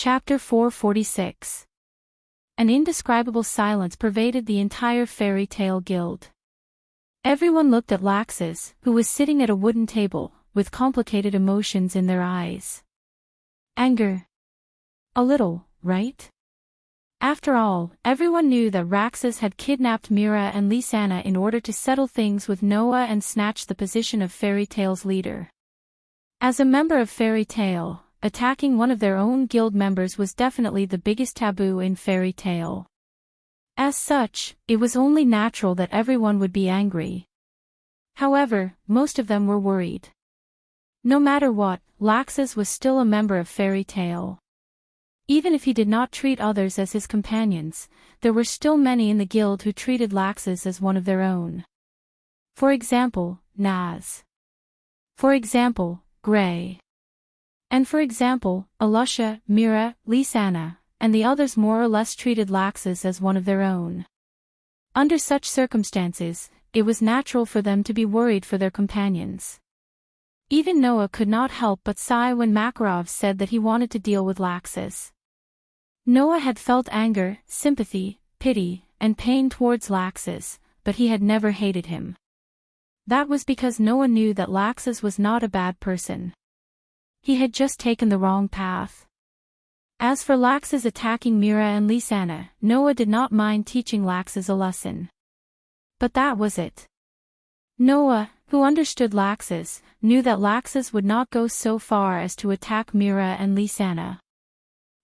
Chapter 446. An indescribable silence pervaded the entire fairy tale guild. Everyone looked at Laxus, who was sitting at a wooden table, with complicated emotions in their eyes. Anger. A little, right? After all, everyone knew that Raxus had kidnapped Mira and Lisanna in order to settle things with Noah and snatch the position of Fairy Tale's leader. As a member of Fairy Tale, attacking one of their own guild members was definitely the biggest taboo in Fairy Tale. As such, it was only natural that everyone would be angry. However, most of them were worried. No matter what, Laxus was still a member of Fairy Tale. Even if he did not treat others as his companions, there were still many in the guild who treated Laxus as one of their own. For example, Naz. For example, Gray. And for example, Alusha, Mira, Lisanna, and the others more or less treated Laxus as one of their own. Under such circumstances, it was natural for them to be worried for their companions. Even Noah could not help but sigh when Makarov said that he wanted to deal with Laxus. Noah had felt anger, sympathy, pity, and pain towards Laxus, but he had never hated him. That was because Noah knew that Laxus was not a bad person. He had just taken the wrong path. As for Laxus attacking Mira and Lisanna, Noah did not mind teaching Laxus a lesson. But that was it. Noah, who understood Laxus, knew that Laxus would not go so far as to attack Mira and Lisanna.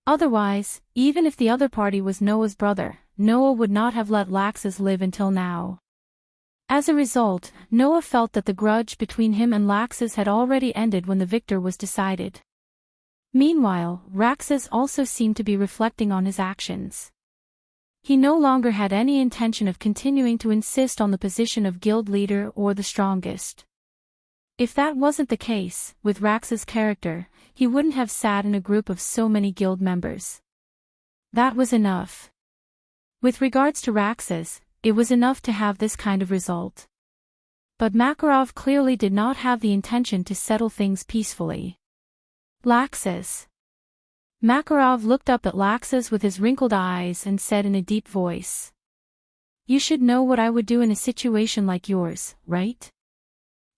Otherwise, even if the other party was Noah's brother, Noah would not have let Laxus live until now. As a result, Noah felt that the grudge between him and Laxus had already ended when the victor was decided. Meanwhile, Raxus also seemed to be reflecting on his actions. He no longer had any intention of continuing to insist on the position of guild leader or the strongest. If that wasn't the case, with Raxus' character, he wouldn't have sat in a group of so many guild members. That was enough. With regards to Raxus, it was enough to have this kind of result. But Makarov clearly did not have the intention to settle things peacefully. Laxus. Makarov looked up at Laxus with his wrinkled eyes and said in a deep voice. You should know what I would do in a situation like yours, right?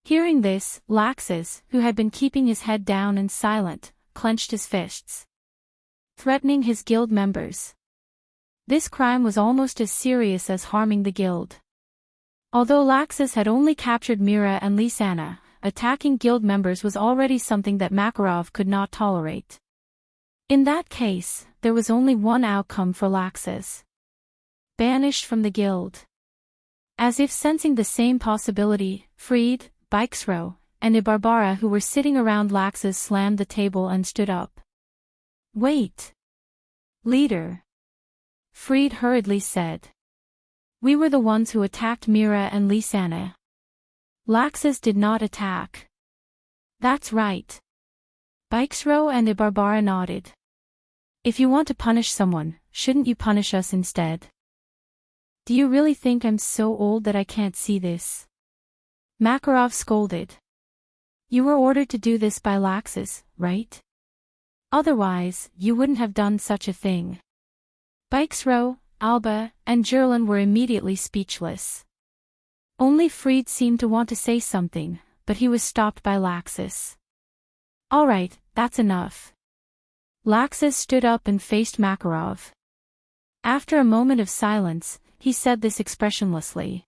Hearing this, Laxus, who had been keeping his head down and silent, clenched his fists, threatening his guild members. This crime was almost as serious as harming the guild. Although Laxus had only captured Mira and Lisanna, attacking guild members was already something that Makarov could not tolerate. In that case, there was only one outcome for Laxus. Banished from the guild. As if sensing the same possibility, Freed, Bikesro, and Ibarbara who were sitting around Laxus slammed the table and stood up. Wait. Leader. Freed hurriedly said. We were the ones who attacked Mira and Lisanna. Laxus did not attack. That's right. Bikesro and Ibarbara nodded. If you want to punish someone, shouldn't you punish us instead? Do you really think I'm so old that I can't see this? Makarov scolded. You were ordered to do this by Laxus, right? Otherwise, you wouldn't have done such a thing. Bikesro, Alba, and Jerlin were immediately speechless. Only Freed seemed to want to say something, but he was stopped by Laxus. All right, that's enough. Laxus stood up and faced Makarov. After a moment of silence, he said this expressionlessly.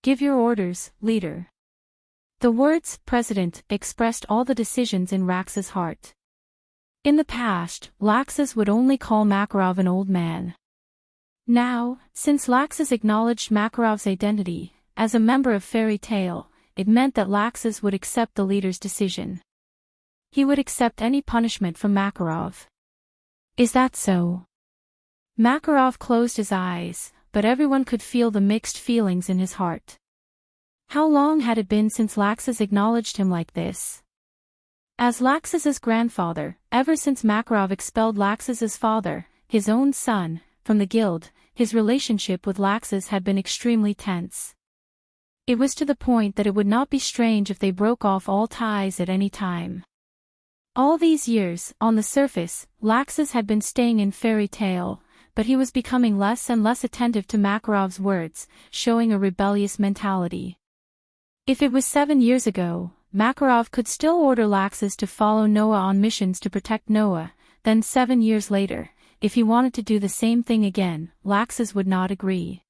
Give your orders, leader. The words, President, expressed all the decisions in Raxus' heart. In the past, Laxus would only call Makarov an old man. Now, since Laxus acknowledged Makarov's identity, as a member of Fairy Tale, it meant that Laxus would accept the leader's decision. He would accept any punishment from Makarov. Is that so? Makarov closed his eyes, but everyone could feel the mixed feelings in his heart. How long had it been since Laxus acknowledged him like this? As Laxus's grandfather, ever since Makarov expelled Laxus's father, his own son, from the guild, his relationship with Laxus had been extremely tense. It was to the point that it would not be strange if they broke off all ties at any time. All these years, on the surface, Laxus had been staying in fairy tale, but he was becoming less and less attentive to Makarov's words, showing a rebellious mentality. If it was 7 years ago, Makarov could still order Laxus to follow Noah on missions to protect Noah, then 7 years later, if he wanted to do the same thing again, Laxus would not agree.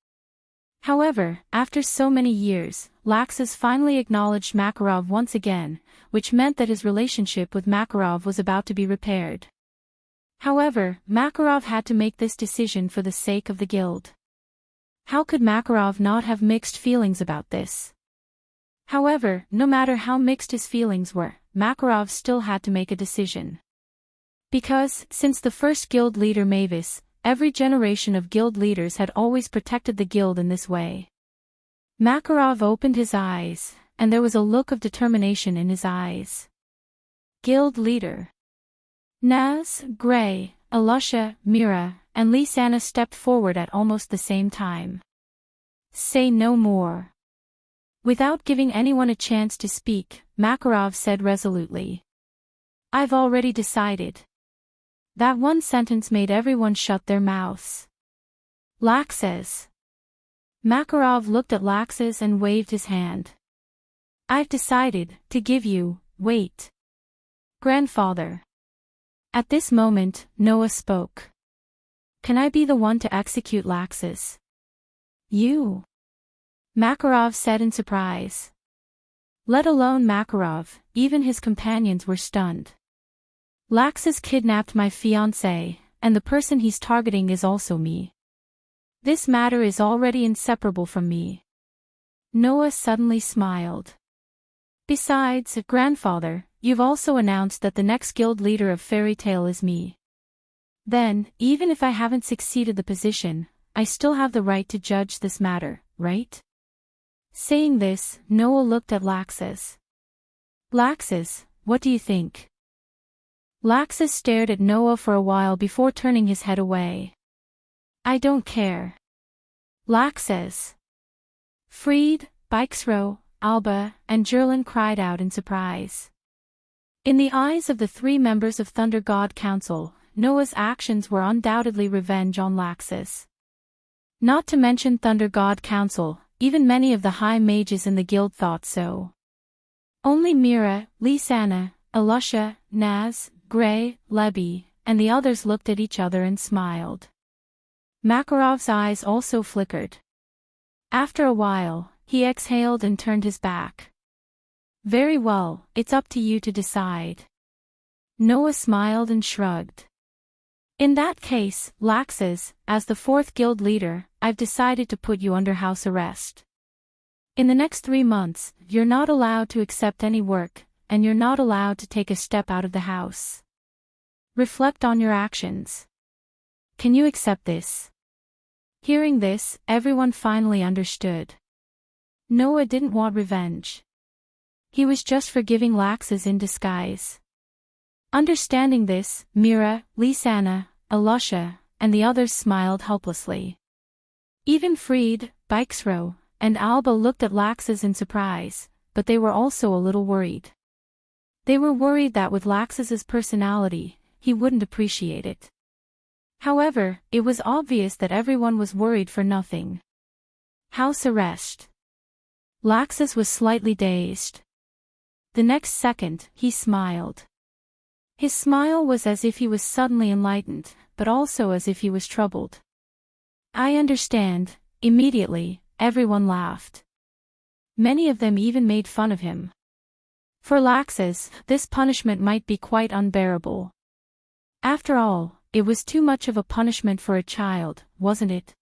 However, after so many years, Laxus finally acknowledged Makarov once again, which meant that his relationship with Makarov was about to be repaired. However, Makarov had to make this decision for the sake of the guild. How could Makarov not have mixed feelings about this? However, no matter how mixed his feelings were, Makarov still had to make a decision. Because, since the first guild leader Mavis, every generation of guild leaders had always protected the guild in this way. Makarov opened his eyes, and there was a look of determination in his eyes. Guild leader. Naz, Gray, Alusha, Mira, and Lisanna stepped forward at almost the same time. Say no more. Without giving anyone a chance to speak, Makarov said resolutely. I've already decided. That one sentence made everyone shut their mouths. Laxus. Makarov looked at Laxus and waved his hand. I've decided to give you, wait. Grandfather. At this moment, Noah spoke. Can I be the one to execute Laxus? You. Makarov said in surprise. Let alone Makarov, even his companions were stunned. Laxus kidnapped my fiancé, and the person he's targeting is also me. This matter is already inseparable from me. Noah suddenly smiled. Besides, grandfather, you've also announced that the next guild leader of Fairy Tale is me. Then, even if I haven't succeeded the position, I still have the right to judge this matter, right? Saying this, Noah looked at Laxus. Laxus, what do you think? Laxus stared at Noah for a while before turning his head away. I don't care. Laxus. Fried, Bikesro, Alba, and Jerlin cried out in surprise. In the eyes of the 3 members of Thunder God Council, Noah's actions were undoubtedly revenge on Laxus. Not to mention Thunder God Council, even many of the high mages in the guild thought so. Only Mira, Lisanna, Alusha, Naz, Gray, Lebby, and the others looked at each other and smiled. Makarov's eyes also flickered. After a while, he exhaled and turned his back. Very well, it's up to you to decide. Noah smiled and shrugged. In that case, Laxus, as the 4th guild leader, I've decided to put you under house arrest. In the next 3 months, you're not allowed to accept any work, and you're not allowed to take a step out of the house. Reflect on your actions. Can you accept this? Hearing this, everyone finally understood. Noah didn't want revenge. He was just forgiving Laxus in disguise. Understanding this, Mira, Lisanna, Alusha, and the others smiled helplessly. Even Fried, Bikesro, and Alba looked at Laxus in surprise, but they were also a little worried. They were worried that with Laxus's personality, he wouldn't appreciate it. However, it was obvious that everyone was worried for nothing. House arrest. Laxus was slightly dazed. The next second, he smiled. His smile was as if he was suddenly enlightened, but also as if he was troubled. I understand. Immediately, everyone laughed. Many of them even made fun of him. For Laxus, this punishment might be quite unbearable. After all, it was too much of a punishment for a child, wasn't it?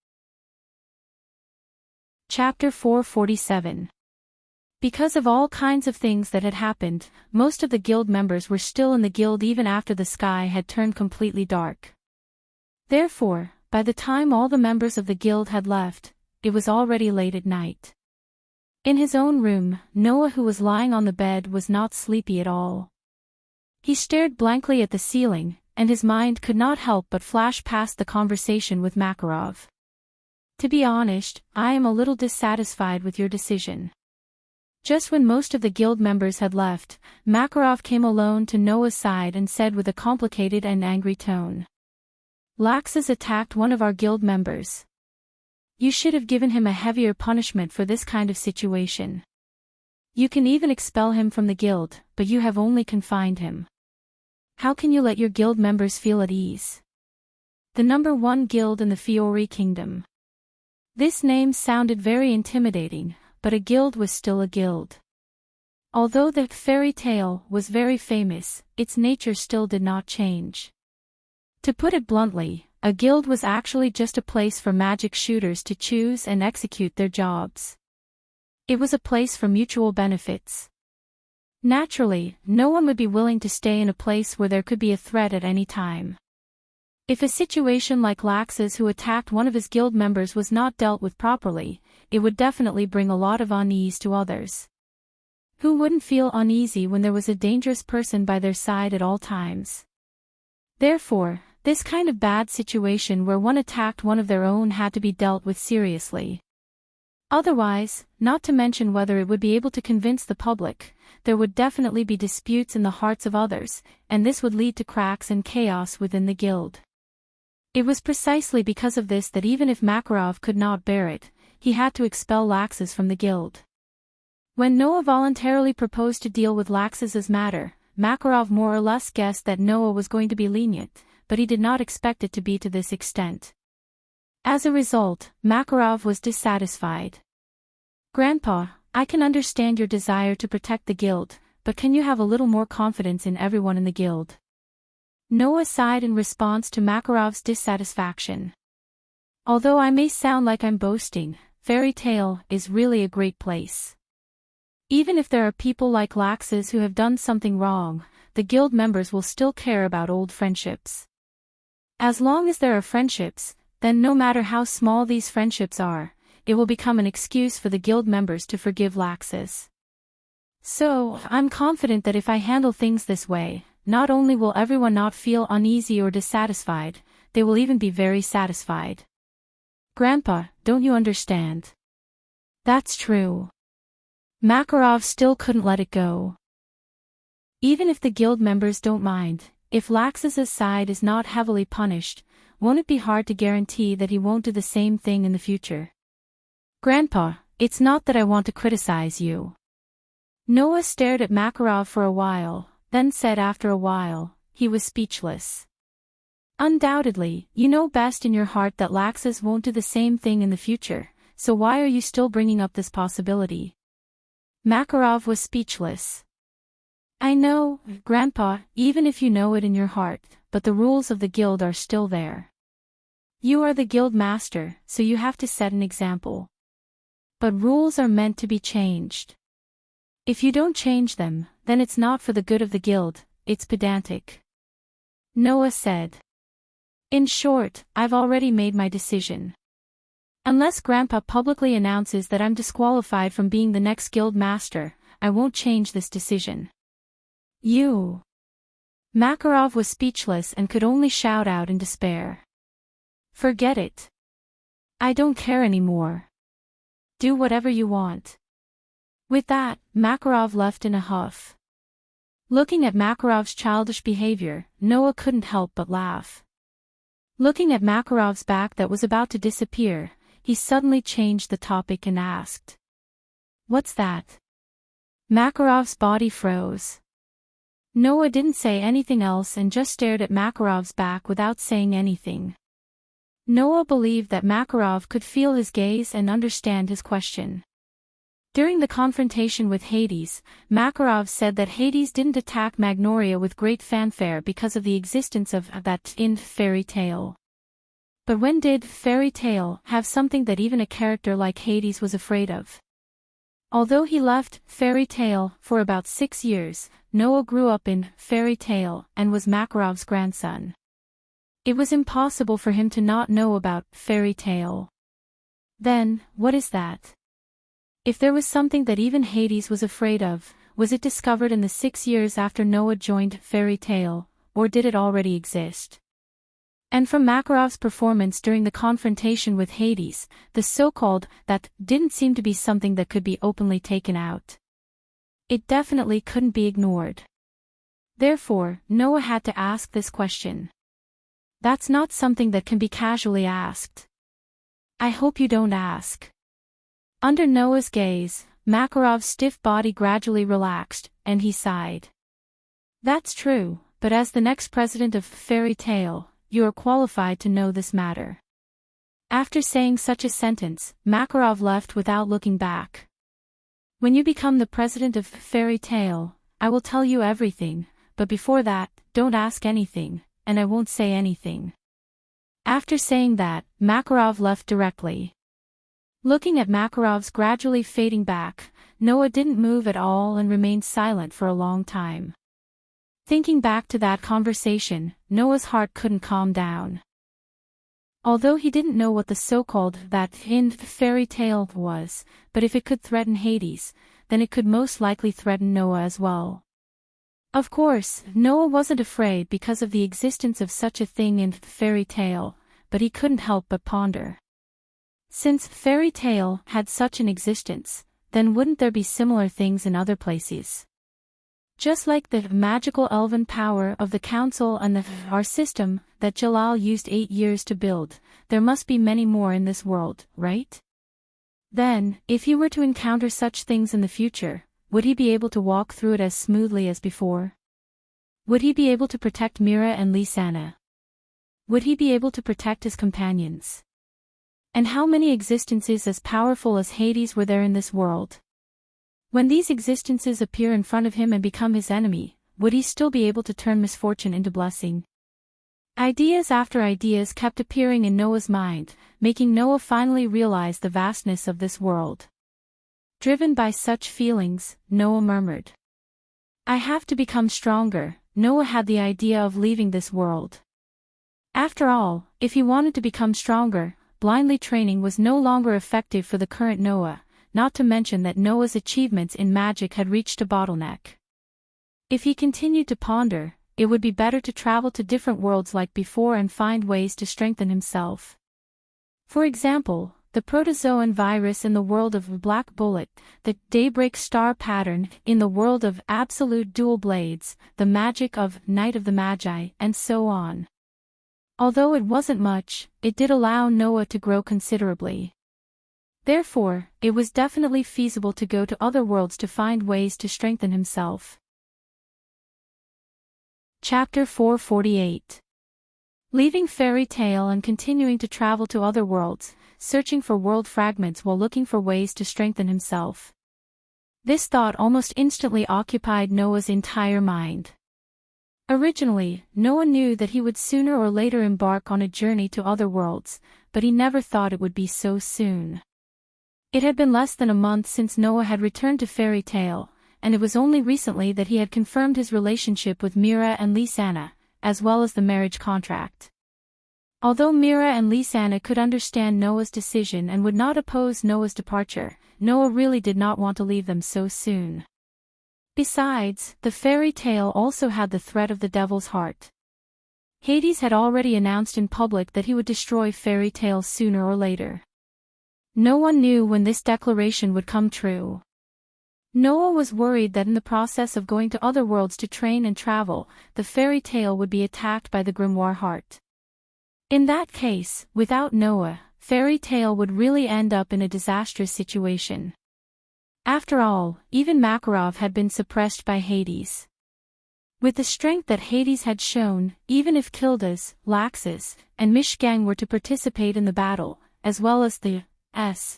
Chapter 447. Because of all kinds of things that had happened, most of the guild members were still in the guild even after the sky had turned completely dark. Therefore, by the time all the members of the guild had left, it was already late at night. In his own room, Noah, who was lying on the bed, was not sleepy at all. He stared blankly at the ceiling, and his mind could not help but flash past the conversation with Makarov. To be honest, I am a little dissatisfied with your decision. Just when most of the guild members had left, Makarov came alone to Noah's side and said with a complicated and angry tone. Laxus attacked one of our guild members. You should have given him a heavier punishment for this kind of situation. You can even expel him from the guild, but you have only confined him. How can you let your guild members feel at ease? The number 1 guild in the Fiori Kingdom. This name sounded very intimidating, but a guild was still a guild. Although the fairy tale was very famous, its nature still did not change. To put it bluntly, a guild was actually just a place for magic shooters to choose and execute their jobs. It was a place for mutual benefits. Naturally, no one would be willing to stay in a place where there could be a threat at any time. If a situation like Laxus who attacked one of his guild members was not dealt with properly, it would definitely bring a lot of unease to others. Who wouldn't feel uneasy when there was a dangerous person by their side at all times? Therefore, this kind of bad situation where one attacked one of their own had to be dealt with seriously. Otherwise, not to mention whether it would be able to convince the public, there would definitely be disputes in the hearts of others, and this would lead to cracks and chaos within the guild. It was precisely because of this that even if Makarov could not bear it, he had to expel Laxus from the guild. When Noah voluntarily proposed to deal with Laxus's matter, Makarov more or less guessed that Noah was going to be lenient, but he did not expect it to be to this extent. As a result, Makarov was dissatisfied. Grandpa, I can understand your desire to protect the guild, but can you have a little more confidence in everyone in the guild? Noah sighed in response to Makarov's dissatisfaction. Although I may sound like I'm boasting, Fairy Tale is really a great place. Even if there are people like Laxus who have done something wrong, the guild members will still care about old friendships. As long as there are friendships, then no matter how small these friendships are, it will become an excuse for the guild members to forgive Laxus. So, I'm confident that if I handle things this way, not only will everyone not feel uneasy or dissatisfied, they will even be very satisfied. Grandpa, don't you understand? That's true. Makarov still couldn't let it go. Even if the guild members don't mind, if Laxus's side is not heavily punished, won't it be hard to guarantee that he won't do the same thing in the future? Grandpa, it's not that I want to criticize you. Noah stared at Makarov for a while, then said after a while, he was speechless. Undoubtedly, you know best in your heart that Laxus won't do the same thing in the future, so why are you still bringing up this possibility? Makarov was speechless. I know, Grandpa, even if you know it in your heart, but the rules of the guild are still there. You are the guild master, so you have to set an example. But rules are meant to be changed. If you don't change them, then it's not for the good of the guild, it's pedantic. Noah said. In short, I've already made my decision. Unless Grandpa publicly announces that I'm disqualified from being the next guild master, I won't change this decision. You. Makarov was speechless and could only shout out in despair. Forget it. I don't care anymore. Do whatever you want. With that, Makarov left in a huff. Looking at Makarov's childish behavior, Noah couldn't help but laugh. Looking at Makarov's back that was about to disappear, he suddenly changed the topic and asked. What's that? Makarov's body froze. Noah didn't say anything else and just stared at Makarov's back without saying anything. Noah believed that Makarov could feel his gaze and understand his question. During the confrontation with Hades, Makarov said that Hades didn't attack Magnoria with great fanfare because of the existence of that in Fairy Tale. But when did Fairy Tale have something that even a character like Hades was afraid of? Although he left Fairy Tale for about 6 years, Noah grew up in Fairy Tale and was Makarov's grandson. It was impossible for him to not know about Fairy Tale. Then, what is that? If there was something that even Hades was afraid of, was it discovered in the 6 years after Noah joined Fairy Tale, or did it already exist? And from Makarov's performance during the confrontation with Hades, the so-called that didn't seem to be something that could be openly taken out. It definitely couldn't be ignored. Therefore, Noah had to ask this question. That's not something that can be casually asked. I hope you don't ask. Under Noah's gaze, Makarov's stiff body gradually relaxed, and he sighed. That's true, but as the next president of Fairy Tale, you are qualified to know this matter. After saying such a sentence, Makarov left without looking back. When you become the president of Fairy Tale, I will tell you everything, but before that, don't ask anything, and I won't say anything. After saying that, Makarov left directly. Looking at Makarov's gradually fading back, Noah didn't move at all and remained silent for a long time. Thinking back to that conversation, Noah's heart couldn't calm down. Although he didn't know what the so-called that in fairy tale was, but if it could threaten Hades, then it could most likely threaten Noah as well. Of course, Noah wasn't afraid because of the existence of such a thing in fairy tale, but he couldn't help but ponder. Since fairy tale had such an existence, then wouldn't there be similar things in other places? Just like the magical elven power of the council and our system that Jalal used 8 years to build, there must be many more in this world, right? Then, if he were to encounter such things in the future, would he be able to walk through it as smoothly as before? Would he be able to protect Mira and Lisanna? Would he be able to protect his companions? And how many existences as powerful as Hades were there in this world? When these existences appear in front of him and become his enemy, would he still be able to turn misfortune into blessing? Ideas after ideas kept appearing in Noah's mind, making Noah finally realize the vastness of this world. Driven by such feelings, Noah murmured, I have to become stronger. Noah had the idea of leaving this world. After all, if he wanted to become stronger, blindly training was no longer effective for the current Noah, not to mention that Noah's achievements in magic had reached a bottleneck. If he continued to ponder, it would be better to travel to different worlds like before and find ways to strengthen himself. For example, the protozoan virus in the world of Black Bullet, the daybreak star pattern in the world of absolute dual blades, the magic of Night of the Magi, and so on. Although it wasn't much, it did allow Noah to grow considerably. Therefore, it was definitely feasible to go to other worlds to find ways to strengthen himself. Chapter 448. Leaving Fairy Tale and continuing to travel to other worlds, searching for world fragments while looking for ways to strengthen himself. This thought almost instantly occupied Noah's entire mind. Originally, Noah knew that he would sooner or later embark on a journey to other worlds, but he never thought it would be so soon. It had been less than a month since Noah had returned to Fairy Tale, and it was only recently that he had confirmed his relationship with Mira and Lisanna, as well as the marriage contract. Although Mira and Lisanna could understand Noah's decision and would not oppose Noah's departure, Noah really did not want to leave them so soon. Besides, the fairy tale also had the threat of the devil's heart. Hades had already announced in public that he would destroy Fairy Tale sooner or later. No one knew when this declaration would come true. Noah was worried that in the process of going to other worlds to train and travel, the fairy tale would be attacked by the grimoire heart. In that case, without Noah, Fairy Tale would really end up in a disastrous situation. After all, even Makarov had been suppressed by Hades. With the strength that Hades had shown, even if Kildas, Laxus, and Mishgang were to participate in the battle, as well as the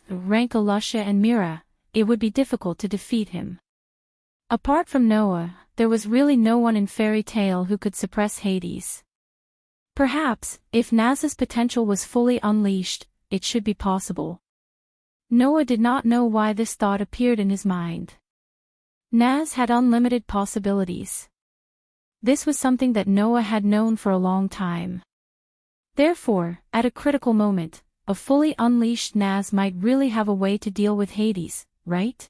rank Alusha and Mira, it would be difficult to defeat him. Apart from Noah, there was really no one in Fairy Tale who could suppress Hades. Perhaps, if Naz's potential was fully unleashed, it should be possible. Noah did not know why this thought appeared in his mind. Naz had unlimited possibilities. This was something that Noah had known for a long time. Therefore, at a critical moment, a fully unleashed Naz might really have a way to deal with Hades, right?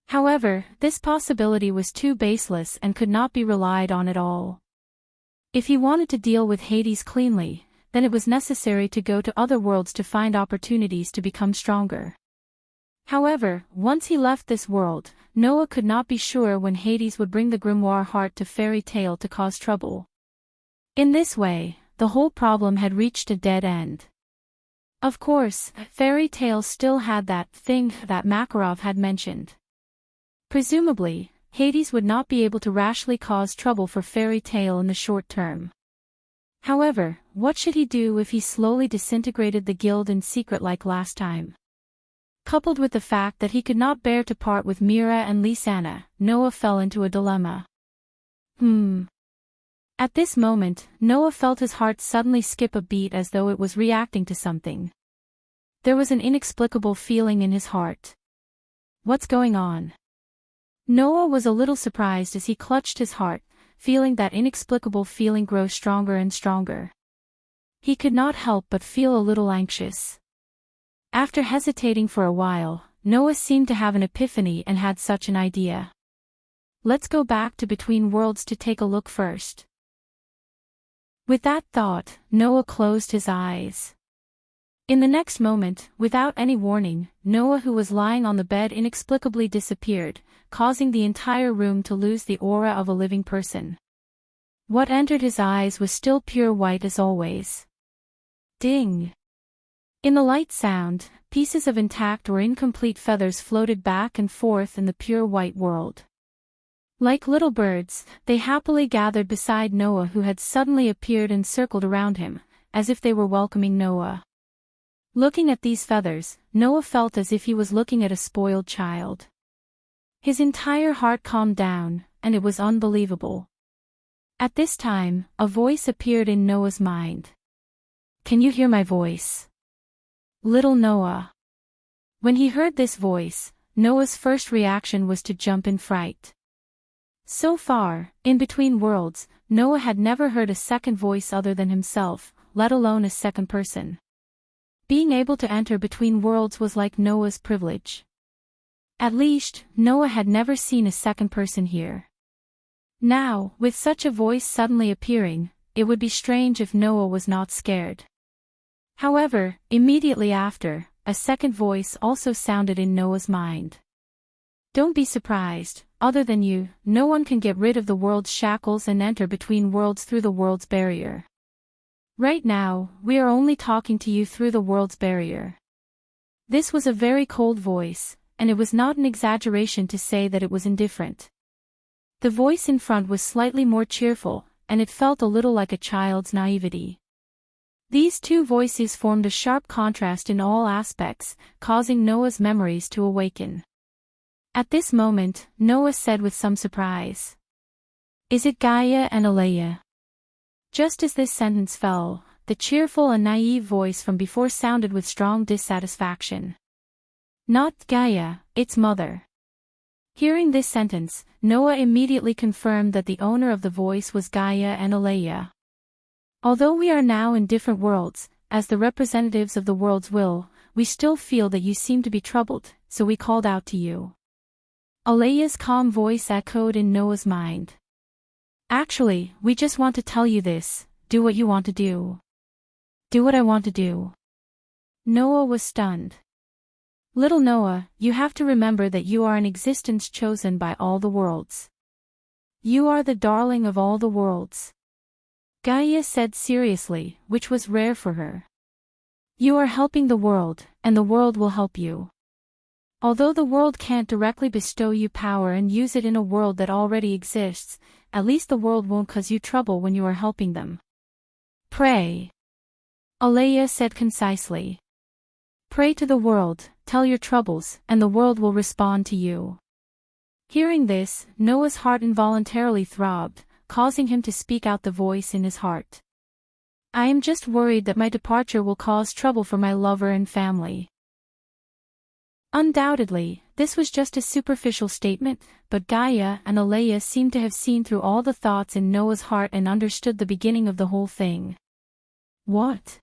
However, this possibility was too baseless and could not be relied on at all. If he wanted to deal with Hades cleanly, then it was necessary to go to other worlds to find opportunities to become stronger. However, once he left this world, Noah could not be sure when Hades would bring the grimoire heart to fairy tale to cause trouble. In this way, the whole problem had reached a dead end. Of course, fairy tale still had that thing that Makarov had mentioned. Presumably, Hades would not be able to rashly cause trouble for fairy tale in the short term. However, what should he do if he slowly disintegrated the guild in secret like last time? Coupled with the fact that he could not bear to part with Mira and Lisanna, Noah fell into a dilemma. At this moment, Noah felt his heart suddenly skip a beat as though it was reacting to something. There was an inexplicable feeling in his heart. What's going on? Noah was a little surprised as he clutched his heart, feeling that inexplicable feeling grow stronger and stronger. He could not help but feel a little anxious. After hesitating for a while, Noah seemed to have an epiphany and had such an idea. Let's go back to Between Worlds to take a look first. With that thought, Noah closed his eyes. In the next moment, without any warning, Noah, who was lying on the bed, inexplicably disappeared, causing the entire room to lose the aura of a living person. What entered his eyes was still pure white as always. Ding! In the light sound, pieces of intact or incomplete feathers floated back and forth in the pure white world. Like little birds, they happily gathered beside Noah, who had suddenly appeared and circled around him, as if they were welcoming Noah. Looking at these feathers, Noah felt as if he was looking at a spoiled child. His entire heart calmed down, and it was unbelievable. At this time, a voice appeared in Noah's mind. Can you hear my voice? Little Noah. When he heard this voice, Noah's first reaction was to jump in fright. So far, in Between Worlds, Noah had never heard a second voice other than himself, let alone a second person. Being able to enter Between Worlds was like Noah's privilege. At least, Noah had never seen a second person here. Now, with such a voice suddenly appearing, it would be strange if Noah was not scared. However, immediately after, a second voice also sounded in Noah's mind. Don't be surprised, other than you, no one can get rid of the world's shackles and enter Between Worlds through the world's barrier. Right now, we are only talking to you through the world's barrier. This was a very cold voice, and it was not an exaggeration to say that it was indifferent. The voice in front was slightly more cheerful, and it felt a little like a child's naivety. These two voices formed a sharp contrast in all aspects, causing Noah's memories to awaken. At this moment, Noah said with some surprise, "Is it Gaia and Alea?" Just as this sentence fell, the cheerful and naive voice from before sounded with strong dissatisfaction. "Not Gaia, it's Mother." Hearing this sentence, Noah immediately confirmed that the owner of the voice was Gaia and Alea. Although we are now in different worlds, as the representatives of the world's will, we still feel that you seem to be troubled, so we called out to you. Alea's calm voice echoed in Noah's mind. Actually, we just want to tell you this, do what you want to do. Do what I want to do. Noah was stunned. Little Noah, you have to remember that you are an existence chosen by all the worlds. You are the darling of all the worlds. Gaia said seriously, which was rare for her. You are helping the world, and the world will help you. Although the world can't directly bestow you power and use it in a world that already exists, at least the world won't cause you trouble when you are helping them. Pray. Alea said concisely. Pray to the world, tell your troubles, and the world will respond to you. Hearing this, Noah's heart involuntarily throbbed, causing him to speak out the voice in his heart. I am just worried that my departure will cause trouble for my lover and family. Undoubtedly, this was just a superficial statement, but Gaia and Alea seemed to have seen through all the thoughts in Noah's heart and understood the beginning of the whole thing. What?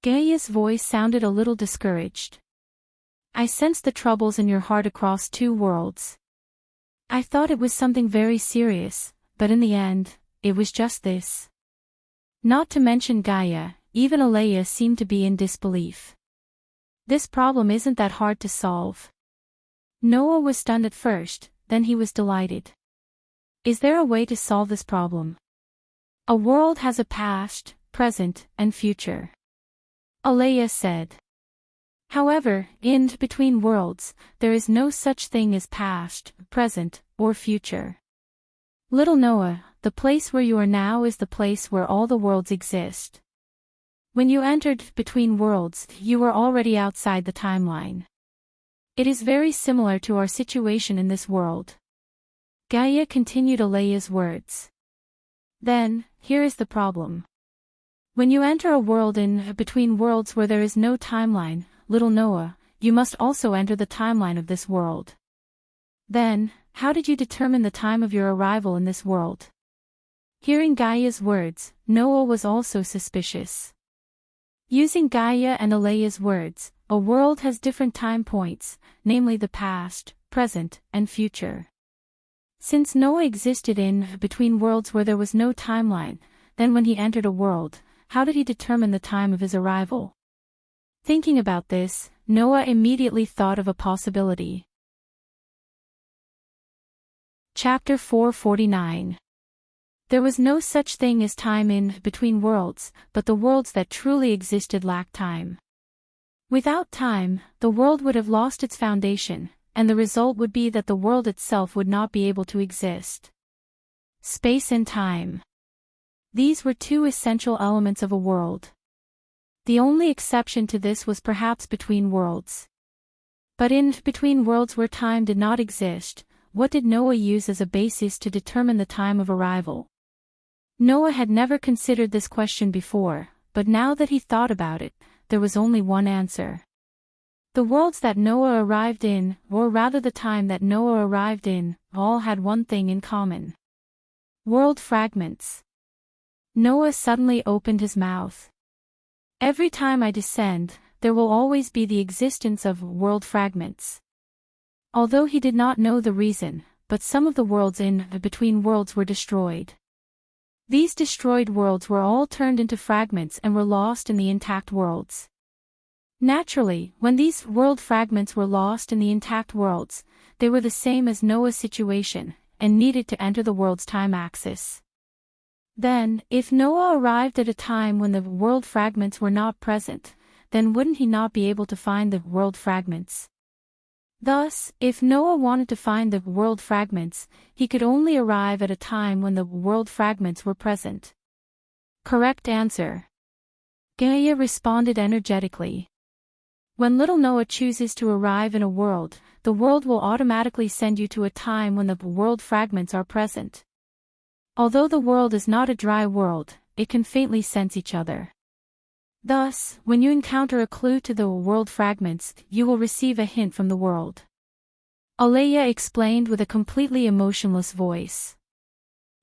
Gaia's voice sounded a little discouraged. I sensed the troubles in your heart across two worlds. I thought it was something very serious, but in the end, it was just this. Not to mention Gaia, even Alea seemed to be in disbelief. This problem isn't that hard to solve. Noah was stunned at first, then he was delighted. Is there a way to solve this problem? A world has a past, present, and future. Alea said. However, in between worlds, there is no such thing as past, present, or future. Little Noah, the place where you are now is the place where all the worlds exist. When you entered between worlds, you were already outside the timeline. It is very similar to our situation in this world. Gaia continued Alea's words. Then, here is the problem. When you enter a world in between worlds where there is no timeline, little Noah, you must also enter the timeline of this world. Then, how did you determine the time of your arrival in this world? Hearing Gaia's words, Noah was also suspicious. Using Gaia and Alea's words, a world has different time points, namely the past, present, and future. Since Noah existed in between worlds where there was no timeline, then when he entered a world, how did he determine the time of his arrival? Thinking about this, Noah immediately thought of a possibility. Chapter 449. There was no such thing as time in between worlds, but the worlds that truly existed lacked time. Without time, the world would have lost its foundation, and the result would be that the world itself would not be able to exist. Space and time. These were two essential elements of a world. The only exception to this was perhaps between worlds. But in between worlds where time did not exist, what did Noah use as a basis to determine the time of arrival? Noah had never considered this question before, but now that he thought about it, there was only one answer. The worlds that Noah arrived in, or rather the time that Noah arrived in, all had one thing in common. World fragments. Noah suddenly opened his mouth. Every time I descend, there will always be the existence of world fragments. Although he did not know the reason, but some of the worlds in between worlds were destroyed. These destroyed worlds were all turned into fragments and were lost in the intact worlds. Naturally, when these world fragments were lost in the intact worlds, they were the same as Noah's situation, and needed to enter the world's time axis. Then, if Noah arrived at a time when the world fragments were not present, then wouldn't he not be able to find the world fragments? Thus, if Noah wanted to find the world fragments, he could only arrive at a time when the world fragments were present. Correct answer. Gaia responded energetically. When little Noah chooses to arrive in a world, the world will automatically send you to a time when the world fragments are present. Although the world is not a dry world, it can faintly sense each other. Thus, when you encounter a clue to the world fragments, you will receive a hint from the world. Alea explained with a completely emotionless voice.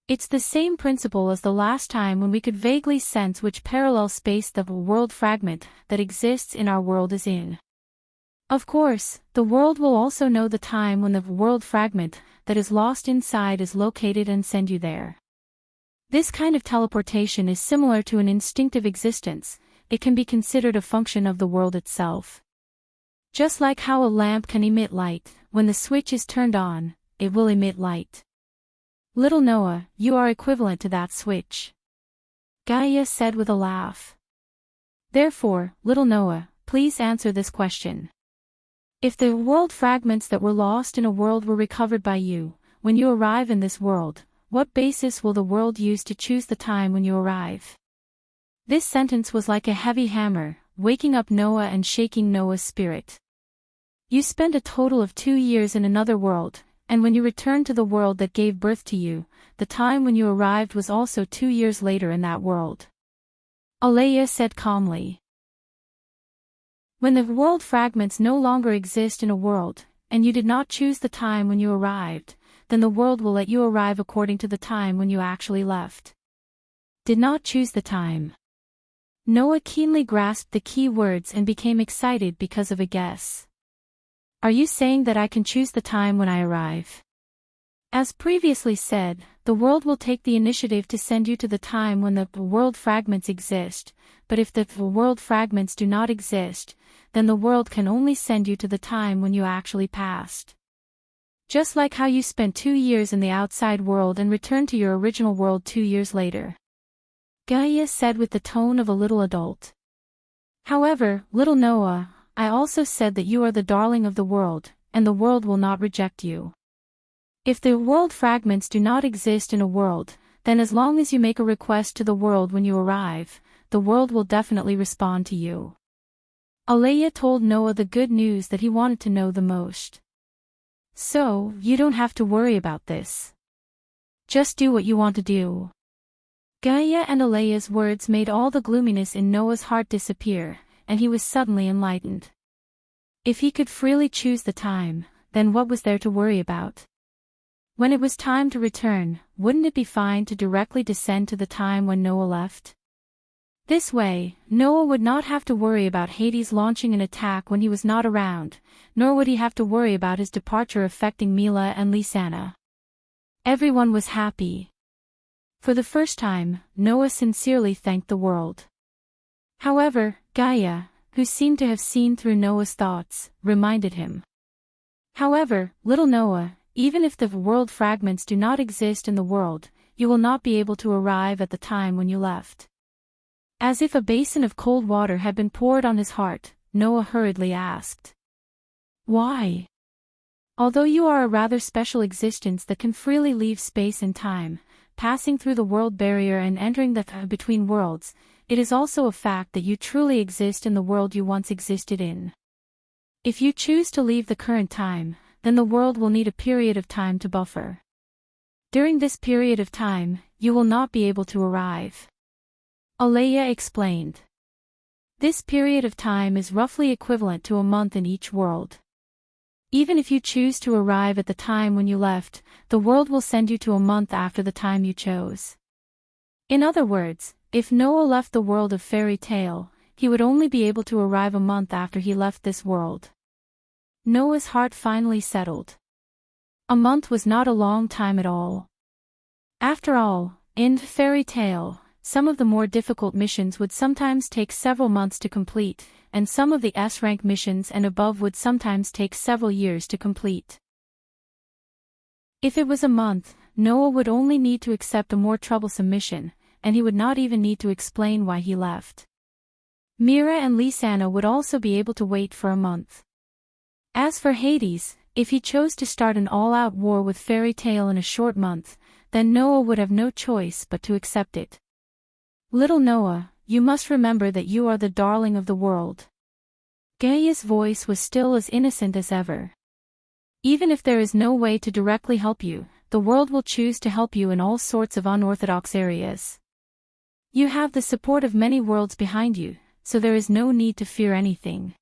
It's the same principle as the last time when we could vaguely sense which parallel space the world fragment that exists in our world is in. Of course, the world will also know the time when the world fragment that is lost inside is located and send you there. This kind of teleportation is similar to an instinctive existence. It can be considered a function of the world itself. Just like how a lamp can emit light, when the switch is turned on, it will emit light. Little Noah, you are equivalent to that switch. Gaia said with a laugh. Therefore, little Noah, please answer this question. If the world fragments that were lost in a world were recovered by you, when you arrive in this world, what basis will the world use to choose the time when you arrive? This sentence was like a heavy hammer, waking up Noah and shaking Noah's spirit. You spent a total of 2 years in another world, and when you returned to the world that gave birth to you, the time when you arrived was also 2 years later in that world. Alea said calmly. When the world fragments no longer exist in a world, and you did not choose the time when you arrived, then the world will let you arrive according to the time when you actually left. Did not choose the time. Noah keenly grasped the key words and became excited because of a guess. Are you saying that I can choose the time when I arrive? As previously said, the world will take the initiative to send you to the time when the world fragments exist, but if the world fragments do not exist, then the world can only send you to the time when you actually passed. Just like how you spent 2 years in the outside world and returned to your original world 2 years later. Gaia said with the tone of a little adult. However, little Noah, I also said that you are the darling of the world, and the world will not reject you. If the world fragments do not exist in a world, then as long as you make a request to the world when you arrive, the world will definitely respond to you. Alea told Noah the good news that he wanted to know the most. So, you don't have to worry about this. Just do what you want to do. Gaia and Alea's words made all the gloominess in Noah's heart disappear, and he was suddenly enlightened. If he could freely choose the time, then what was there to worry about? When it was time to return, wouldn't it be fine to directly descend to the time when Noah left? This way, Noah would not have to worry about Hades launching an attack when he was not around, nor would he have to worry about his departure affecting Mila and Lisanna. Everyone was happy. For the first time, Noah sincerely thanked the world. However, Gaia, who seemed to have seen through Noah's thoughts, reminded him. However, little Noah, even if the world fragments do not exist in the world, you will not be able to arrive at the time when you left. As if a basin of cold water had been poured on his heart, Noah hurriedly asked. Why? Although you are a rather special existence that can freely leave space and time, passing through the world barrier and entering the between worlds, it is also a fact that you truly exist in the world you once existed in. If you choose to leave the current time, then the world will need a period of time to buffer. During this period of time, you will not be able to arrive. Alea explained. This period of time is roughly equivalent to a month in each world. Even if you choose to arrive at the time when you left, the world will send you to a month after the time you chose. In other words, if Noah left the world of fairy tale, he would only be able to arrive a month after he left this world. Noah's heart finally settled. A month was not a long time at all. After all, in fairy tale, some of the more difficult missions would sometimes take several months to complete, and some of the S-rank missions and above would sometimes take several years to complete. If it was a month, Noah would only need to accept a more troublesome mission, and he would not even need to explain why he left. Mira and Lisanna would also be able to wait for a month. As for Hades, if he chose to start an all-out war with fairy tale in a short month, then Noah would have no choice but to accept it. Little Noah, you must remember that you are the darling of the world. Gaia's voice was still as innocent as ever. Even if there is no way to directly help you, the world will choose to help you in all sorts of unorthodox areas. You have the support of many worlds behind you, so there is no need to fear anything.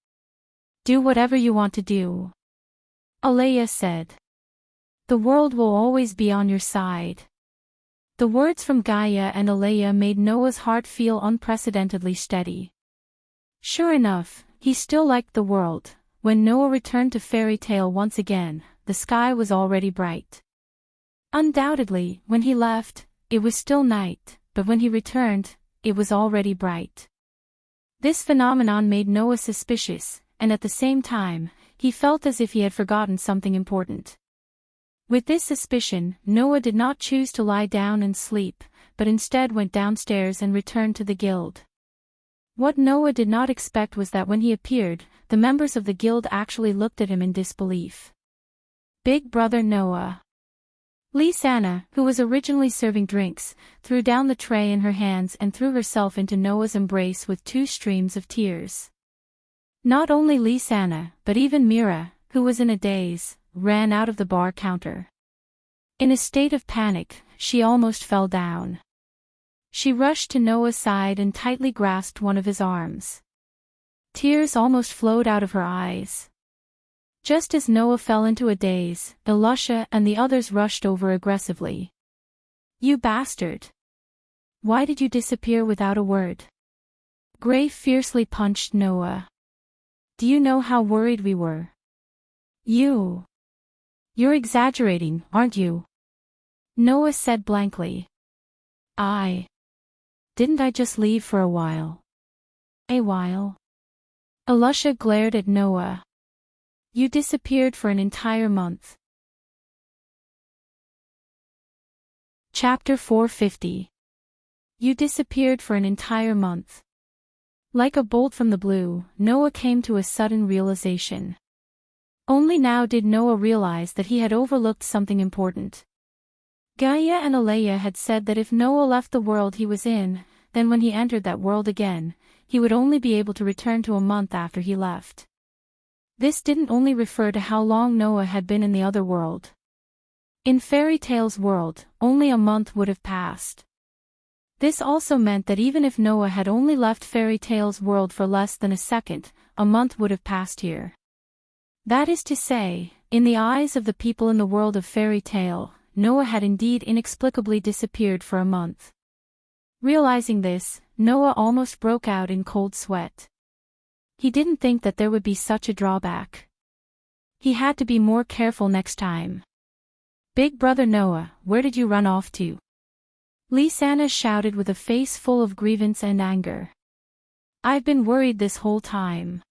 Do whatever you want to do. Alea said. The world will always be on your side. The words from Gaia and Alea made Noah's heart feel unprecedentedly steady. Sure enough, he still liked the world. When Noah returned to fairy tale once again, the sky was already bright. Undoubtedly, when he left, it was still night, but when he returned, it was already bright. This phenomenon made Noah suspicious, and at the same time, he felt as if he had forgotten something important. With this suspicion, Noah did not choose to lie down and sleep, but instead went downstairs and returned to the guild. What Noah did not expect was that when he appeared, the members of the guild actually looked at him in disbelief. Big brother Noah. Lisanna, who was originally serving drinks, threw down the tray in her hands and threw herself into Noah's embrace with 2 streams of tears. Not only Lisanna, but even Mira, who was in a daze, ran out of the bar counter. In a state of panic, she almost fell down. She rushed to Noah's side and tightly grasped one of his arms. Tears almost flowed out of her eyes. Just as Noah fell into a daze, Elisha and the others rushed over aggressively. You bastard! Why did you disappear without a word? Gray fiercely punched Noah. Do you know how worried we were? You're exaggerating, aren't you? Noah said blankly. Didn't I just leave for a while? A while? Alusha glared at Noah. You disappeared for an entire month. Chapter 450. You disappeared for an entire month. Like a bolt from the blue, Noah came to a sudden realization. Only now did Noah realize that he had overlooked something important. Gaia and Alea had said that if Noah left the world he was in, then when he entered that world again, he would only be able to return to a month after he left. This didn't only refer to how long Noah had been in the other world. In Fairy Tale's world, only a month would have passed. This also meant that even if Noah had only left Fairy Tale's world for less than a second, a month would have passed here. That is to say, in the eyes of the people in the world of Fairy Tale, Noah had indeed inexplicably disappeared for a month. Realizing this, Noah almost broke out in cold sweat. He didn't think that there would be such a drawback. He had to be more careful next time. Big brother Noah, where did you run off to? Lisanna shouted with a face full of grievance and anger. I've been worried this whole time.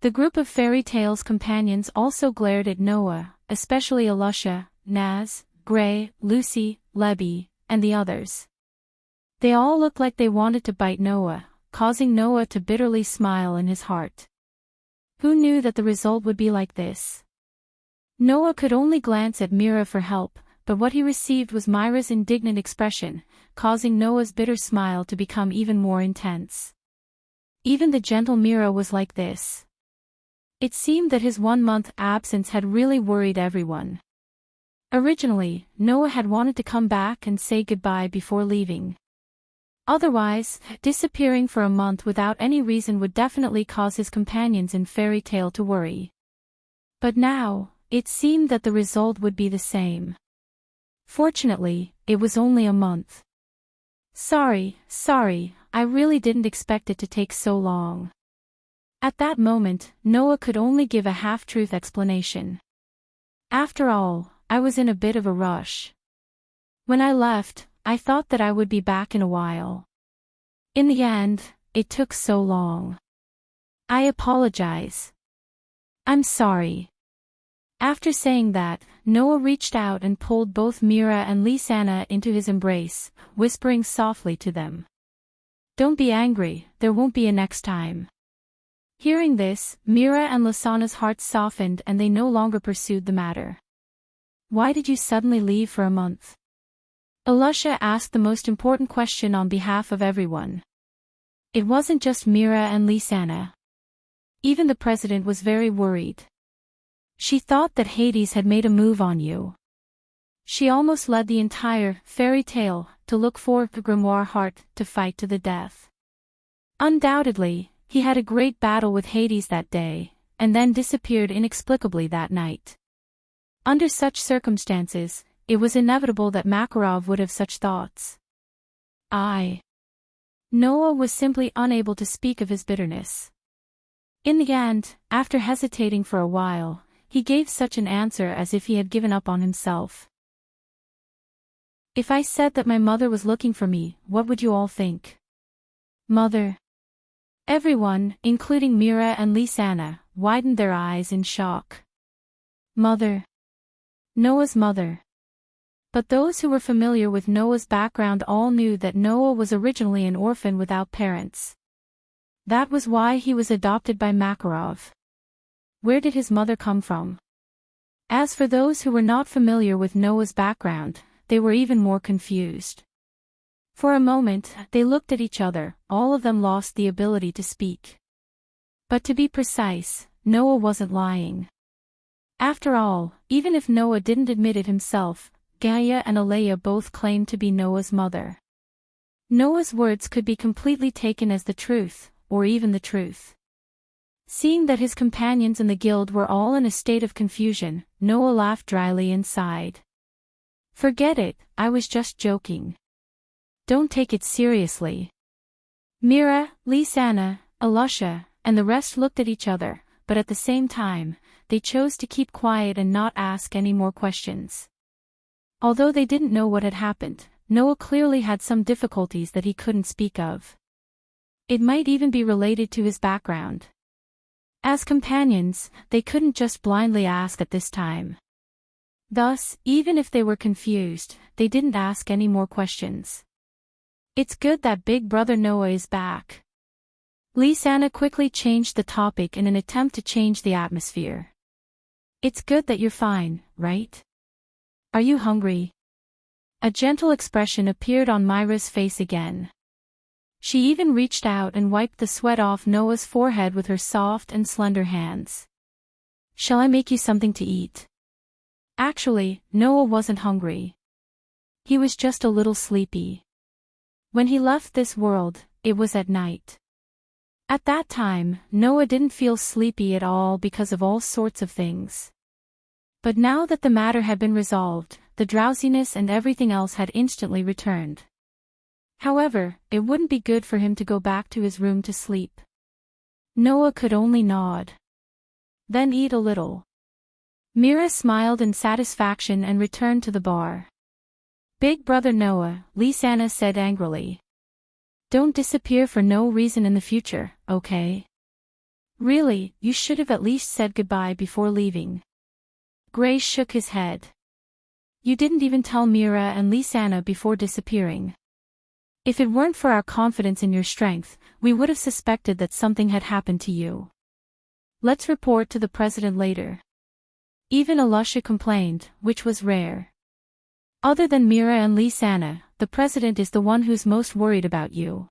The group of Fairy Tale's companions also glared at Noah, especially Alusha, Naz, Gray, Lucy, Lebby, and the others. They all looked like they wanted to bite Noah, causing Noah to bitterly smile in his heart. Who knew that the result would be like this? Noah could only glance at Mira for help, but what he received was Myra's indignant expression, causing Noah's bitter smile to become even more intense. Even the gentle Mira was like this. It seemed that his 1-month absence had really worried everyone. Originally, Noah had wanted to come back and say goodbye before leaving. Otherwise, disappearing for a month without any reason would definitely cause his companions in Fairy Tale to worry. But now, it seemed that the result would be the same. Fortunately, it was only a month. Sorry, I really didn't expect it to take so long. At that moment, Noah could only give a half-truth explanation. After all, I was in a bit of a rush. When I left, I thought that I would be back in a while. In the end, it took so long. I apologize. I'm sorry. After saying that, Noah reached out and pulled both Mira and Lisanna into his embrace, whispering softly to them. Don't be angry, there won't be a next time. Hearing this, Mira and Lisanna's hearts softened and they no longer pursued the matter. Why did you suddenly leave for a month? Alusha asked the most important question on behalf of everyone. It wasn't just Mira and Lisanna. Even the president was very worried. She thought that Hades had made a move on you. She almost led the entire Fairy Tale to look for the grimoire heart to fight to the death. Undoubtedly, he had a great battle with Hades that day, and then disappeared inexplicably that night. Under such circumstances, it was inevitable that Makarov would have such thoughts. Noah was simply unable to speak of his bitterness. In the end, after hesitating for a while, he gave such an answer as if he had given up on himself. If I said that my mother was looking for me, what would you all think? Mother? Everyone, including Mira and Lisanna, widened their eyes in shock. Mother. Noah's mother. But those who were familiar with Noah's background all knew that Noah was originally an orphan without parents. That was why he was adopted by Makarov. Where did his mother come from? As for those who were not familiar with Noah's background, they were even more confused. For a moment, they looked at each other, all of them lost the ability to speak. But to be precise, Noah wasn't lying. After all, even if Noah didn't admit it himself, Gaia and Alea both claimed to be Noah's mother. Noah's words could be completely taken as the truth, or even the truth. Seeing that his companions in the guild were all in a state of confusion, Noah laughed dryly and sighed. Forget it, I was just joking. Don't take it seriously. Mira, Lisanna, Alusha, and the rest looked at each other, but at the same time, they chose to keep quiet and not ask any more questions. Although they didn't know what had happened, Noah clearly had some difficulties that he couldn't speak of. It might even be related to his background. As companions, they couldn't just blindly ask at this time. Thus, even if they were confused, they didn't ask any more questions. It's good that Big Brother Noah is back. Lisanna quickly changed the topic in an attempt to change the atmosphere. It's good that you're fine, right? Are you hungry? A gentle expression appeared on Myra's face again. She even reached out and wiped the sweat off Noah's forehead with her soft and slender hands. Shall I make you something to eat? Actually, Noah wasn't hungry. He was just a little sleepy. When he left this world, it was at night. At that time, Noah didn't feel sleepy at all because of all sorts of things. But now that the matter had been resolved, the drowsiness and everything else had instantly returned. However, it wouldn't be good for him to go back to his room to sleep. Noah could only nod. Then eat a little. Mira smiled in satisfaction and returned to the bar. Big Brother Noah, Lisanna said angrily. Don't disappear for no reason in the future, okay? Really, you should have at least said goodbye before leaving. Gray shook his head. You didn't even tell Mira and Lisanna before disappearing. If it weren't for our confidence in your strength, we would have suspected that something had happened to you. Let's report to the president later. Even Alusha complained, which was rare. Other than Mira and Lisanna, the president is the one who's most worried about you.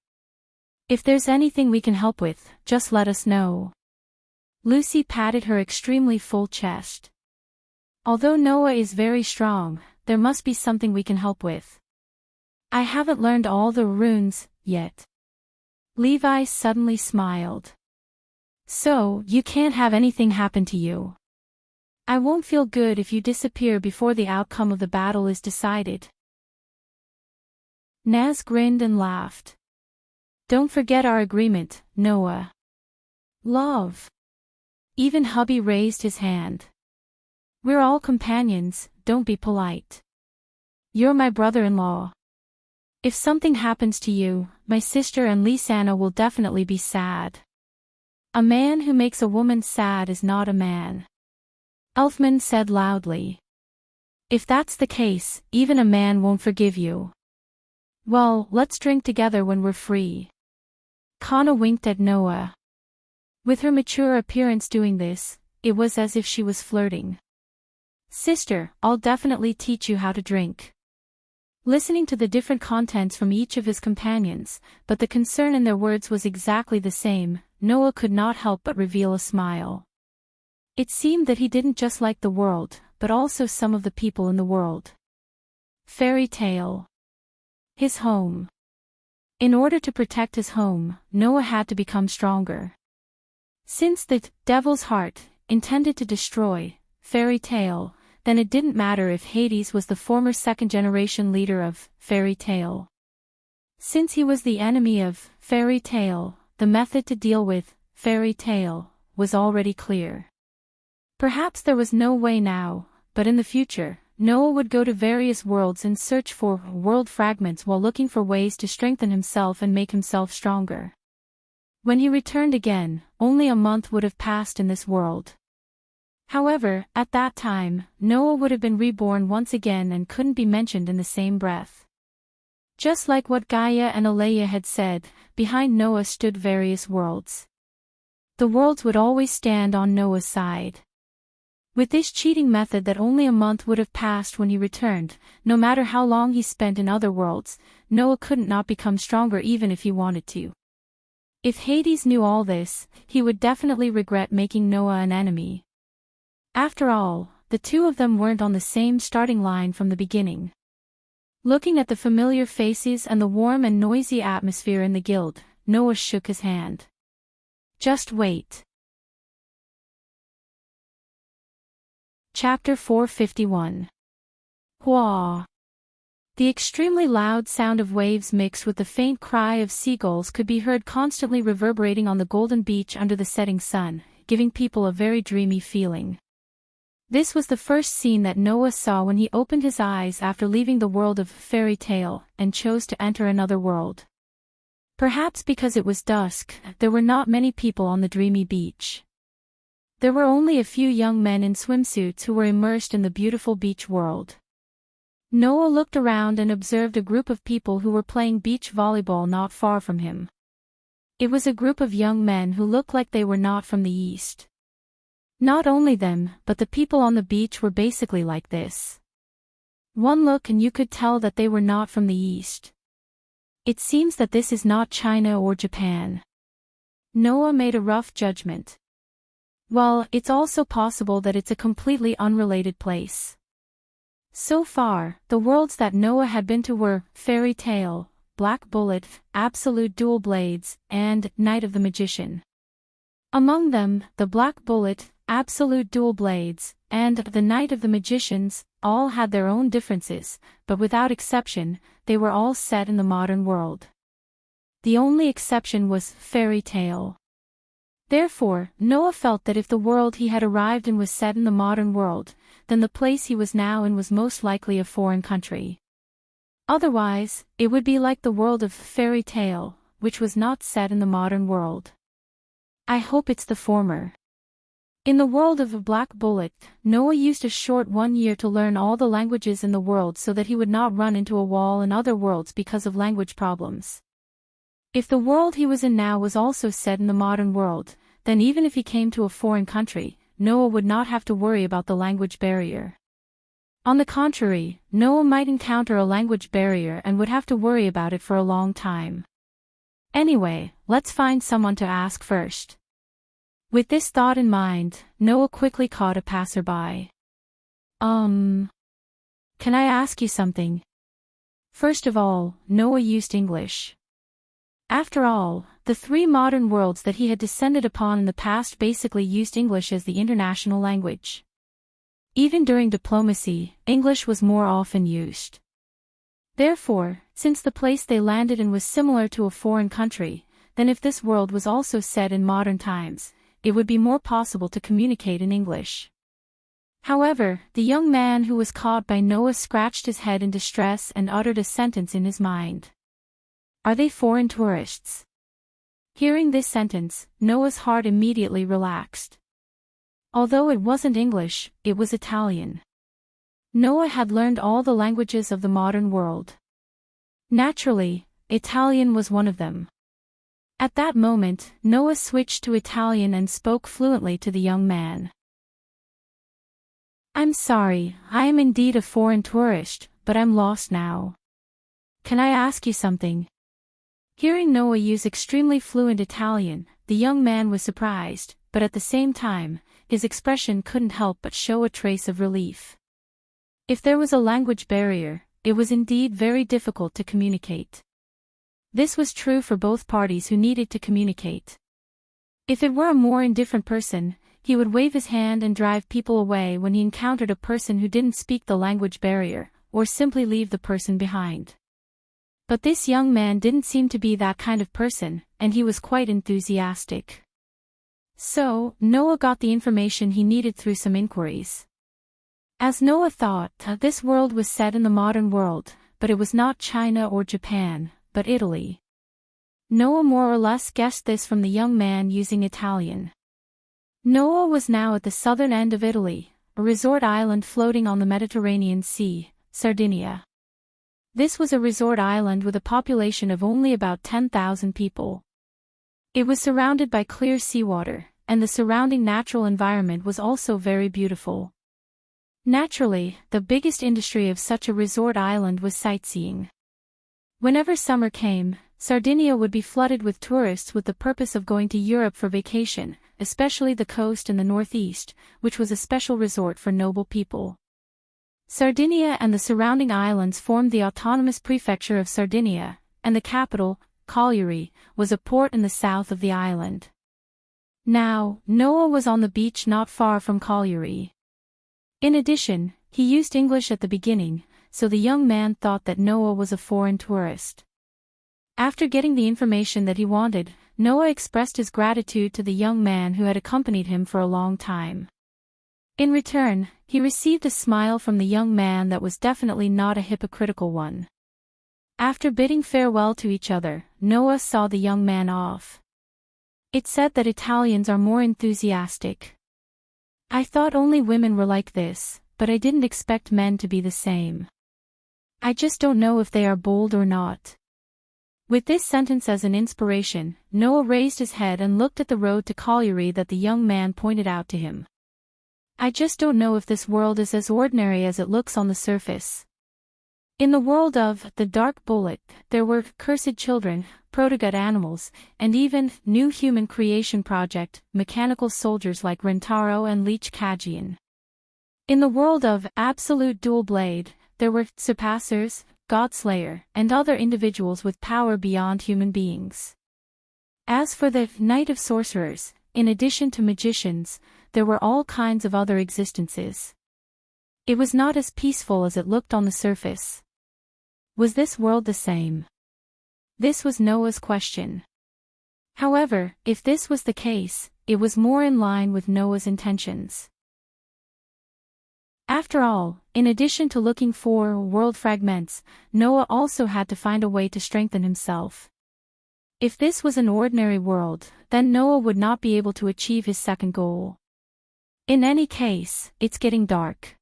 If there's anything we can help with, just let us know. Lucy patted her extremely full chest. Although Noah is very strong, there must be something we can help with. I haven't learned all the runes, yet. Levi suddenly smiled. So, you can't have anything happen to you. I won't feel good if you disappear before the outcome of the battle is decided. Naz grinned and laughed. Don't forget our agreement, Noah. Love. Even hubby raised his hand. We're all companions, don't be polite. You're my brother-in-law. If something happens to you, my sister and Lisanna will definitely be sad. A man who makes a woman sad is not a man. Elfman said loudly. If that's the case, even a man won't forgive you. Well, let's drink together when we're free. Kana winked at Noah. With her mature appearance doing this, it was as if she was flirting. Sister, I'll definitely teach you how to drink. Listening to the different contents from each of his companions, but the concern in their words was exactly the same, Noah could not help but reveal a smile. It seemed that he didn't just like the world, but also some of the people in the world. Fairy tale. His home. In order to protect his home, Noah had to become stronger. Since the devil's heart intended to destroy Fairy Tale, then it didn't matter if Hades was the former second-generation leader of Fairy Tale. Since he was the enemy of Fairy Tale, the method to deal with Fairy Tale was already clear. Perhaps there was no way now, but in the future, Noah would go to various worlds and search for world fragments while looking for ways to strengthen himself and make himself stronger. When he returned again, only a month would have passed in this world. However, at that time, Noah would have been reborn once again and couldn't be mentioned in the same breath. Just like what Gaia and Alea had said, behind Noah stood various worlds. The worlds would always stand on Noah's side. With this cheating method that only a month would have passed when he returned, no matter how long he spent in other worlds, Noah couldn't not become stronger even if he wanted to. If Hades knew all this, he would definitely regret making Noah an enemy. After all, the two of them weren't on the same starting line from the beginning. Looking at the familiar faces and the warm and noisy atmosphere in the guild, Noah shook his hand. Just wait. Chapter 451. Hua. The extremely loud sound of waves mixed with the faint cry of seagulls could be heard constantly reverberating on the golden beach under the setting sun, giving people a very dreamy feeling. This was the first scene that Noah saw when he opened his eyes after leaving the world of fairy tale and chose to enter another world. Perhaps because it was dusk, there were not many people on the dreamy beach. There were only a few young men in swimsuits who were immersed in the beautiful beach world. Noah looked around and observed a group of people who were playing beach volleyball not far from him. It was a group of young men who looked like they were not from the East. Not only them, but the people on the beach were basically like this. One look and you could tell that they were not from the East. It seems that this is not China or Japan. Noah made a rough judgment. Well, it's also possible that it's a completely unrelated place. So far, the worlds that Noah had been to were Fairy Tale, Black Bullet, Absolute Dual Blades, and Night of the Magician. Among them, the Black Bullet, Absolute Dual Blades, and the Night of the Magicians, all had their own differences, but without exception, they were all set in the modern world. The only exception was Fairy Tale. Therefore, Noah felt that if the world he had arrived in was set in the modern world, then the place he was now in was most likely a foreign country. Otherwise, it would be like the world of Fairy Tale, which was not set in the modern world. I hope it's the former. In the world of a Black Bullet, Noah used a short 1 year to learn all the languages in the world so that he would not run into a wall in other worlds because of language problems. If the world he was in now was also set in the modern world, then even if he came to a foreign country, Noah would not have to worry about the language barrier. On the contrary, Noah might encounter a language barrier and would have to worry about it for a long time. Anyway, let's find someone to ask first. With this thought in mind, Noah quickly caught a passerby. Can I ask you something? First of all, Noah used English. After all, the 3 modern worlds that he had descended upon in the past basically used English as the international language. Even during diplomacy, English was more often used. Therefore, since the place they landed in was similar to a foreign country, then if this world was also set in modern times, it would be more possible to communicate in English. However, the young man who was caught by Noah scratched his head in distress and uttered a sentence in his mind. Are they foreign tourists? Hearing this sentence, Noah's heart immediately relaxed. Although it wasn't English, it was Italian. Noah had learned all the languages of the modern world. Naturally, Italian was one of them. At that moment, Noah switched to Italian and spoke fluently to the young man. I'm sorry, I am indeed a foreign tourist, but I'm lost now. Can I ask you something? Hearing Noah use extremely fluent Italian, the young man was surprised, but at the same time, his expression couldn't help but show a trace of relief. If there was a language barrier, it was indeed very difficult to communicate. This was true for both parties who needed to communicate. If it were a more indifferent person, he would wave his hand and drive people away when he encountered a person who didn't speak the language barrier, or simply leave the person behind. But this young man didn't seem to be that kind of person, and he was quite enthusiastic. So, Noah got the information he needed through some inquiries. As Noah thought, this world was set in the modern world, but it was not China or Japan, but Italy. Noah more or less guessed this from the young man using Italian. Noah was now at the southern end of Italy, a resort island floating on the Mediterranean Sea, Sardinia. This was a resort island with a population of only about 10,000 people. It was surrounded by clear seawater, and the surrounding natural environment was also very beautiful. Naturally, the biggest industry of such a resort island was sightseeing. Whenever summer came, Sardinia would be flooded with tourists with the purpose of going to Europe for vacation, especially the coast and the northeast, which was a special resort for noble people. Sardinia and the surrounding islands formed the autonomous prefecture of Sardinia, and the capital, Cagliari, was a port in the south of the island. Now, Noah was on the beach not far from Cagliari. In addition, he used English at the beginning, so the young man thought that Noah was a foreign tourist. After getting the information that he wanted, Noah expressed his gratitude to the young man who had accompanied him for a long time. In return, he received a smile from the young man that was definitely not a hypocritical one. After bidding farewell to each other, Noah saw the young man off. It's said that Italians are more enthusiastic. I thought only women were like this, but I didn't expect men to be the same. I just don't know if they are bold or not. With this sentence as an inspiration, Noah raised his head and looked at the road to colliery that the young man pointed out to him. I just don't know if this world is as ordinary as it looks on the surface. In the world of the Dark Bullet, there were cursed children, protogut animals, and even new human creation project, mechanical soldiers like Rentaro and Leech Kajian. In the world of Absolute Dual Blade, there were surpassers, Godslayer, and other individuals with power beyond human beings. As for the Night of Sorcerers, in addition to magicians, there were all kinds of other existences. It was not as peaceful as it looked on the surface. Was this world the same? This was Noah's question. However, if this was the case, it was more in line with Noah's intentions. After all, in addition to looking for world fragments, Noah also had to find a way to strengthen himself. If this was an ordinary world, then Noah would not be able to achieve his second goal. In any case, it's getting dark.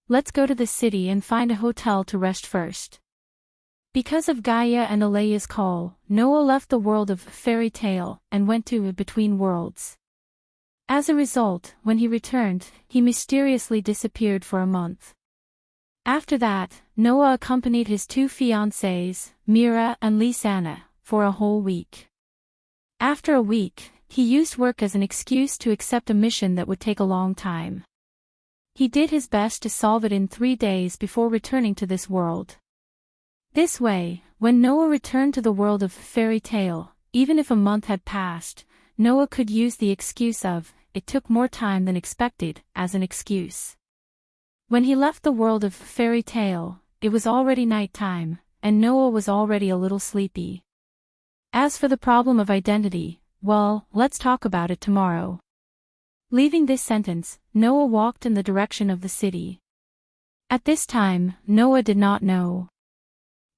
Let's go to the city and find a hotel to rest first. Because of Gaia and Alea's call, Noah left the world of fairy tale and went to Between Worlds. As a result, when he returned, he mysteriously disappeared for a month. After that, Noah accompanied his two fiancées, Mira and Lisanna, for a whole week. After a week, he used work as an excuse to accept a mission that would take a long time. He did his best to solve it in 3 days before returning to this world. This way, when Noah returned to the world of fairy tale, even if a month had passed, Noah could use the excuse of, "It took more time than expected," as an excuse. When he left the world of fairy tale, it was already night time, and Noah was already a little sleepy. As for the problem of identity, well, let's talk about it tomorrow. Leaving this sentence, Noah walked in the direction of the city. At this time, Noah did not know.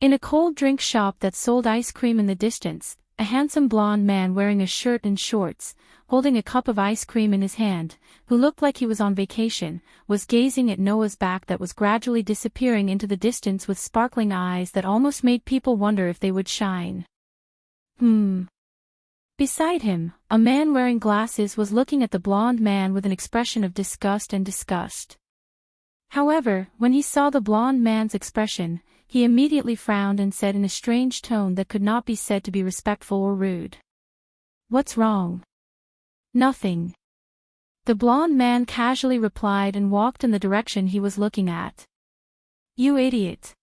In a cold drink shop that sold ice cream in the distance, a handsome blonde man wearing a shirt and shorts, holding a cup of ice cream in his hand, who looked like he was on vacation, was gazing at Noah's back that was gradually disappearing into the distance with sparkling eyes that almost made people wonder if they would shine. Beside him, a man wearing glasses was looking at the blonde man with an expression of disgust and disgust. However, when he saw the blonde man's expression, he immediately frowned and said in a strange tone that could not be said to be respectful or rude. "What's wrong?" "Nothing." The blonde man casually replied and walked in the direction he was looking at. "You idiot."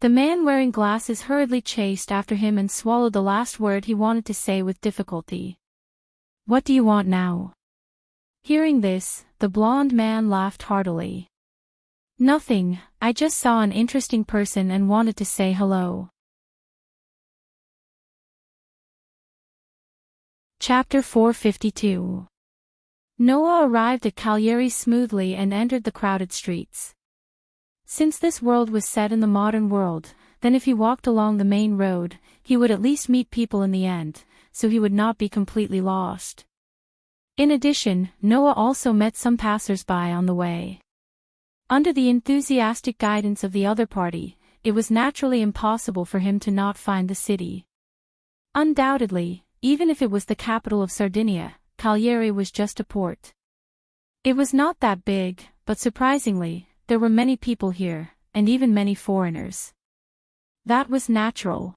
The man wearing glasses hurriedly chased after him and swallowed the last word he wanted to say with difficulty. "What do you want now?" Hearing this, the blonde man laughed heartily. "Nothing, I just saw an interesting person and wanted to say hello." Chapter 452. Noah arrived at Cagliari smoothly and entered the crowded streets. Since this world was set in the modern world, then if he walked along the main road, he would at least meet people in the end, so he would not be completely lost. In addition, Noah also met some passers-by on the way. Under the enthusiastic guidance of the other party, it was naturally impossible for him to not find the city. Undoubtedly, even if it was the capital of Sardinia, Cagliari was just a port. It was not that big, but surprisingly, there were many people here, and even many foreigners. That was natural.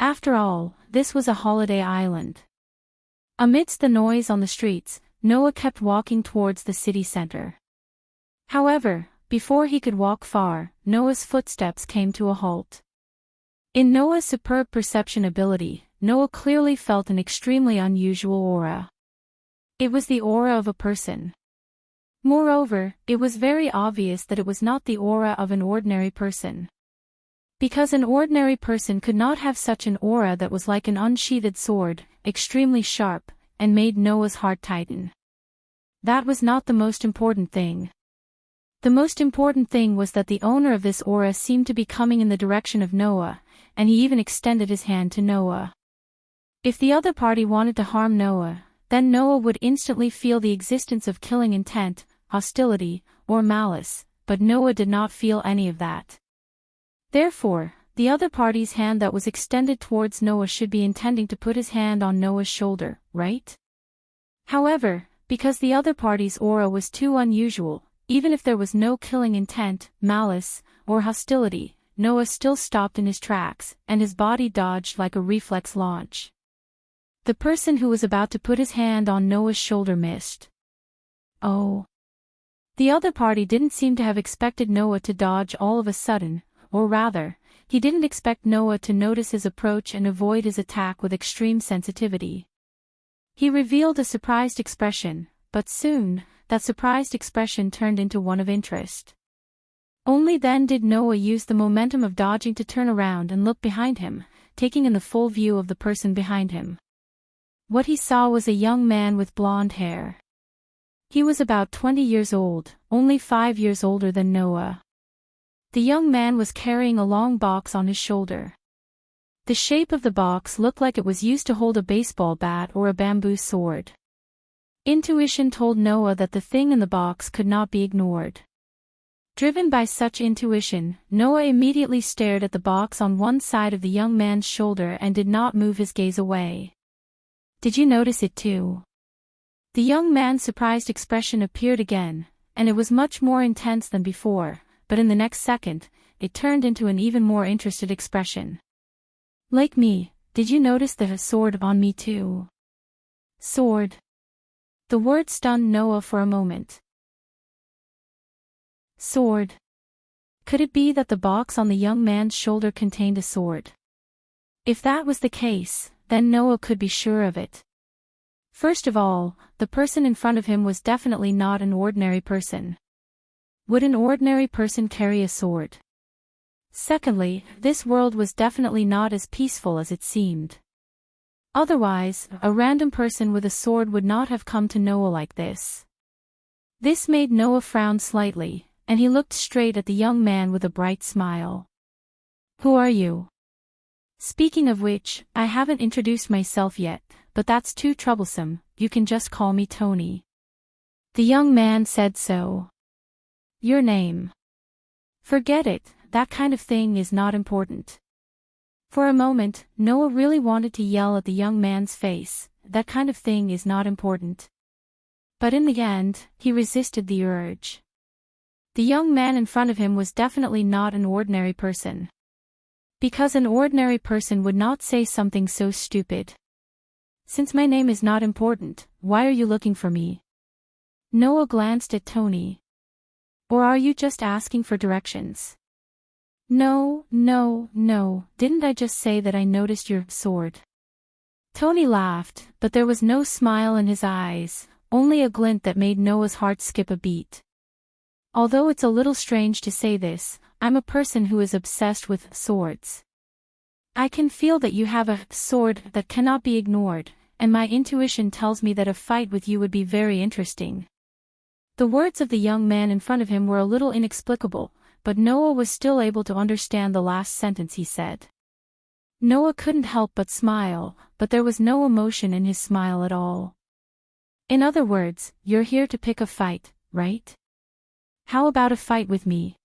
After all, this was a holiday island. Amidst the noise on the streets, Noah kept walking towards the city center. However, before he could walk far, Noah's footsteps came to a halt. In Noah's superb perception ability, Noah clearly felt an extremely unusual aura. It was the aura of a person. Moreover, it was very obvious that it was not the aura of an ordinary person. Because an ordinary person could not have such an aura that was like an unsheathed sword, extremely sharp, and made Noah's heart tighten. That was not the most important thing. The most important thing was that the owner of this aura seemed to be coming in the direction of Noah, and he even extended his hand to Noah. If the other party wanted to harm Noah, then Noah would instantly feel the existence of killing intent, hostility, or malice, but Noah did not feel any of that. Therefore, the other party's hand that was extended towards Noah should be intending to put his hand on Noah's shoulder, right? However, because the other party's aura was too unusual, even if there was no killing intent, malice, or hostility, Noah still stopped in his tracks, and his body dodged like a reflex launch. The person who was about to put his hand on Noah's shoulder missed. Oh. The other party didn't seem to have expected Noah to dodge all of a sudden, or rather, he didn't expect Noah to notice his approach and avoid his attack with extreme sensitivity. He revealed a surprised expression, but soon, that surprised expression turned into one of interest. Only then did Noah use the momentum of dodging to turn around and look behind him, taking in the full view of the person behind him. What he saw was a young man with blonde hair. He was about 20 years old, only 5 years older than Noah. The young man was carrying a long box on his shoulder. The shape of the box looked like it was used to hold a baseball bat or a bamboo sword. Intuition told Noah that the thing in the box could not be ignored. Driven by such intuition, Noah immediately stared at the box on one side of the young man's shoulder and did not move his gaze away. Did you notice it too? The young man's surprised expression appeared again, and it was much more intense than before, but in the next second, it turned into an even more interested expression. Like me, did you notice the sword on me too? Sword. The word stunned Noah for a moment. Sword. Could it be that the box on the young man's shoulder contained a sword? If that was the case, then Noah could be sure of it. First of all, the person in front of him was definitely not an ordinary person. Would an ordinary person carry a sword? Secondly, this world was definitely not as peaceful as it seemed. Otherwise, a random person with a sword would not have come to Noah like this. This made Noah frown slightly, and he looked straight at the young man with a bright smile. Who are you? Speaking of which, I haven't introduced myself yet, but that's too troublesome, you can just call me Tony. The young man said so. Your name? Forget it, that kind of thing is not important. For a moment, Noah really wanted to yell at the young man's face, that kind of thing is not important. But in the end, he resisted the urge. The young man in front of him was definitely not an ordinary person. Because an ordinary person would not say something so stupid. Since my name is not important, why are you looking for me? Noah glanced at Tony. Or are you just asking for directions? No, didn't I just say that I noticed your sword? Tony laughed, but there was no smile in his eyes, only a glint that made Noah's heart skip a beat. Although it's a little strange to say this, I'm a person who is obsessed with swords. I can feel that you have a sword that cannot be ignored, and my intuition tells me that a fight with you would be very interesting. The words of the young man in front of him were a little inexplicable, but Noah was still able to understand the last sentence he said. Noah couldn't help but smile, but there was no emotion in his smile at all. In other words, you're here to pick a fight, right? How about a fight with me?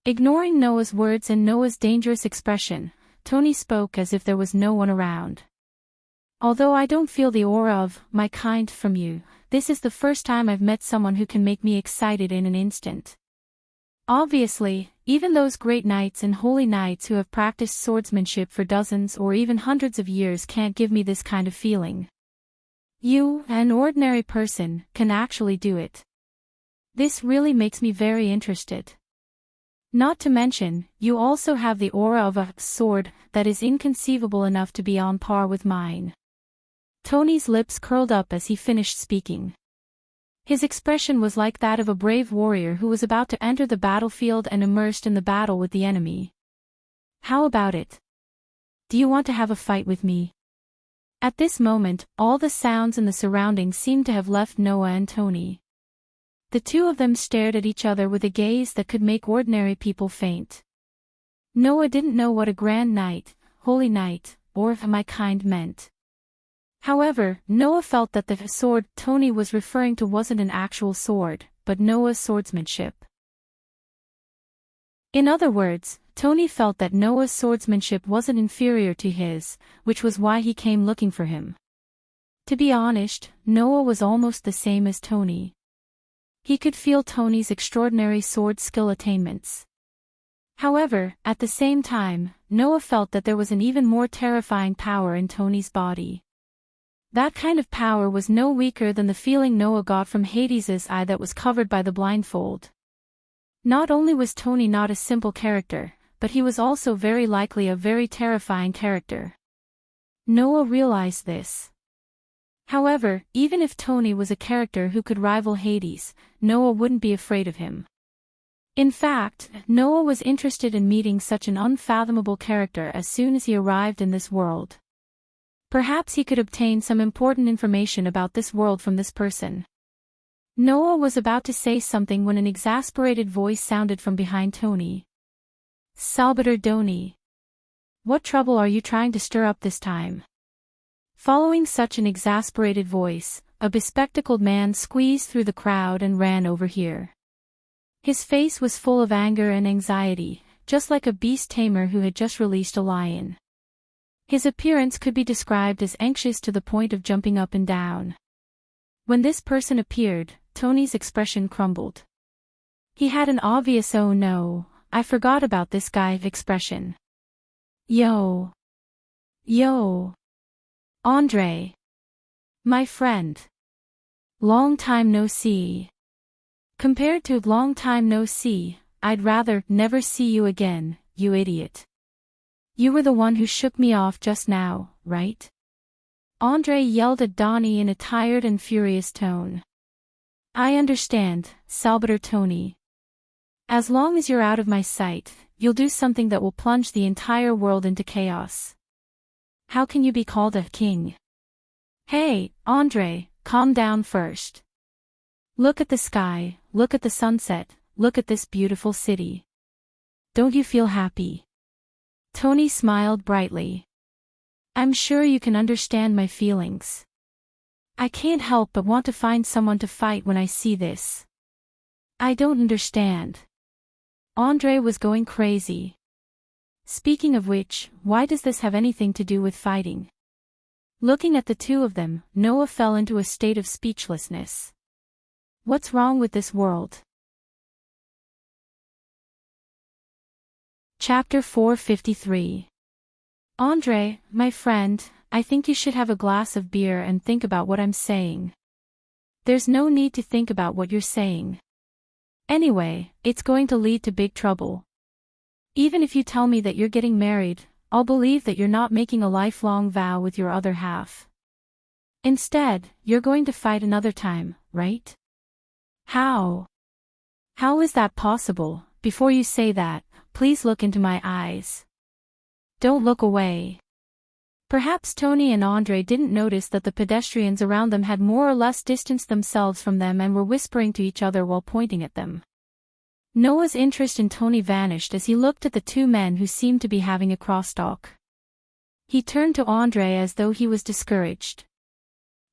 Ignoring Noah's words and Noah's dangerous expression, Tony spoke as if there was no one around. Although I don't feel the aura of my kind from you, this is the first time I've met someone who can make me excited in an instant. Obviously, even those great knights and holy knights who have practiced swordsmanship for dozens or even hundreds of years can't give me this kind of feeling. You, an ordinary person, can actually do it. This really makes me very interested. Not to mention, you also have the aura of a sword that is inconceivable enough to be on par with mine. Tony's lips curled up as he finished speaking. His expression was like that of a brave warrior who was about to enter the battlefield and immersed in the battle with the enemy. How about it? Do you want to have a fight with me? At this moment, all the sounds in the surroundings seemed to have left Noah and Tony. The two of them stared at each other with a gaze that could make ordinary people faint. Noah didn't know what a grand night, holy night, or my kind meant. However, Noah felt that the sword Tony was referring to wasn't an actual sword, but Noah's swordsmanship. In other words, Tony felt that Noah's swordsmanship wasn't inferior to his, which was why he came looking for him. To be honest, Noah was almost the same as Tony. He could feel Tony's extraordinary sword skill attainments. However, at the same time, Noah felt that there was an even more terrifying power in Tony's body. That kind of power was no weaker than the feeling Noah got from Hades's eye that was covered by the blindfold. Not only was Tony not a simple character, but he was also very likely a very terrifying character. Noah realized this. However, even if Tony was a character who could rival Hades, Noah wouldn't be afraid of him. In fact, Noah was interested in meeting such an unfathomable character as soon as he arrived in this world. Perhaps he could obtain some important information about this world from this person. Noah was about to say something when an exasperated voice sounded from behind Tony. Salvator Doni. What trouble are you trying to stir up this time? Following such an exasperated voice, a bespectacled man squeezed through the crowd and ran over here. His face was full of anger and anxiety, just like a beast tamer who had just released a lion. His appearance could be described as anxious to the point of jumping up and down. When this person appeared, Tony's expression crumbled. He had an obvious "oh no, I forgot about this guy" expression. Yo. Andre. My friend. Long time no see. Compared to long time no see, I'd rather never see you again, you idiot. You were the one who shook me off just now, right? Andre yelled at Donnie in a tired and furious tone. I understand, Salvator Tony. As long as you're out of my sight, you'll do something that will plunge the entire world into chaos. How can you be called a king? Hey, Andre, calm down first. Look at the sky, look at the sunset, look at this beautiful city. Don't you feel happy? Tony smiled brightly. I'm sure you can understand my feelings. I can't help but want to find someone to fight when I see this. I don't understand. Andre was going crazy. Speaking of which, why does this have anything to do with fighting? Looking at the two of them, Noah fell into a state of speechlessness. What's wrong with this world? Chapter 453. Andre, my friend, I think you should have a glass of beer and think about what I'm saying. There's no need to think about what you're saying. Anyway, it's going to lead to big trouble. Even if you tell me that you're getting married, I'll believe that you're not making a lifelong vow with your other half. Instead, you're going to fight another time, right? How? How is that possible? Before you say that, please look into my eyes. Don't look away. Perhaps Tony and Andre didn't notice that the pedestrians around them had more or less distanced themselves from them and were whispering to each other while pointing at them. Noah's interest in Tony vanished as he looked at the two men who seemed to be having a crosstalk. He turned to Andre as though he was discouraged.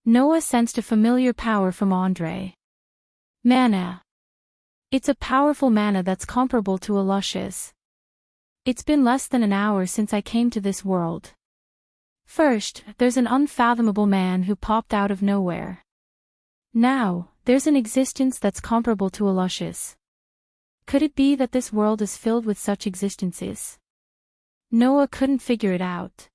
Noah sensed a familiar power from Andre. Mana. It's a powerful mana that's comparable to a luscious. It's been less than an hour since I came to this world. First, there's an unfathomable man who popped out of nowhere. Now, there's an existence that's comparable to a luscious. Could it be that this world is filled with such existences? Noah couldn't figure it out.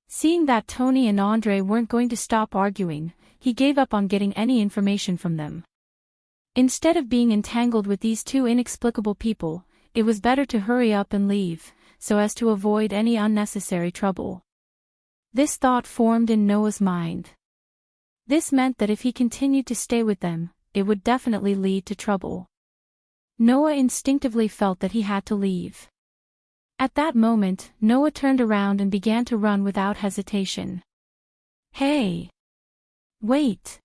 Seeing that Tony and Andre weren't going to stop arguing, he gave up on getting any information from them. Instead of being entangled with these two inexplicable people, it was better to hurry up and leave, so as to avoid any unnecessary trouble. This thought formed in Noah's mind. This meant that if he continued to stay with them, it would definitely lead to trouble. Noah instinctively felt that he had to leave. At that moment, Noah turned around and began to run without hesitation. Hey! Wait!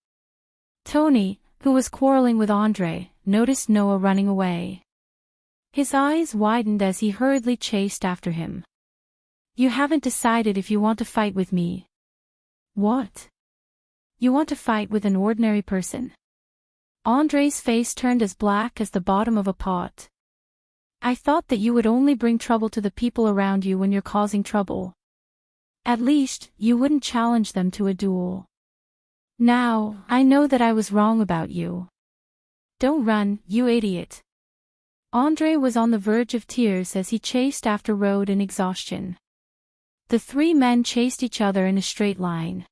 Tony, who was quarreling with Andre, noticed Noah running away. His eyes widened as he hurriedly chased after him. You haven't decided if you want to fight with me. What? You want to fight with an ordinary person? Andre's face turned as black as the bottom of a pot. I thought that you would only bring trouble to the people around you when you're causing trouble. At least, you wouldn't challenge them to a duel. Now, I know that I was wrong about you. Don't run, you idiot. Andre was on the verge of tears as he chased after Rode in exhaustion. The three men chased each other in a straight line.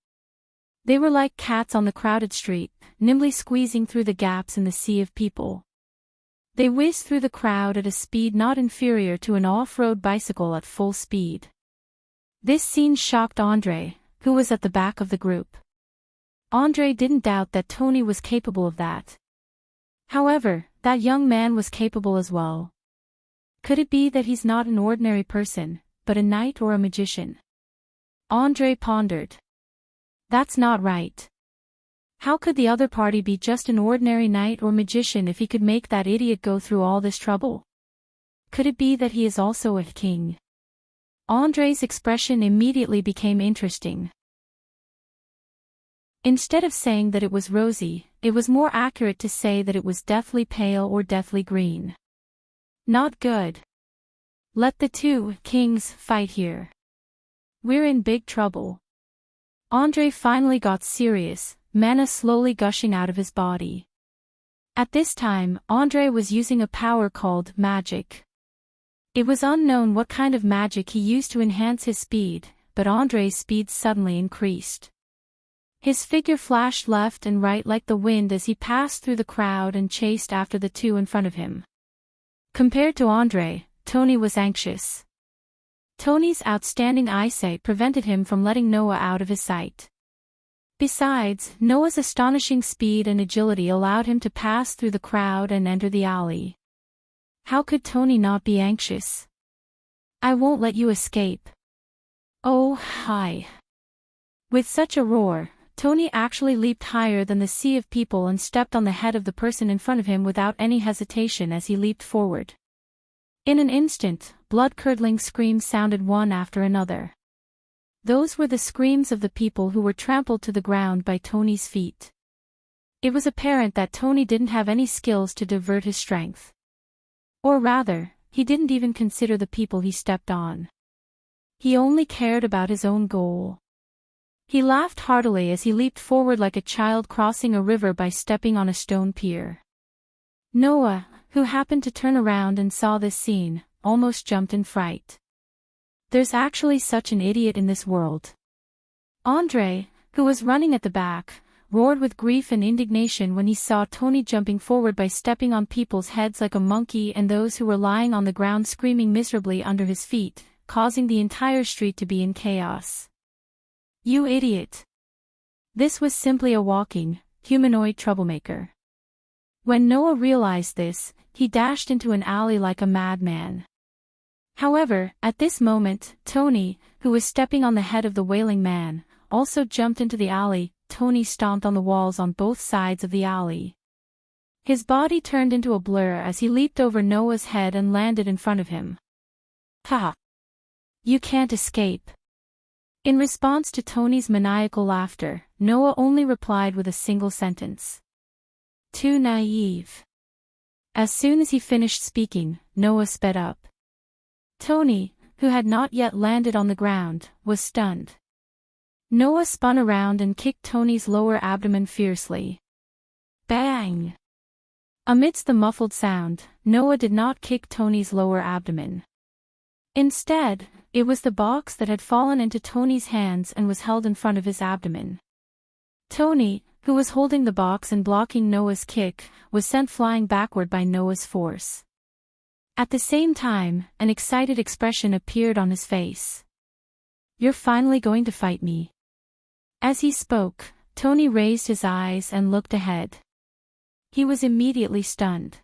They were like cats on the crowded street, nimbly squeezing through the gaps in the sea of people. They whizzed through the crowd at a speed not inferior to an off-road bicycle at full speed. This scene shocked Andre, who was at the back of the group. Andre didn't doubt that Tony was capable of that. However, that young man was capable as well. Could it be that he's not an ordinary person, but a knight or a magician? Andre pondered. That's not right. How could the other party be just an ordinary knight or magician if he could make that idiot go through all this trouble? Could it be that he is also a king? Andre's expression immediately became interesting. Instead of saying that it was rosy, it was more accurate to say that it was deathly pale or deathly green. Not good. Let the two kings fight here. We're in big trouble. Andre finally got serious, mana slowly gushing out of his body. At this time, Andre was using a power called magic. It was unknown what kind of magic he used to enhance his speed, but Andre's speed suddenly increased. His figure flashed left and right like the wind as he passed through the crowd and chased after the two in front of him. Compared to Andre, Tony was anxious. Tony's outstanding eyesight prevented him from letting Noah out of his sight. Besides, Noah's astonishing speed and agility allowed him to pass through the crowd and enter the alley. How could Tony not be anxious? I won't let you escape. Oh, hi. With such a roar, Tony actually leaped higher than the sea of people and stepped on the head of the person in front of him without any hesitation as he leaped forward. In an instant, blood-curdling screams sounded one after another. Those were the screams of the people who were trampled to the ground by Tony's feet. It was apparent that Tony didn't have any skills to divert his strength. Or rather, he didn't even consider the people he stepped on. He only cared about his own goal. He laughed heartily as he leaped forward like a child crossing a river by stepping on a stone pier. Noah, who happened to turn around and saw this scene, almost jumped in fright. There's actually such an idiot in this world. Andre, who was running at the back, roared with grief and indignation when he saw Tony jumping forward by stepping on people's heads like a monkey and those who were lying on the ground screaming miserably under his feet, causing the entire street to be in chaos. You idiot! This was simply a walking, humanoid troublemaker. When Noah realized this, he dashed into an alley like a madman. However, at this moment, Tony, who was stepping on the head of the wailing man, also jumped into the alley. Tony stomped on the walls on both sides of the alley. His body turned into a blur as he leaped over Noah's head and landed in front of him. Ha! You can't escape. In response to Tony's maniacal laughter, Noah only replied with a single sentence. Too naive. As soon as he finished speaking, Noah sped up. Tony, who had not yet landed on the ground, was stunned. Noah spun around and kicked Tony's lower abdomen fiercely. Bang! Amidst the muffled sound, Noah did not kick Tony's lower abdomen. Instead, it was the box that had fallen into Tony's hands and was held in front of his abdomen. Tony, who was holding the box and blocking Noah's kick, was sent flying backward by Noah's force. At the same time, an excited expression appeared on his face. You're finally going to fight me. As he spoke, Tony raised his eyes and looked ahead. He was immediately stunned.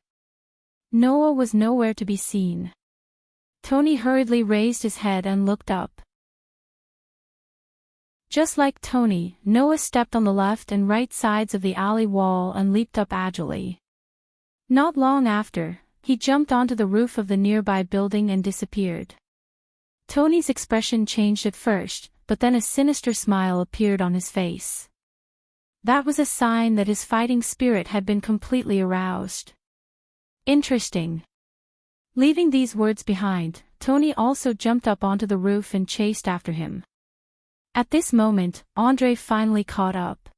Noah was nowhere to be seen. Tony hurriedly raised his head and looked up. Just like Tony, Noah stepped on the left and right sides of the alley wall and leaped up agilely. Not long after, he jumped onto the roof of the nearby building and disappeared. Tony's expression changed at first, but then a sinister smile appeared on his face. That was a sign that his fighting spirit had been completely aroused. Interesting. Leaving these words behind, Tony also jumped up onto the roof and chased after him. At this moment, Andre finally caught up.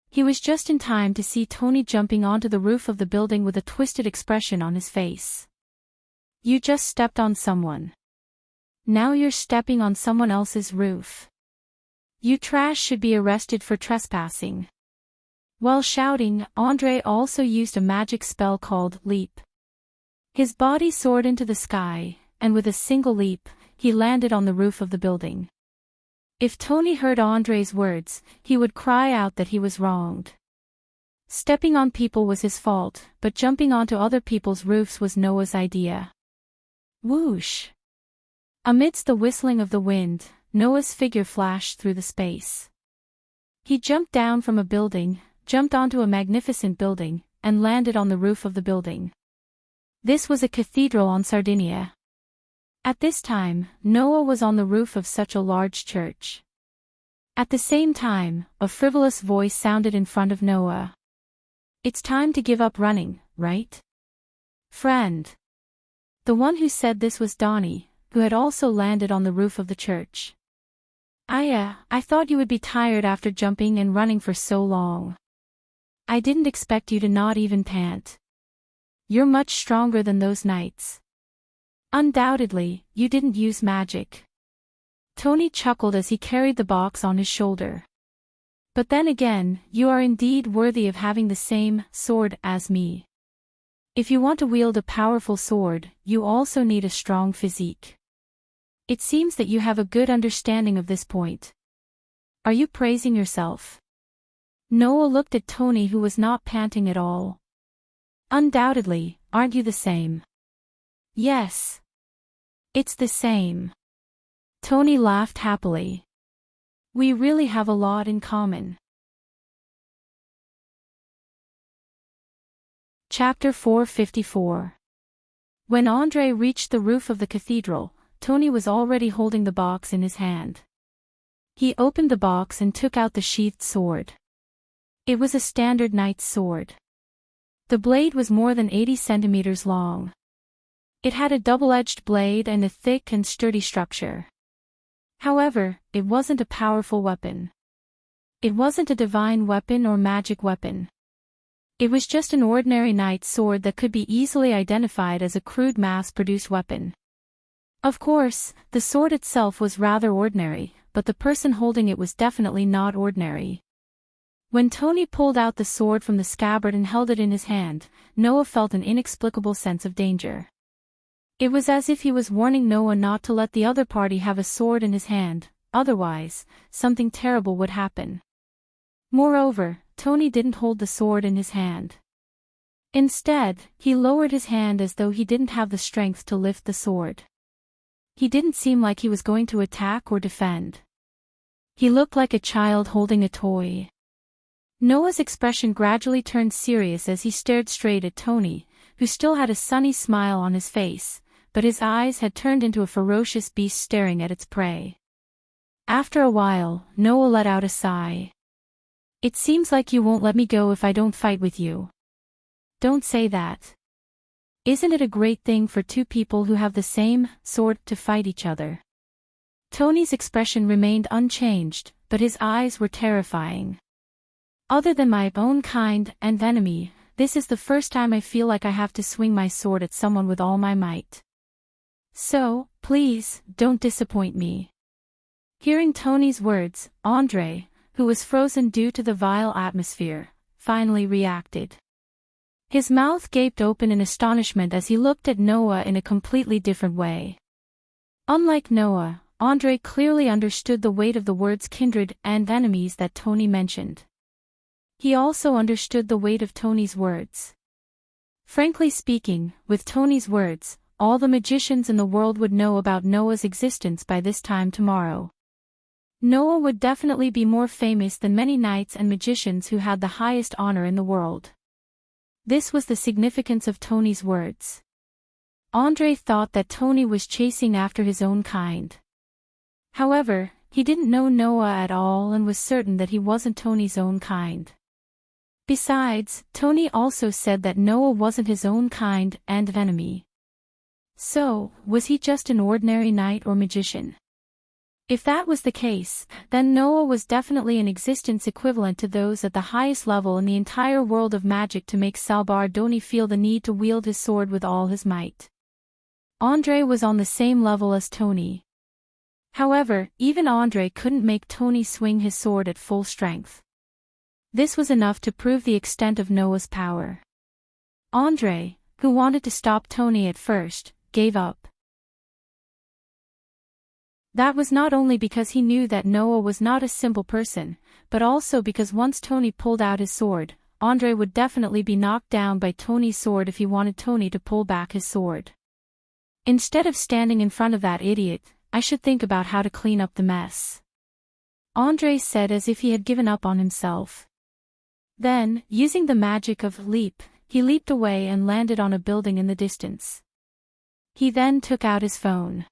He was just in time to see Tony jumping onto the roof of the building with a twisted expression on his face. You just stepped on someone. Now you're stepping on someone else's roof. You trash should be arrested for trespassing. While shouting, Andre also used a magic spell called Leap. His body soared into the sky, and with a single leap, he landed on the roof of the building. If Tony heard Andre's words, he would cry out that he was wronged. Stepping on people was his fault, but jumping onto other people's roofs was Noah's idea. Whoosh! Amidst the whistling of the wind, Noah's figure flashed through the space. He jumped down from a building, jumped onto a magnificent building, and landed on the roof of the building. This was a cathedral on Sardinia. At this time, Noah was on the roof of such a large church. At the same time, a frivolous voice sounded in front of Noah. It's time to give up running, right? Friend. The one who said this was Donnie, who had also landed on the roof of the church. I thought you would be tired after jumping and running for so long. I didn't expect you to not even pant. You're much stronger than those knights. Undoubtedly, you didn't use magic. Tony chuckled as he carried the box on his shoulder. But then again, you are indeed worthy of having the same sword as me. If you want to wield a powerful sword, you also need a strong physique. It seems that you have a good understanding of this point. Are you praising yourself? Noah looked at Tony, who was not panting at all. Undoubtedly, aren't you the same? Yes. It's the same. Tony laughed happily. We really have a lot in common. Chapter 454. When Andre reached the roof of the cathedral, Tony was already holding the box in his hand. He opened the box and took out the sheathed sword. It was a standard knight's sword. The blade was more than 80 centimeters long. It had a double-edged blade and a thick and sturdy structure. However, it wasn't a powerful weapon. It wasn't a divine weapon or magic weapon. It was just an ordinary knight's sword that could be easily identified as a crude mass-produced weapon. Of course, the sword itself was rather ordinary, but the person holding it was definitely not ordinary. When Tony pulled out the sword from the scabbard and held it in his hand, Noah felt an inexplicable sense of danger. It was as if he was warning Noah not to let the other party have a sword in his hand, otherwise, something terrible would happen. Moreover, Tony didn't hold the sword in his hand. Instead, he lowered his hand as though he didn't have the strength to lift the sword. He didn't seem like he was going to attack or defend. He looked like a child holding a toy. Noah's expression gradually turned serious as he stared straight at Tony, who still had a sunny smile on his face, but his eyes had turned into a ferocious beast staring at its prey. After a while, Noah let out a sigh. It seems like you won't let me go if I don't fight with you. Don't say that. Isn't it a great thing for two people who have the same sword to fight each other? Tony's expression remained unchanged, but his eyes were terrifying. Other than my own kind and enemy, this is the first time I feel like I have to swing my sword at someone with all my might. So, please, don't disappoint me. Hearing Tony's words, Andre, who was frozen due to the vile atmosphere, finally reacted. His mouth gaped open in astonishment as he looked at Noah in a completely different way. Unlike Noah, Andre clearly understood the weight of the words kindred and enemies that Tony mentioned. He also understood the weight of Tony's words. Frankly speaking, with Tony's words, all the magicians in the world would know about Noah's existence by this time tomorrow. Noah would definitely be more famous than many knights and magicians who had the highest honor in the world. This was the significance of Tony's words. Andre thought that Tony was chasing after his own kind. However, he didn't know Noah at all and was certain that he wasn't Tony's own kind. Besides, Tony also said that Noah wasn't his own kind and enemy. So, was he just an ordinary knight or magician? If that was the case, then Noah was definitely an existence equivalent to those at the highest level in the entire world of magic to make Salvador feel the need to wield his sword with all his might. Andre was on the same level as Tony. However, even Andre couldn't make Tony swing his sword at full strength. This was enough to prove the extent of Noah's power. Andre, who wanted to stop Tony at first, gave up. That was not only because he knew that Noah was not a simple person, but also because once Tony pulled out his sword, Andre would definitely be knocked down by Tony's sword if he wanted Tony to pull back his sword. Instead of standing in front of that idiot, I should think about how to clean up the mess. Andre said as if he had given up on himself. Then, using the magic of leap, he leaped away and landed on a building in the distance. He then took out his phone.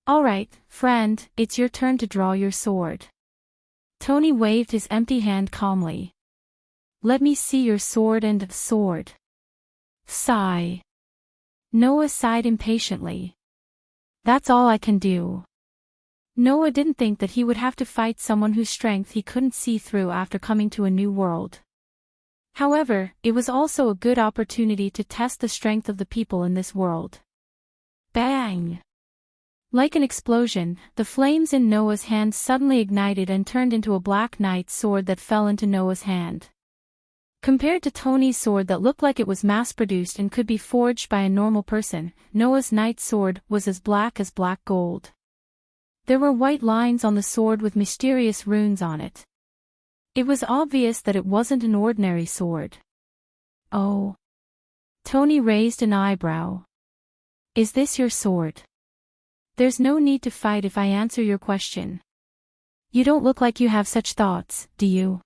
"Alright, friend, it's your turn to draw your sword." Tony waved his empty hand calmly. "Let me see your sword and sword." Sigh. Noah sighed impatiently. "That's all I can do." Noah didn't think that he would have to fight someone whose strength he couldn't see through after coming to a new world. However, it was also a good opportunity to test the strength of the people in this world. Bang! Like an explosion, the flames in Noah's hand suddenly ignited and turned into a black knight's sword that fell into Noah's hand. Compared to Tony's sword that looked like it was mass-produced and could be forged by a normal person, Noah's knight's sword was as black gold. There were white lines on the sword with mysterious runes on it. It was obvious that it wasn't an ordinary sword. "Oh." Tony raised an eyebrow. "Is this your sword?" "There's no need to fight if I answer your question." "You don't look like you have such thoughts, do you?"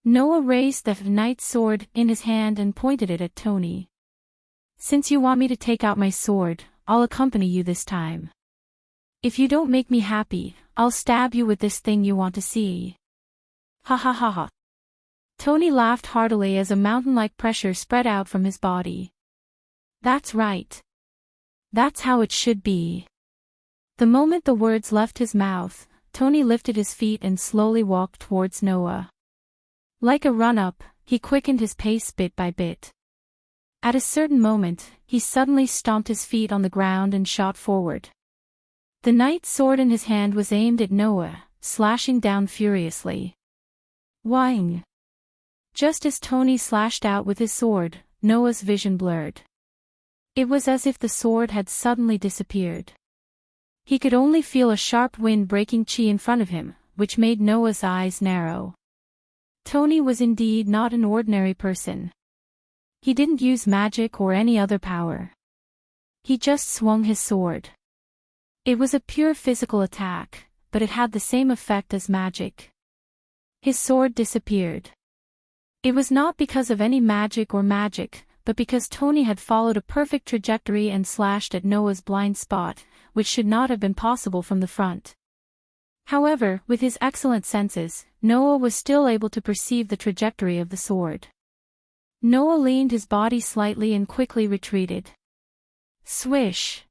Noah raised the knight's sword in his hand and pointed it at Tony. "Since you want me to take out my sword, I'll accompany you this time. If you don't make me happy, I'll stab you with this thing you want to see." Ha ha ha ha. Tony laughed heartily as a mountain-like pressure spread out from his body. "That's right. That's how it should be." The moment the words left his mouth, Tony lifted his feet and slowly walked towards Noah. Like a run-up, he quickened his pace bit by bit. At a certain moment, he suddenly stomped his feet on the ground and shot forward. The knight's sword in his hand was aimed at Noah, slashing down furiously. Whing! Just as Tony slashed out with his sword, Noah's vision blurred. It was as if the sword had suddenly disappeared. He could only feel a sharp wind breaking chi in front of him, which made Noah's eyes narrow. Tony was indeed not an ordinary person. He didn't use magic or any other power. He just swung his sword. It was a pure physical attack, but it had the same effect as magic. His sword disappeared. It was not because of any magic, but because Tony had followed a perfect trajectory and slashed at Noah's blind spot, which should not have been possible from the front. However, with his excellent senses, Noah was still able to perceive the trajectory of the sword. Noah leaned his body slightly and quickly retreated. Swish!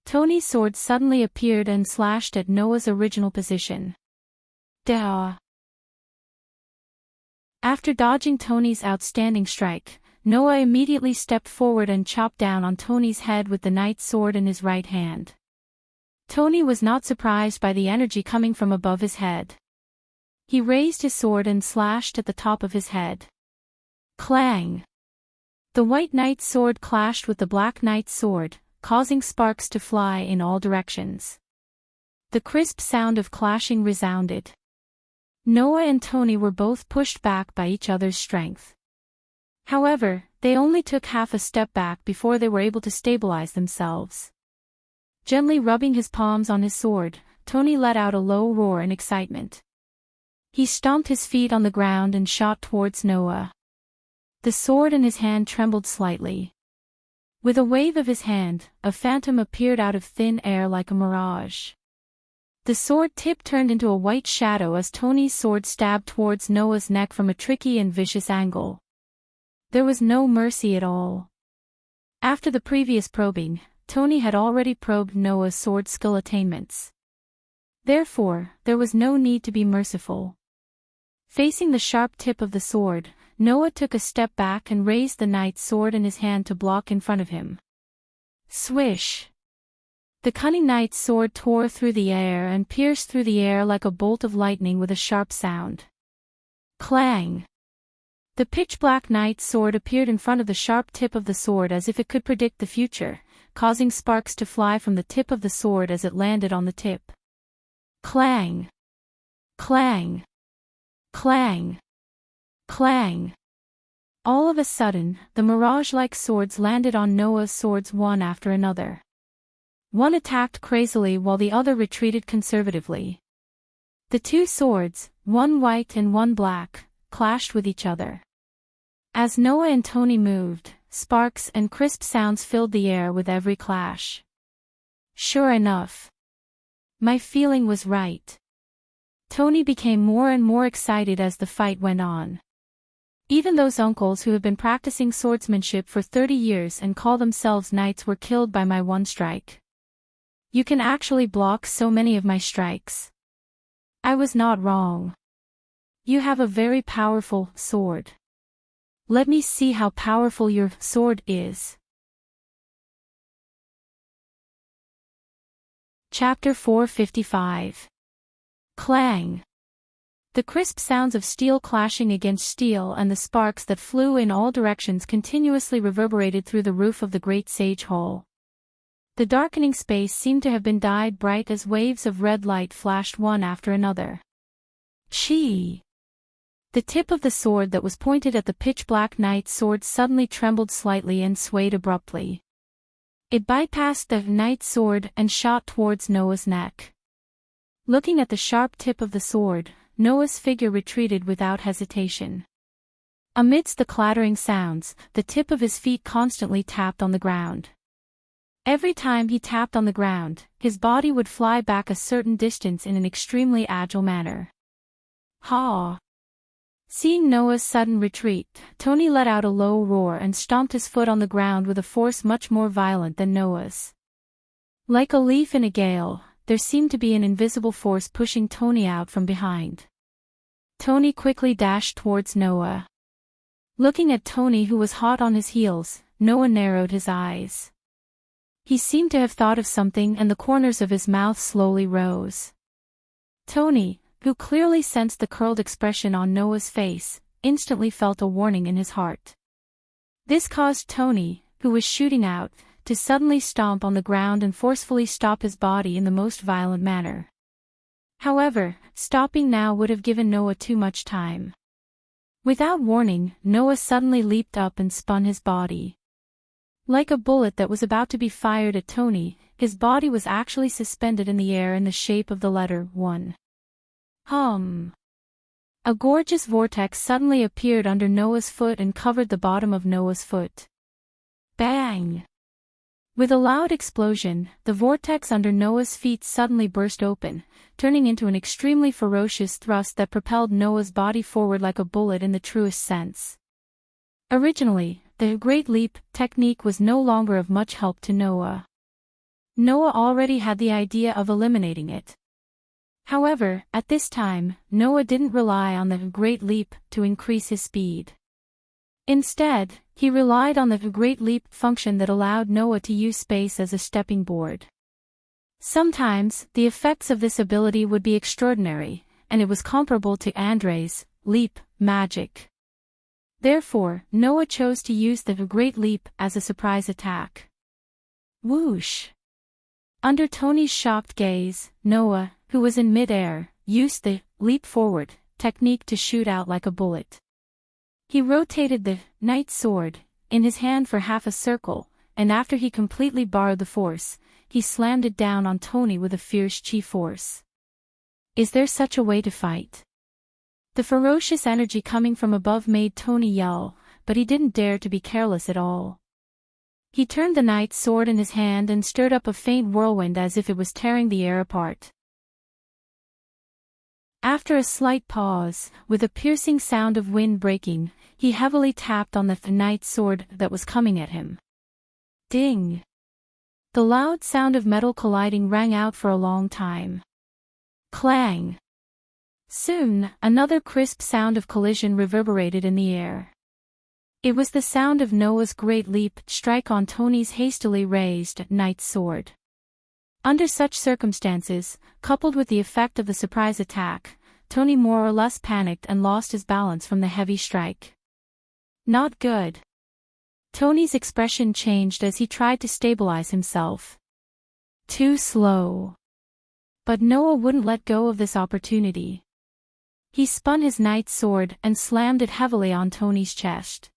Tony's sword suddenly appeared and slashed at Noah's original position. Dah! After dodging Tony's outstanding strike, Noah immediately stepped forward and chopped down on Tony's head with the knight's sword in his right hand. Tony was not surprised by the energy coming from above his head. He raised his sword and slashed at the top of his head. Clang! The white knight's sword clashed with the black knight's sword, causing sparks to fly in all directions. The crisp sound of clashing resounded. Noah and Tony were both pushed back by each other's strength. However, they only took half a step back before they were able to stabilize themselves. Gently rubbing his palms on his sword, Tony let out a low roar in excitement. He stomped his feet on the ground and shot towards Noah. The sword in his hand trembled slightly. With a wave of his hand, a phantom appeared out of thin air like a mirage. The sword tip turned into a white shadow as Tony's sword stabbed towards Noah's neck from a tricky and vicious angle. There was no mercy at all. After the previous probing, Tony had already probed Noah's sword skill attainments. Therefore, there was no need to be merciful. Facing the sharp tip of the sword, Noah took a step back and raised the knight's sword in his hand to block in front of him. Swish! The cunning knight's sword tore through the air and pierced through the air like a bolt of lightning with a sharp sound. Clang! The pitch-black knight's sword appeared in front of the sharp tip of the sword as if it could predict the future, causing sparks to fly from the tip of the sword as it landed on the tip. Clang! Clang! Clang! Clang! All of a sudden, the mirage-like swords landed on Noah's swords one after another. One attacked crazily while the other retreated conservatively. The two swords, one white and one black, clashed with each other. As Noah and Tony moved, sparks and crisp sounds filled the air with every clash. Sure enough. My feeling was right. Tony became more and more excited as the fight went on. Even those uncles who have been practicing swordsmanship for 30 years and call themselves knights were killed by my one strike. You can actually block so many of my strikes. I was not wrong. You have a very powerful sword. Let me see how powerful your sword is. Chapter 455. Clang. The crisp sounds of steel clashing against steel and the sparks that flew in all directions continuously reverberated through the roof of the great sage hall. The darkening space seemed to have been dyed bright as waves of red light flashed one after another. Chee! The tip of the sword that was pointed at the pitch-black knight's sword suddenly trembled slightly and swayed abruptly. It bypassed the knight's sword and shot towards Noah's neck. Looking at the sharp tip of the sword, Noah's figure retreated without hesitation. Amidst the clattering sounds, the tip of his feet constantly tapped on the ground. Every time he tapped on the ground, his body would fly back a certain distance in an extremely agile manner. Ha! Seeing Noah's sudden retreat, Tony let out a low roar and stomped his foot on the ground with a force much more violent than Noah's. Like a leaf in a gale, there seemed to be an invisible force pushing Tony out from behind. Tony quickly dashed towards Noah. Looking at Tony, who was hot on his heels, Noah narrowed his eyes. He seemed to have thought of something and the corners of his mouth slowly rose. Tony, who clearly sensed the curled expression on Noah's face, instantly felt a warning in his heart. This caused Tony, who was shooting out, to suddenly stomp on the ground and forcefully stop his body in the most violent manner. However, stopping now would have given Noah too much time. Without warning, Noah suddenly leaped up and spun his body. Like a bullet that was about to be fired at Tony, his body was actually suspended in the air in the shape of the letter 1. A gorgeous vortex suddenly appeared under Noah's foot and covered the bottom of Noah's foot. Bang! With a loud explosion, the vortex under Noah's feet suddenly burst open, turning into an extremely ferocious thrust that propelled Noah's body forward like a bullet in the truest sense. Originally, the Great Leap technique was no longer of much help to Noah. Noah already had the idea of eliminating it. However, at this time, Noah didn't rely on the Great Leap to increase his speed. Instead, he relied on the Great Leap function that allowed Noah to use space as a stepping board. Sometimes, the effects of this ability would be extraordinary, and it was comparable to Andre's leap magic. Therefore, Noah chose to use the Great Leap as a surprise attack. Whoosh! Under Tony's shocked gaze, Noah, who was in mid-air, used the leap forward technique to shoot out like a bullet. He rotated the knight's sword in his hand for half a circle, and after he completely borrowed the force, he slammed it down on Tony with a fierce chi force. Is there such a way to fight? The ferocious energy coming from above made Tony yell, but he didn't dare to be careless at all. He turned the knight's sword in his hand and stirred up a faint whirlwind as if it was tearing the air apart. After a slight pause, with a piercing sound of wind breaking, he heavily tapped on the knight's sword that was coming at him. Ding! The loud sound of metal colliding rang out for a long time. Clang! Soon, another crisp sound of collision reverberated in the air. It was the sound of Noah's great leap strike on Tony's hastily raised knight's sword. Under such circumstances, coupled with the effect of the surprise attack, Tony more or less panicked and lost his balance from the heavy strike. Not good. Tony's expression changed as he tried to stabilize himself. Too slow. But Noah wouldn't let go of this opportunity. He spun his knight's sword and slammed it heavily on Tony's chest.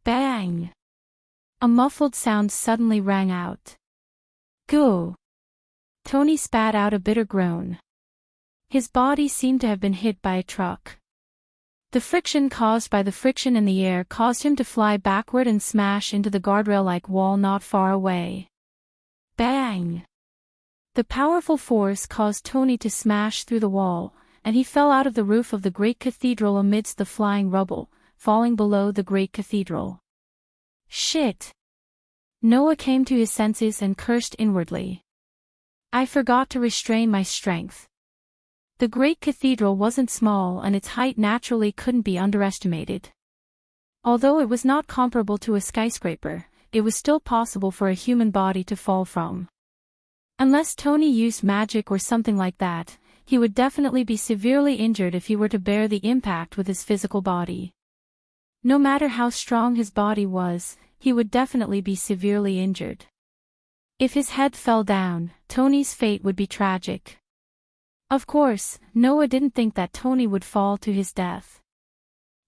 Bang! A muffled sound suddenly rang out. Goo! Tony spat out a bitter groan. His body seemed to have been hit by a truck. The friction caused by the friction in the air caused him to fly backward and smash into the guardrail-like wall not far away. Bang! The powerful force caused Tony to smash through the wall, and he fell out of the roof of the great cathedral amidst the flying rubble, falling below the great cathedral. Shit! Noah came to his senses and cursed inwardly. I forgot to restrain my strength. The great cathedral wasn't small and its height naturally couldn't be underestimated. Although it was not comparable to a skyscraper, it was still possible for a human body to fall from. Unless Tony used magic or something like that, he would definitely be severely injured if he were to bear the impact with his physical body. No matter how strong his body was, he would definitely be severely injured. If his head fell down, Tony's fate would be tragic. Of course, Noah didn't think that Tony would fall to his death.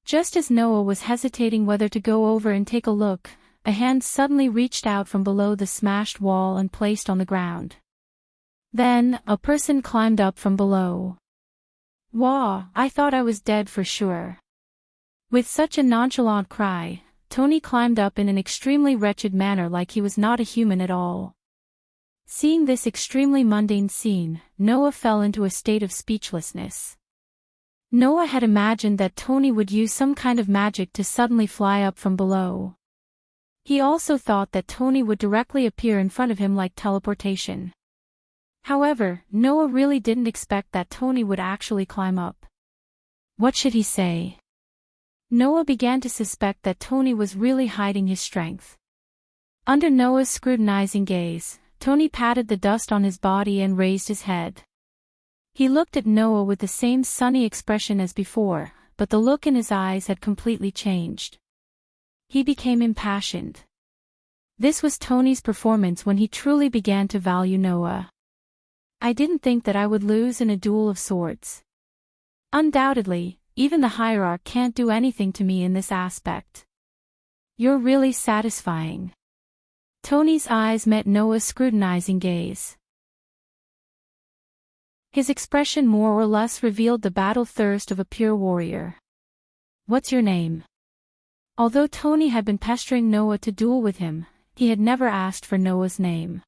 Just as Noah was hesitating whether to go over and take a look, a hand suddenly reached out from below the smashed wall and placed on the ground. Then, a person climbed up from below. Wah, I thought I was dead for sure. With such a nonchalant cry, Tony climbed up in an extremely wretched manner like he was not a human at all. Seeing this extremely mundane scene, Noah fell into a state of speechlessness. Noah had imagined that Tony would use some kind of magic to suddenly fly up from below. He also thought that Tony would directly appear in front of him like teleportation. However, Noah really didn't expect that Tony would actually climb up. What should he say? Noah began to suspect that Tony was really hiding his strength. Under Noah's scrutinizing gaze, Tony patted the dust on his body and raised his head. He looked at Noah with the same sunny expression as before, but the look in his eyes had completely changed. He became impassioned. This was Tony's performance when he truly began to value Noah. I didn't think that I would lose in a duel of swords. Undoubtedly, even the hierarch can't do anything to me in this aspect. You're really satisfying. Tony's eyes met Noah's scrutinizing gaze. His expression more or less revealed the battle thirst of a pure warrior. What's your name? Although Tony had been pestering Noah to duel with him, he had never asked for Noah's name.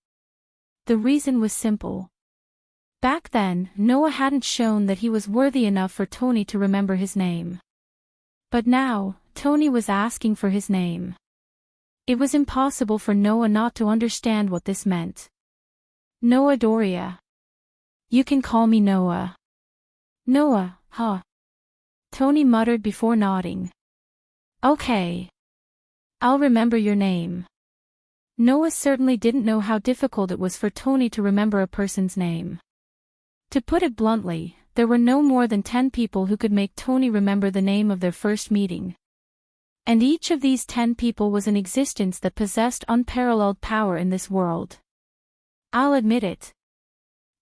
The reason was simple. Back then, Noah hadn't shown that he was worthy enough for Tony to remember his name. But now, Tony was asking for his name. It was impossible for Noah not to understand what this meant. Noah Doria. You can call me Noah. Noah, huh? Tony muttered before nodding. Okay. I'll remember your name. Noah certainly didn't know how difficult it was for Tony to remember a person's name. To put it bluntly, there were no more than 10 people who could make Tony remember the name of their first meeting. And each of these 10 people was an existence that possessed unparalleled power in this world. I'll admit it.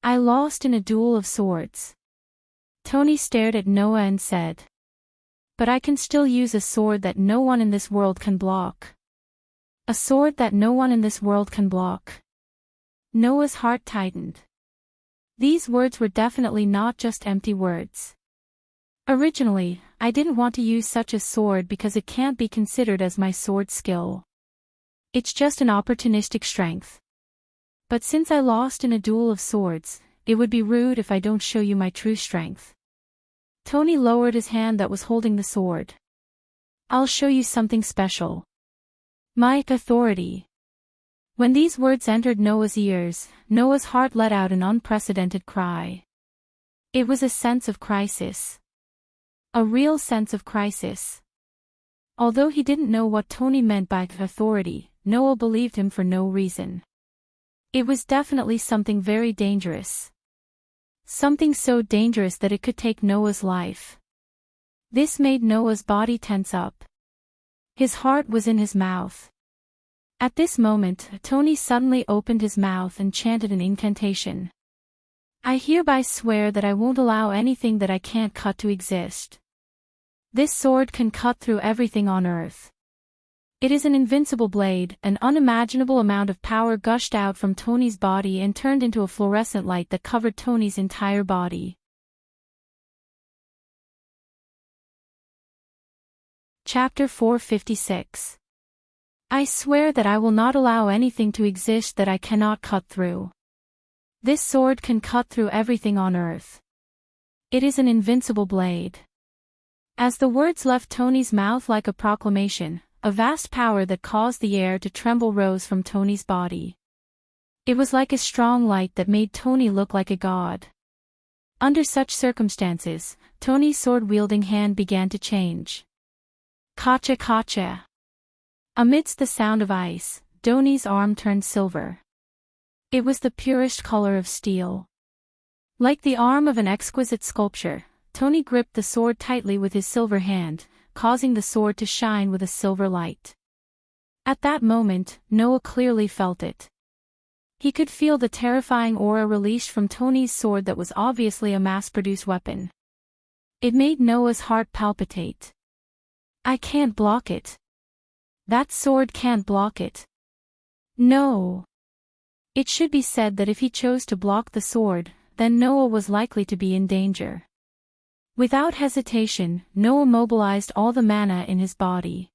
I lost in a duel of swords. Tony stared at Noah and said. But I can still use a sword that no one in this world can block. A sword that no one in this world can block. Noah's heart tightened. These words were definitely not just empty words. Originally, I didn't want to use such a sword because it can't be considered as my sword skill. It's just an opportunistic strength. But since I lost in a duel of swords, it would be rude if I don't show you my true strength. Tony lowered his hand that was holding the sword. I'll show you something special. My authority. When these words entered Noah's ears, Noah's heart let out an unprecedented cry. It was a sense of crisis. A real sense of crisis. Although he didn't know what Tony meant by authority, Noah believed him for no reason. It was definitely something very dangerous. Something so dangerous that it could take Noah's life. This made Noah's body tense up. His heart was in his mouth. At this moment, Tony suddenly opened his mouth and chanted an incantation. I hereby swear that I won't allow anything that I can't cut to exist. This sword can cut through everything on earth. It is an invincible blade. An unimaginable amount of power gushed out from Tony's body and turned into a fluorescent light that covered Tony's entire body. Chapter 456. I swear that I will not allow anything to exist that I cannot cut through. This sword can cut through everything on earth. It is an invincible blade. As the words left Tony's mouth like a proclamation, a vast power that caused the air to tremble rose from Tony's body. It was like a strong light that made Tony look like a god. Under such circumstances, Tony's sword-wielding hand began to change. Kacha kacha. Amidst the sound of ice, Tony's arm turned silver. It was the purest color of steel. Like the arm of an exquisite sculpture, Tony gripped the sword tightly with his silver hand, causing the sword to shine with a silver light. At that moment, Noah clearly felt it. He could feel the terrifying aura released from Tony's sword that was obviously a mass-produced weapon. It made Noah's heart palpitate. I can't block it. That sword can't block it. No. It should be said that if he chose to block the sword, then Noah was likely to be in danger. Without hesitation, Noah mobilized all the mana in his body.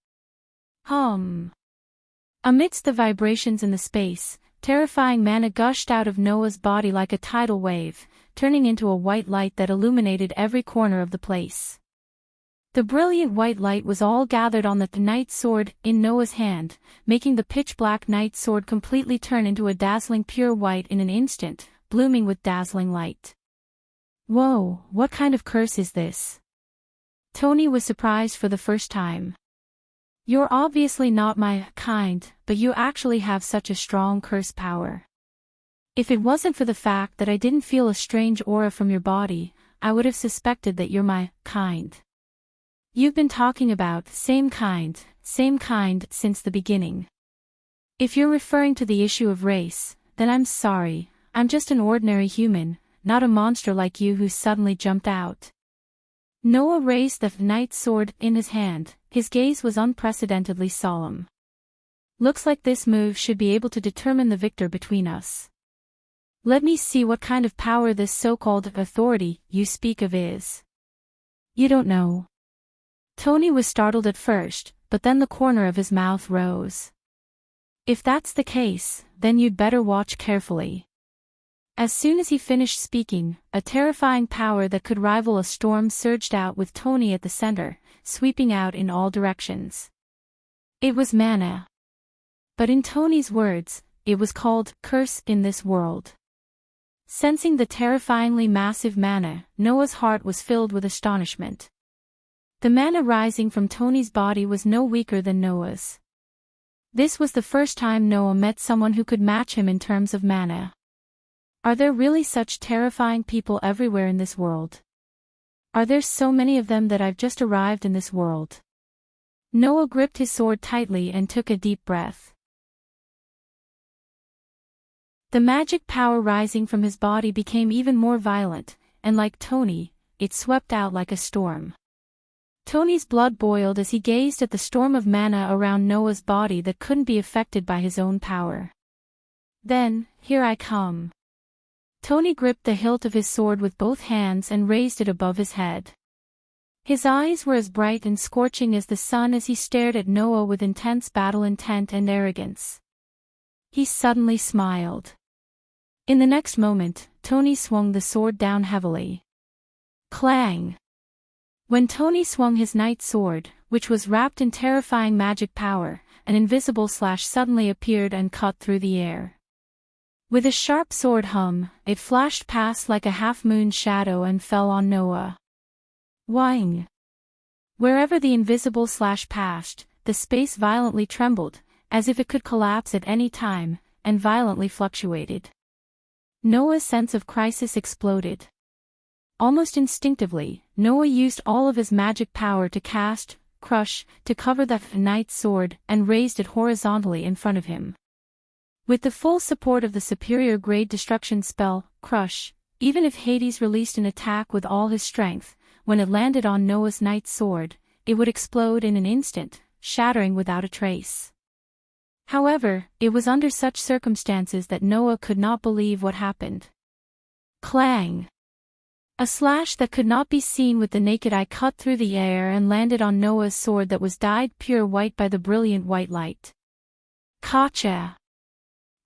Amidst the vibrations in the space, terrifying mana gushed out of Noah's body like a tidal wave, turning into a white light that illuminated every corner of the place. The brilliant white light was all gathered on the knight's sword in Noah's hand, making the pitch-black knight's sword completely turn into a dazzling pure white in an instant, blooming with dazzling light. Whoa, what kind of curse is this? Tony was surprised for the first time. You're obviously not my kind, but you actually have such a strong curse power. If it wasn't for the fact that I didn't feel a strange aura from your body, I would have suspected that you're my kind. You've been talking about same kind since the beginning. If you're referring to the issue of race, then I'm sorry, I'm just an ordinary human, not a monster like you who suddenly jumped out. Noah raised the knight's sword in his hand, his gaze was unprecedentedly solemn. Looks like this move should be able to determine the victor between us. Let me see what kind of power this so-called authority you speak of is. You don't know. Tony was startled at first, but then the corner of his mouth rose. If that's the case, then you'd better watch carefully. As soon as he finished speaking, a terrifying power that could rival a storm surged out with Tony at the center, sweeping out in all directions. It was mana. But in Tony's words, it was called curse in this world. Sensing the terrifyingly massive mana, Noah's heart was filled with astonishment. The mana rising from Tony's body was no weaker than Noah's. This was the first time Noah met someone who could match him in terms of mana. Are there really such terrifying people everywhere in this world? Are there so many of them that I've just arrived in this world? Noah gripped his sword tightly and took a deep breath. The magic power rising from his body became even more violent, and like Tony, it swept out like a storm. Tony's blood boiled as he gazed at the storm of mana around Noah's body that couldn't be affected by his own power. Then, here I come. Tony gripped the hilt of his sword with both hands and raised it above his head. His eyes were as bright and scorching as the sun as he stared at Noah with intense battle intent and arrogance. He suddenly smiled. In the next moment, Tony swung the sword down heavily. Clang! When Tony swung his knight's sword, which was wrapped in terrifying magic power, an invisible slash suddenly appeared and cut through the air. With a sharp sword hum, it flashed past like a half-moon shadow and fell on Noah. Whing! Wherever the invisible slash passed, the space violently trembled, as if it could collapse at any time, and violently fluctuated. Noah's sense of crisis exploded. Almost instinctively, Noah used all of his magic power to cast, crush, to cover the knight's sword, and raised it horizontally in front of him. With the full support of the superior grade destruction spell, Crush, even if Hades released an attack with all his strength, when it landed on Noah's knight's sword, it would explode in an instant, shattering without a trace. However, it was under such circumstances that Noah could not believe what happened. Clang! A slash that could not be seen with the naked eye cut through the air and landed on Noah's sword that was dyed pure white by the brilliant white light. Gotcha!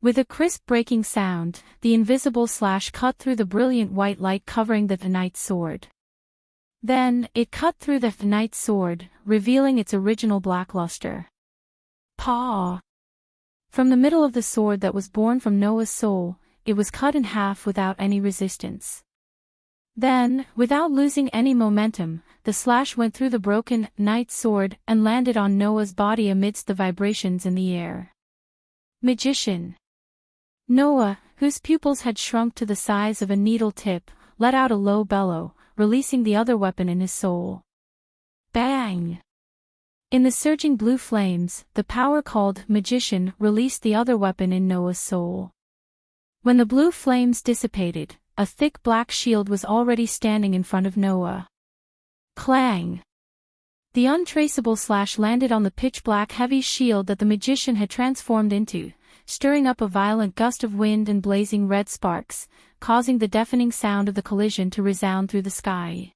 With a crisp breaking sound, the invisible slash cut through the brilliant white light covering the knight's sword. Then, it cut through the knight's sword, revealing its original black luster. Paw! From the middle of the sword that was born from Noah's soul, it was cut in half without any resistance. Then, without losing any momentum, the slash went through the broken knight's sword and landed on Noah's body amidst the vibrations in the air. Magician! Noah, whose pupils had shrunk to the size of a needle tip, let out a low bellow, releasing the other weapon in his soul. Bang! In the surging blue flames, the power called Magician released the other weapon in Noah's soul. When the blue flames dissipated, a thick black shield was already standing in front of Noah. Clang! The untraceable slash landed on the pitch-black heavy shield that the magician had transformed into, stirring up a violent gust of wind and blazing red sparks, causing the deafening sound of the collision to resound through the sky.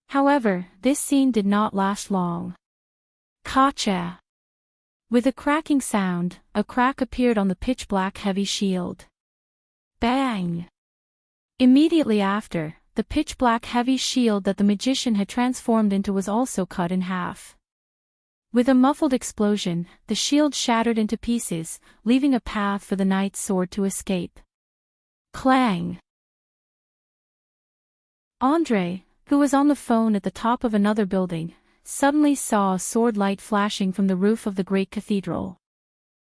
However, this scene did not last long. Gotcha! With a cracking sound, a crack appeared on the pitch-black heavy shield. Bang! Immediately after, the pitch-black heavy shield that the magician had transformed into was also cut in half. With a muffled explosion, the shield shattered into pieces, leaving a path for the knight's sword to escape. Clang! Andre, who was on the phone at the top of another building, suddenly saw a sword light flashing from the roof of the great cathedral.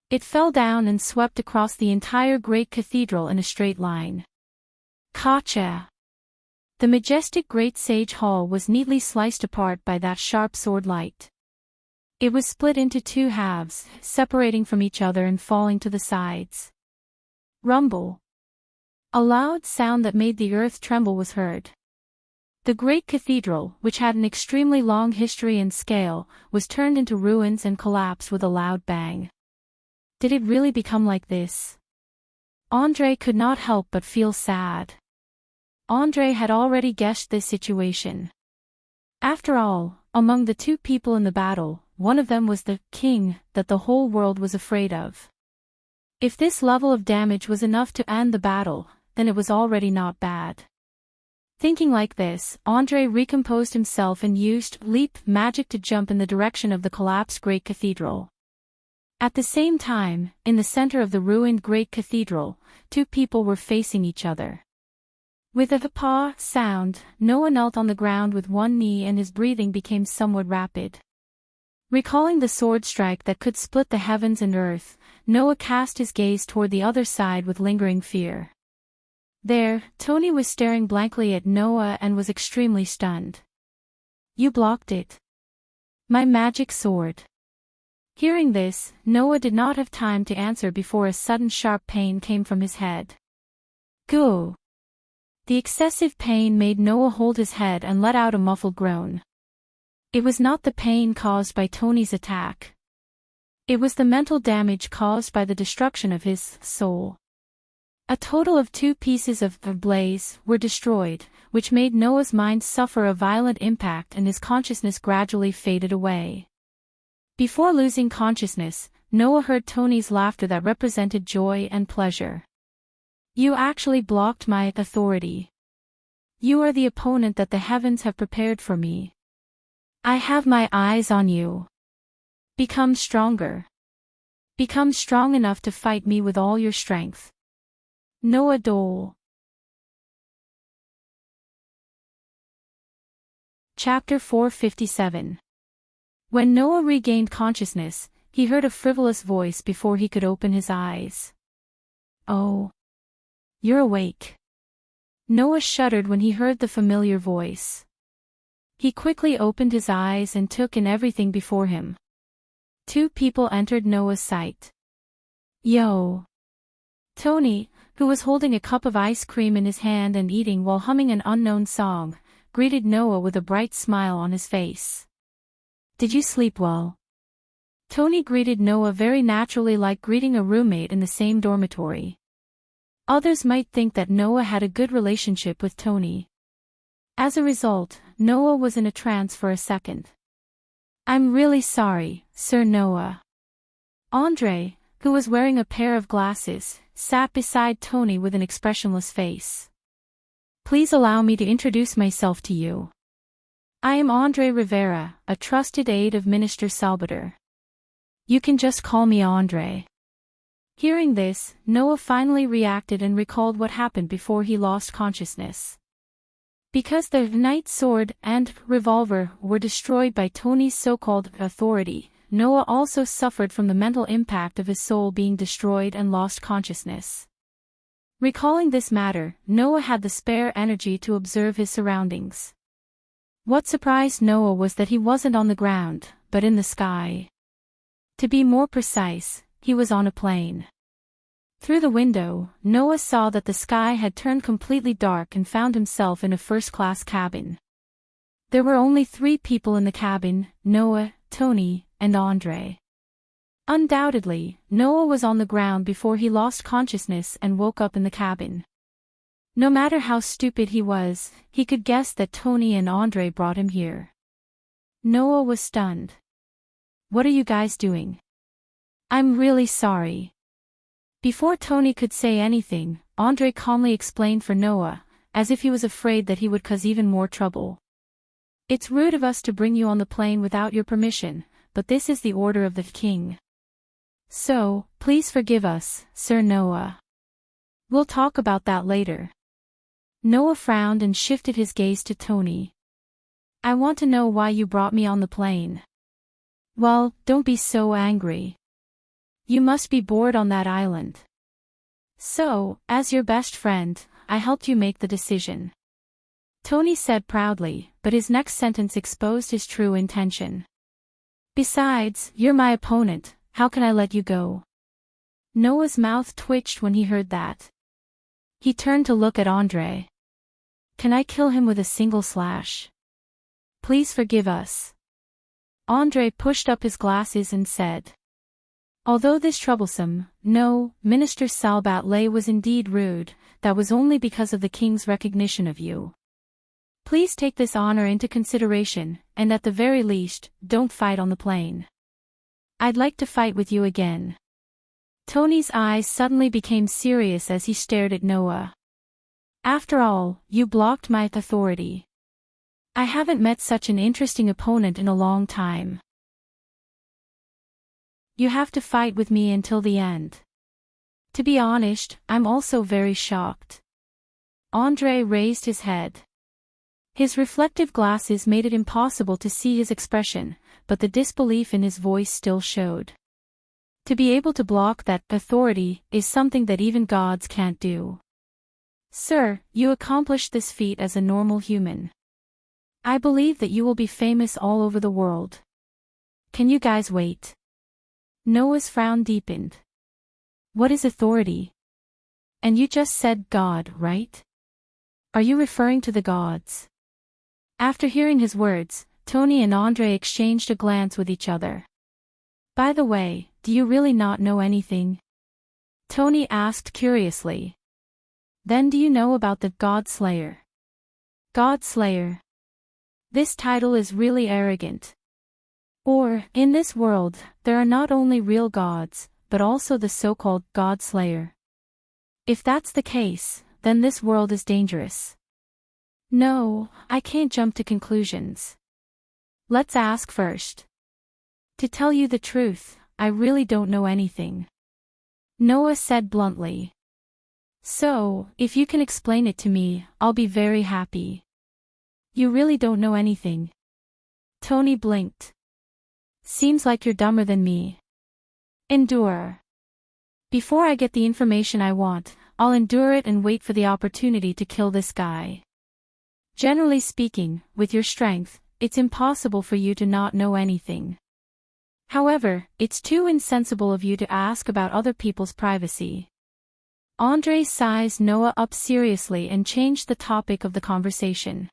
It fell down and swept across the entire great cathedral in a straight line. Gotcha! The majestic great sage hall was neatly sliced apart by that sharp sword light. It was split into two halves, separating from each other and falling to the sides. Rumble! A loud sound that made the earth tremble was heard. The great cathedral, which had an extremely long history and scale, was turned into ruins and collapsed with a loud bang. Did it really become like this? Andre could not help but feel sad. Andre had already guessed this situation. After all, among the two people in the battle, one of them was the king that the whole world was afraid of. If this level of damage was enough to end the battle, then it was already not bad. Thinking like this, Andre recomposed himself and used leap magic to jump in the direction of the collapsed great cathedral. At the same time, in the center of the ruined great cathedral, two people were facing each other. With a paw sound, Noah knelt on the ground with one knee and his breathing became somewhat rapid. Recalling the sword strike that could split the heavens and earth, Noah cast his gaze toward the other side with lingering fear. There, Tony was staring blankly at Noah and was extremely stunned. "You blocked it. My magic sword." Hearing this, Noah did not have time to answer before a sudden sharp pain came from his head. Go! The excessive pain made Noah hold his head and let out a muffled groan. It was not the pain caused by Tony's attack. It was the mental damage caused by the destruction of his soul. A total of 2 pieces of the blaze were destroyed, which made Noah's mind suffer a violent impact and his consciousness gradually faded away. Before losing consciousness, Noah heard Tony's laughter that represented joy and pleasure. "You actually blocked my authority. You are the opponent that the heavens have prepared for me. I have my eyes on you. Become stronger. Become strong enough to fight me with all your strength." Noah Dole. Chapter 457. When Noah regained consciousness, he heard a frivolous voice before he could open his eyes. "Oh. You're awake." Noah shuddered when he heard the familiar voice. He quickly opened his eyes and took in everything before him. 2 people entered Noah's sight. Yo! Tony, who was holding a cup of ice cream in his hand and eating while humming an unknown song, greeted Noah with a bright smile on his face. "Did you sleep well?" Tony greeted Noah very naturally, like greeting a roommate in the same dormitory. Others might think that Noah had a good relationship with Tony. As a result, Noah was in a trance for a second. "I'm really sorry, Sir Noah." Andre, who was wearing a pair of glasses, sat beside Tony with an expressionless face. "Please allow me to introduce myself to you. I am Andre Rivera, a trusted aide of Minister Salvador. You can just call me Andre." Hearing this, Noah finally reacted and recalled what happened before he lost consciousness. Because the knight's sword and revolver were destroyed by Tony's so-called authority, Noah also suffered from the mental impact of his soul being destroyed and lost consciousness. Recalling this matter, Noah had the spare energy to observe his surroundings. What surprised Noah was that he wasn't on the ground, but in the sky. To be more precise, he was on a plane. Through the window, Noah saw that the sky had turned completely dark and found himself in a first-class cabin. There were only 3 people in the cabin: Noah, Tony, and Andre. Undoubtedly, Noah was on the ground before he lost consciousness and woke up in the cabin. No matter how stupid he was, he could guess that Tony and Andre brought him here. Noah was stunned. "What are you guys doing?" "I'm really sorry." Before Tony could say anything, Andre calmly explained for Noah, as if he was afraid that he would cause even more trouble. "It's rude of us to bring you on the plane without your permission, but this is the order of the king. So, please forgive us, Sir Noah. We'll talk about that later." Noah frowned and shifted his gaze to Tony. "I want to know why you brought me on the plane." "Well, don't be so angry. You must be bored on that island. So, as your best friend, I helped you make the decision," Tony said proudly, but his next sentence exposed his true intention. "Besides, you're my opponent, how can I let you go?" Noah's mouth twitched when he heard that. He turned to look at Andre. "Can I kill him with a single slash? Please forgive us." Andre pushed up his glasses and said, "Although this troublesome, no, Minister Salvat was indeed rude, that was only because of the king's recognition of you. Please take this honor into consideration, and at the very least, don't fight on the plane. I'd like to fight with you again." Tony's eyes suddenly became serious as he stared at Noah. "After all, you blocked my authority. I haven't met such an interesting opponent in a long time. You have to fight with me until the end." To be honest, I'm also very shocked. Andre raised his head. His reflective glasses made it impossible to see his expression, but the disbelief in his voice still showed. To be able to block that authority is something that even gods can't do. "Sir, you accomplished this feat as a normal human. I believe that you will be famous all over the world. Can you guys wait?" Noah's frown deepened. "What is authority? And you just said God, right? Are you referring to the gods?" After hearing his words, Tony and Andre exchanged a glance with each other. By the way, do you really not know anything? Tony asked curiously. Then do you know about the God Slayer? God Slayer. This title is really arrogant. Or, in this world, there are not only real gods, but also the so-called God Slayer. If that's the case, then this world is dangerous. No, I can't jump to conclusions. Let's ask first. To tell you the truth, I really don't know anything. Noah said bluntly. So, if you can explain it to me, I'll be very happy. You really don't know anything. Tony blinked. Seems like you're dumber than me. Endure. Before I get the information I want, I'll endure it and wait for the opportunity to kill this guy. Generally speaking, with your strength, it's impossible for you to not know anything. However, it's too insensible of you to ask about other people's privacy. Andre sized Noah up seriously and changed the topic of the conversation.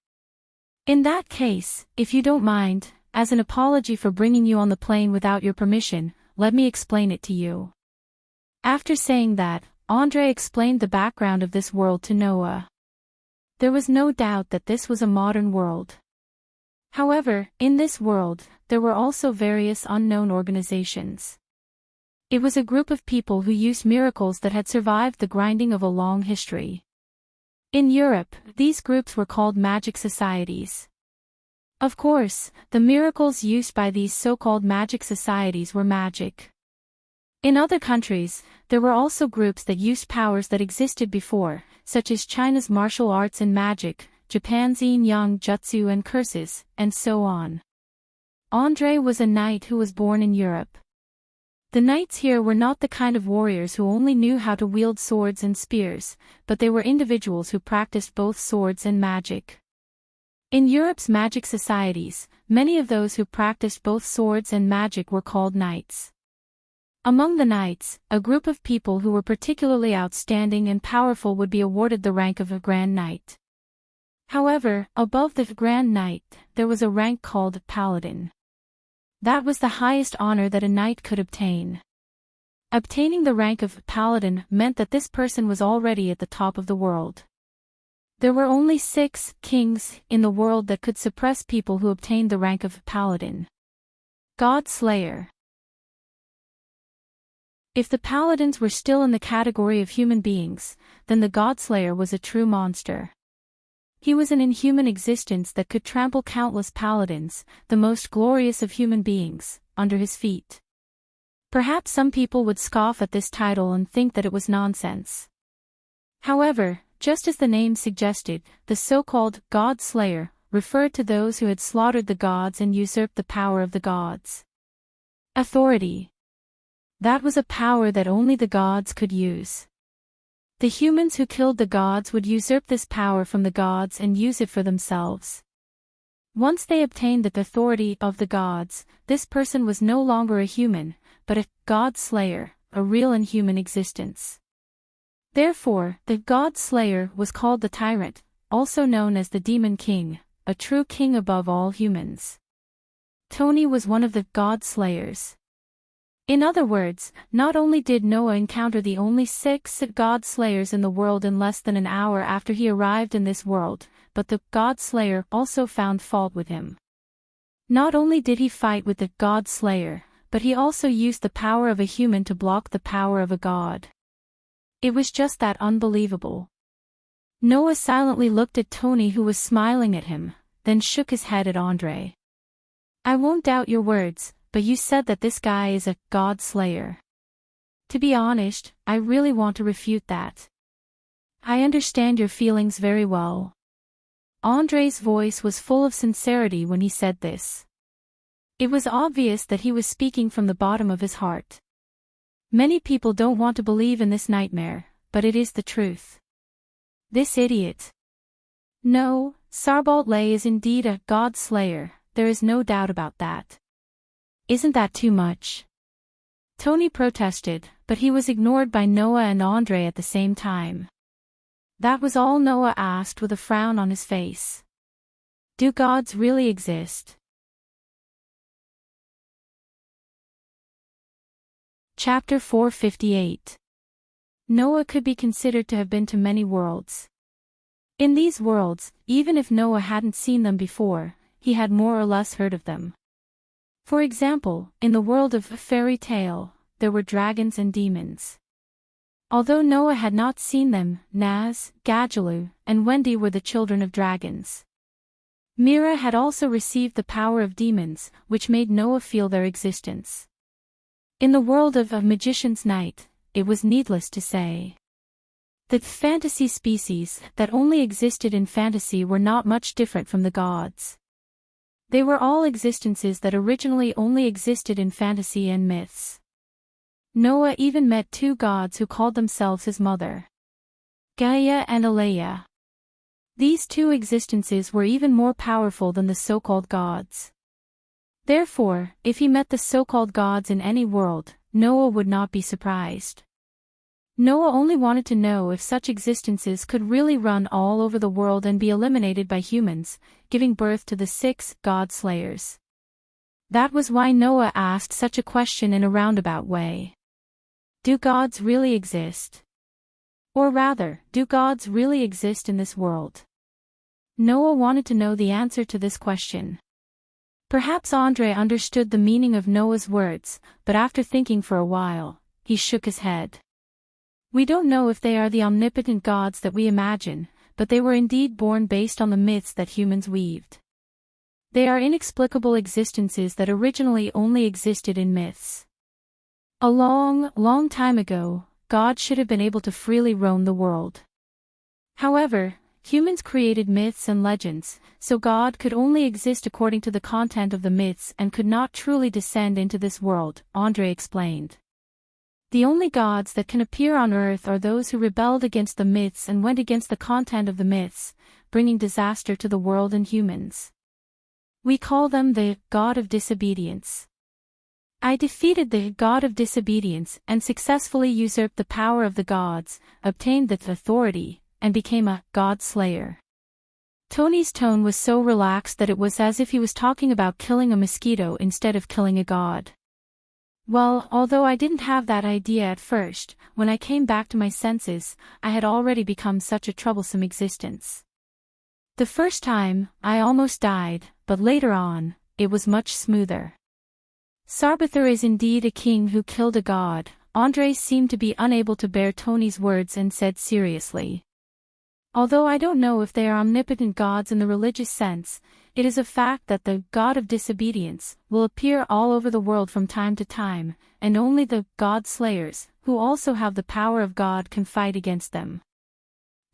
In that case, if you don't mind, as an apology for bringing you on the plane without your permission, let me explain it to you. After saying that, Andre explained the background of this world to Noah. There was no doubt that this was a modern world. However, in this world, there were also various unknown organizations. It was a group of people who used miracles that had survived the grinding of a long history. In Europe, these groups were called magic societies. Of course, the miracles used by these so-called magic societies were magic. In other countries, there were also groups that used powers that existed before, such as China's martial arts and magic, Japan's yin-yang jutsu and curses, and so on. Andre was a knight who was born in Europe. The knights here were not the kind of warriors who only knew how to wield swords and spears, but they were individuals who practiced both swords and magic. In Europe's magic societies, many of those who practiced both swords and magic were called knights. Among the knights, a group of people who were particularly outstanding and powerful would be awarded the rank of a Grand Knight. However, above the Grand Knight, there was a rank called Paladin. That was the highest honor that a knight could obtain. Obtaining the rank of Paladin meant that this person was already at the top of the world. There were only 6 kings in the world that could suppress people who obtained the rank of Paladin. God Slayer. If the paladins were still in the category of human beings, then the Godslayer was a true monster. He was an inhuman existence that could trample countless paladins, the most glorious of human beings, under his feet. Perhaps some people would scoff at this title and think that it was nonsense. However, just as the name suggested, the so-called God Slayer referred to those who had slaughtered the gods and usurped the power of the gods. Authority. That was a power that only the gods could use. The humans who killed the gods would usurp this power from the gods and use it for themselves. Once they obtained the authority of the gods, this person was no longer a human, but a God Slayer, a real and human existence. Therefore, the God Slayer was called the Tyrant, also known as the Demon King, a true king above all humans. Tony was one of the God Slayers. In other words, not only did Noah encounter the only 6 God Slayers in the world in less than an hour after he arrived in this world, but the God Slayer also found fault with him. Not only did he fight with the God Slayer, but he also used the power of a human to block the power of a god. It was just that unbelievable. Noah silently looked at Tony, who was smiling at him, then shook his head at Andre. I won't doubt your words, but you said that this guy is a God Slayer. To be honest, I really want to refute that. I understand your feelings very well. Andre's voice was full of sincerity when he said this. It was obvious that he was speaking from the bottom of his heart. Many people don't want to believe in this nightmare, but it is the truth. This idiot. No, Sarbalt is indeed a God Slayer, there is no doubt about that. Isn't that too much? Tony protested, but he was ignored by Noah and Andre at the same time. That was all Noah asked with a frown on his face. Do gods really exist? Chapter 458. Noah could be considered to have been to many worlds. In these worlds, even if Noah hadn't seen them before, he had more or less heard of them. For example, in the world of fairy tale, there were dragons and demons. Although Noah had not seen them, Naz, Gadjalu, and Wendy were the children of dragons. Mira had also received the power of demons, which made Noah feel their existence. In the world of A Magician's Night, it was needless to say. The fantasy species that only existed in fantasy were not much different from the gods. They were all existences that originally only existed in fantasy and myths. Noah even met two gods who called themselves his mother, Gaia and Alea. These two existences were even more powerful than the so-called gods. Therefore, if he met the so-called gods in any world, Noah would not be surprised. Noah only wanted to know if such existences could really run all over the world and be eliminated by humans, giving birth to the 6 god-slayers. That was why Noah asked such a question in a roundabout way. Do gods really exist? Or rather, do gods really exist in this world? Noah wanted to know the answer to this question. Perhaps Andre understood the meaning of Noah's words, but after thinking for a while, he shook his head. We don't know if they are the omnipotent gods that we imagine, but they were indeed born based on the myths that humans weaved. They are inexplicable existences that originally only existed in myths. A long, long time ago, God should have been able to freely roam the world. However, humans created myths and legends, so God could only exist according to the content of the myths and could not truly descend into this world, Andre explained. The only gods that can appear on earth are those who rebelled against the myths and went against the content of the myths, bringing disaster to the world and humans. We call them the God of Disobedience. I defeated the God of Disobedience and successfully usurped the power of the gods, obtained the authority, and became a God Slayer. Tony's tone was so relaxed that it was as if he was talking about killing a mosquito instead of killing a god. Well, although I didn't have that idea at first, when I came back to my senses, I had already become such a troublesome existence. The first time, I almost died, but later on, it was much smoother. Sarbathur is indeed a king who killed a god. Andre seemed to be unable to bear Tony's words and said seriously. Although I don't know if they are omnipotent gods in the religious sense, it is a fact that the God of Disobedience will appear all over the world from time to time, and only the God Slayers, who also have the power of God, can fight against them.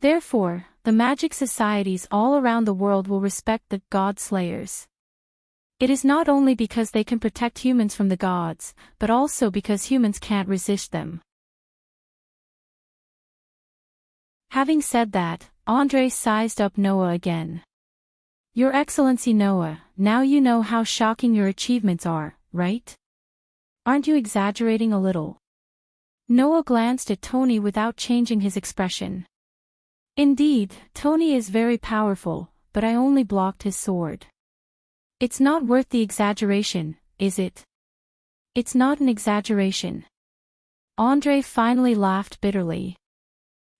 Therefore, the magic societies all around the world will respect the God Slayers. It is not only because they can protect humans from the gods, but also because humans can't resist them. Having said that, Andre sized up Noah again. Your Excellency Noah, now you know how shocking your achievements are, right? Aren't you exaggerating a little? Noah glanced at Tony without changing his expression. Indeed, Tony is very powerful, but I only blocked his sword. It's not worth the exaggeration, is it? It's not an exaggeration. Andre finally laughed bitterly.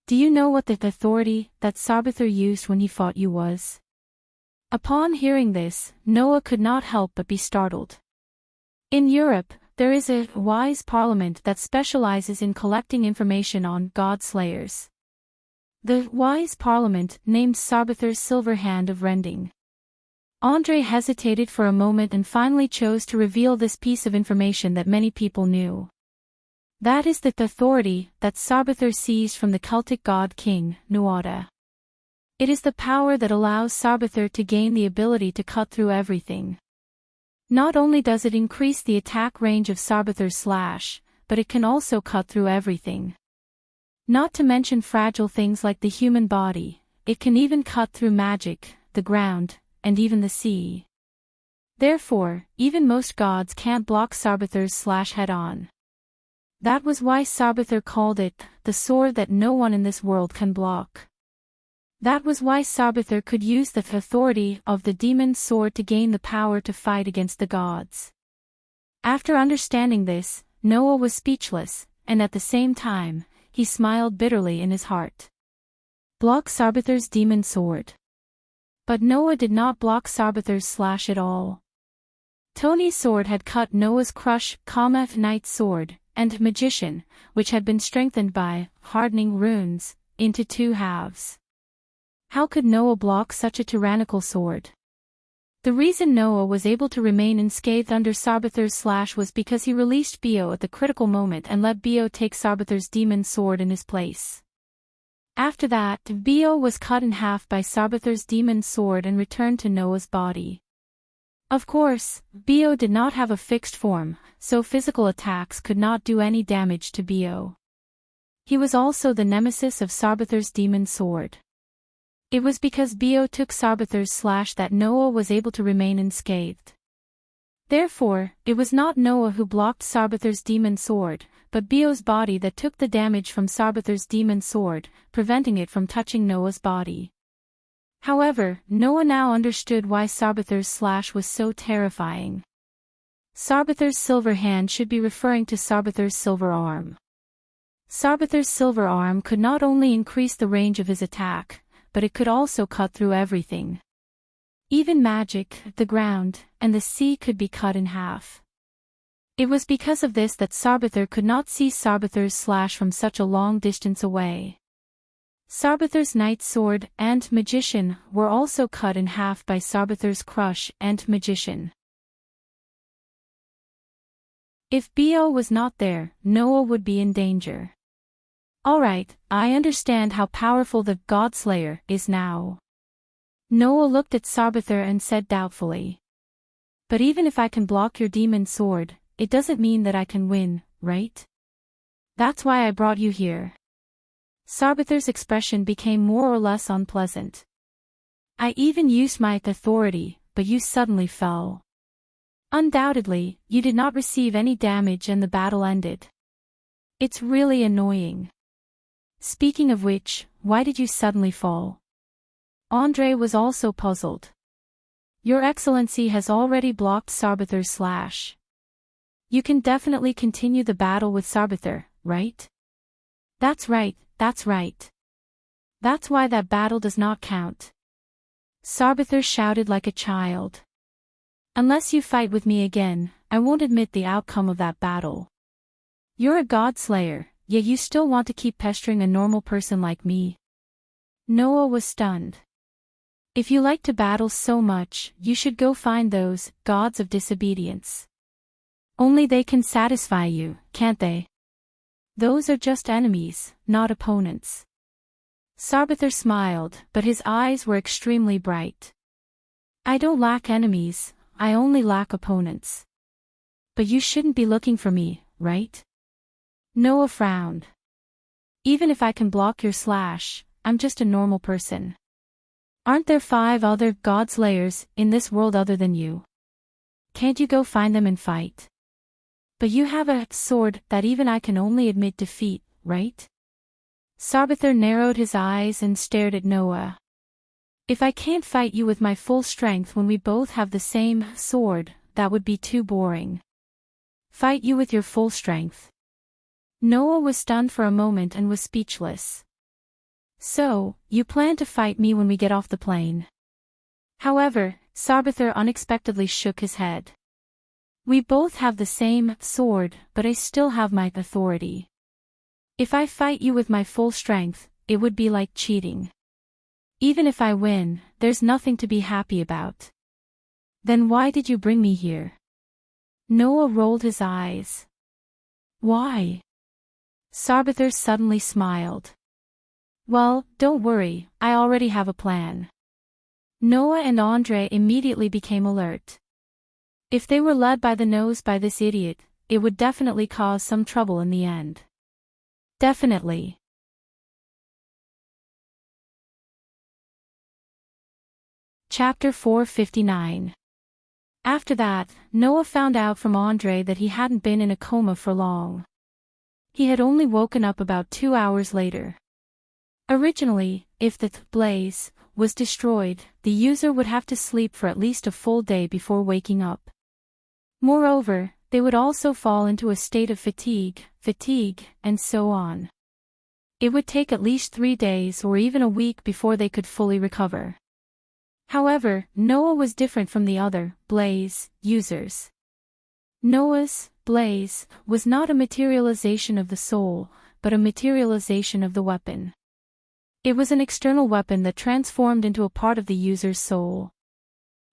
Do you know what the authority that Sarbathur used when he fought you was? Upon hearing this, Noah could not help but be startled. In Europe, there is a wise parliament that specializes in collecting information on God Slayers. The wise parliament named Sarbathur Silver Hand of Rending. Andre hesitated for a moment and finally chose to reveal this piece of information that many people knew. That is the authority that Sarbathur seized from the Celtic god king, Nuada. It is the power that allows Sarbathur to gain the ability to cut through everything. Not only does it increase the attack range of Sarbathur's slash, but it can also cut through everything. Not to mention fragile things like the human body, it can even cut through magic, the ground, and even the sea. Therefore, even most gods can't block Sarbathur's slash head-on. That was why Sarbathur called it the sword that no one in this world can block. That was why Sarbathur could use the authority of the demon's sword to gain the power to fight against the gods. After understanding this, Noah was speechless, and at the same time, he smiled bitterly in his heart. Block Sarbathar's demon sword. But Noah did not block Sarbathar's slash at all. Tony's sword had cut Noah's crush, Knight's sword, and magician, which had been strengthened by hardening runes, into two halves. How could Noah block such a tyrannical sword? The reason Noah was able to remain unscathed under Sarbathar's slash was because he released Bio at the critical moment and let Bio take Sarbathar's demon sword in his place. After that, Bio was cut in half by Sarbathar's demon sword and returned to Noah's body. Of course, Bio did not have a fixed form, so physical attacks could not do any damage to Bio. He was also the nemesis of Sarbathar's demon sword. It was because Bio took Sarbathar's slash that Noah was able to remain unscathed. Therefore, it was not Noah who blocked Sarbathar's demon sword, but Bio's body that took the damage from Sarbathar's demon sword, preventing it from touching Noah's body. However, Noah now understood why Sarbathar's slash was so terrifying. Sarbathar's silver hand should be referring to Sarbathar's silver arm. Sarbathar's silver arm could not only increase the range of his attack, but it could also cut through everything. Even magic, the ground, and the sea could be cut in half. It was because of this that Sarbathar could not see Sarbathar's slash from such a long distance away. Sarbathar's knight's sword and magician were also cut in half by Sarbathar's crush and magician. If Bio was not there, Noah would be in danger. Alright, I understand how powerful the God-slayer is now. Noah looked at Sarbathar and said doubtfully. But even if I can block your demon sword, it doesn't mean that I can win, right? That's why I brought you here. Sarbathar's expression became more or less unpleasant. I even used my authority, but you suddenly fell. Undoubtedly, you did not receive any damage and the battle ended. It's really annoying. Speaking of which, why did you suddenly fall? Andre was also puzzled. Your Excellency has already blocked Sarbathar's slash. You can definitely continue the battle with Sarbathar, right? That's right, that's right. That's why that battle does not count. Sarbathar shouted like a child. Unless you fight with me again, I won't admit the outcome of that battle. You're a god-slayer, yet you still want to keep pestering a normal person like me. Noah was stunned. If you like to battle so much, you should go find those gods of disobedience. Only they can satisfy you, can't they? Those are just enemies, not opponents. Sarbathar smiled, but his eyes were extremely bright. I don't lack enemies, I only lack opponents. But you shouldn't be looking for me, right? Noah frowned. Even if I can block your slash, I'm just a normal person. Aren't there 5 other god-slayers in this world other than you? Can't you go find them and fight? But you have a sword that even I can only admit defeat, right? Sarbathar narrowed his eyes and stared at Noah. If I can't fight you with my full strength when we both have the same sword, that would be too boring. Fight you with your full strength. Noah was stunned for a moment and was speechless. So, you plan to fight me when we get off the plane? However, Sarbathar unexpectedly shook his head. We both have the same sword, but I still have my authority. If I fight you with my full strength, it would be like cheating. Even if I win, there's nothing to be happy about. Then why did you bring me here? Noah rolled his eyes. Why? Sarbathar suddenly smiled. Well, don't worry, I already have a plan. Noah and Andre immediately became alert. If they were led by the nose by this idiot, it would definitely cause some trouble in the end. Definitely. Chapter 459. After that, Noah found out from Andre that he hadn't been in a coma for long. He had only woken up about 2 hours later. Originally, if the blaze was destroyed, the user would have to sleep for at least a full day before waking up. Moreover, they would also fall into a state of fatigue, and so on. It would take at least 3 days or even a week before they could fully recover. However, Noah was different from the other blaze users. Noah's blaze was not a materialization of the soul, but a materialization of the weapon. It was an external weapon that transformed into a part of the user's soul.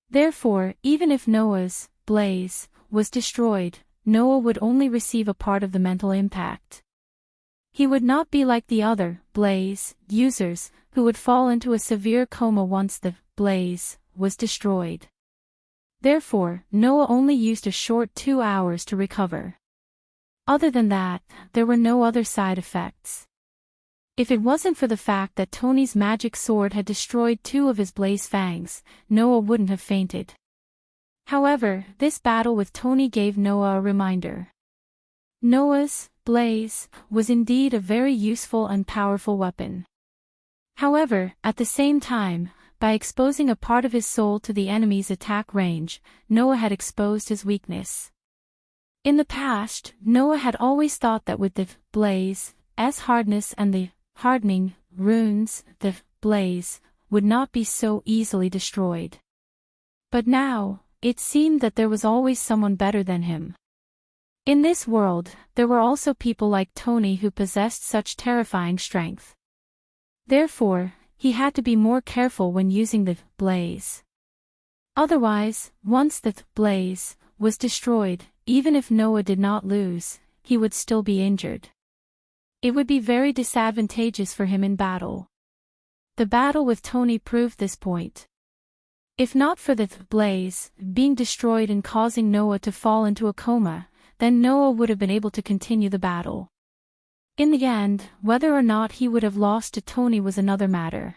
Therefore, even if Noah's blaze was destroyed, Noah would only receive a part of the mental impact. He would not be like the other blaze users, who would fall into a severe coma once the blaze was destroyed. Therefore, Noah only used a short 2 hours to recover. Other than that, there were no other side effects. If it wasn't for the fact that Tony's magic sword had destroyed 2 of his blaze fangs, Noah wouldn't have fainted. However, this battle with Tony gave Noah a reminder. Noah's blaze was indeed a very useful and powerful weapon. However, at the same time, by exposing a part of his soul to the enemy's attack range, Noah had exposed his weakness. In the past, Noah had always thought that with the blaze's hardness and the hardening runes, the blaze would not be so easily destroyed. But now, it seemed that there was always someone better than him. In this world, there were also people like Tony who possessed such terrifying strength. Therefore, he had to be more careful when using the blaze. Otherwise, once the blaze was destroyed, even if Noah did not lose, he would still be injured. It would be very disadvantageous for him in battle. The battle with Tony proved this point. If not for the blaze being destroyed and causing Noah to fall into a coma, then Noah would have been able to continue the battle. In the end, whether or not he would have lost to Tony was another matter.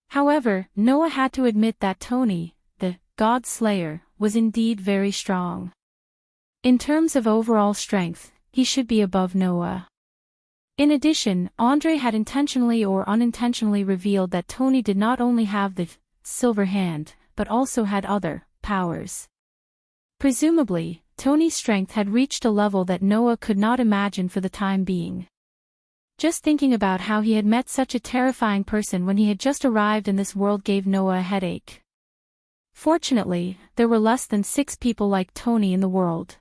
However, Noah had to admit that Tony, the God Slayer, was indeed very strong. In terms of overall strength, he should be above Noah. In addition, Andre had intentionally or unintentionally revealed that Tony did not only have the silver hand, but also had other powers. Presumably, Tony's strength had reached a level that Noah could not imagine for the time being. Just thinking about how he had met such a terrifying person when he had just arrived in this world gave Noah a headache. Fortunately, there were less than 6 people like Tony in the world.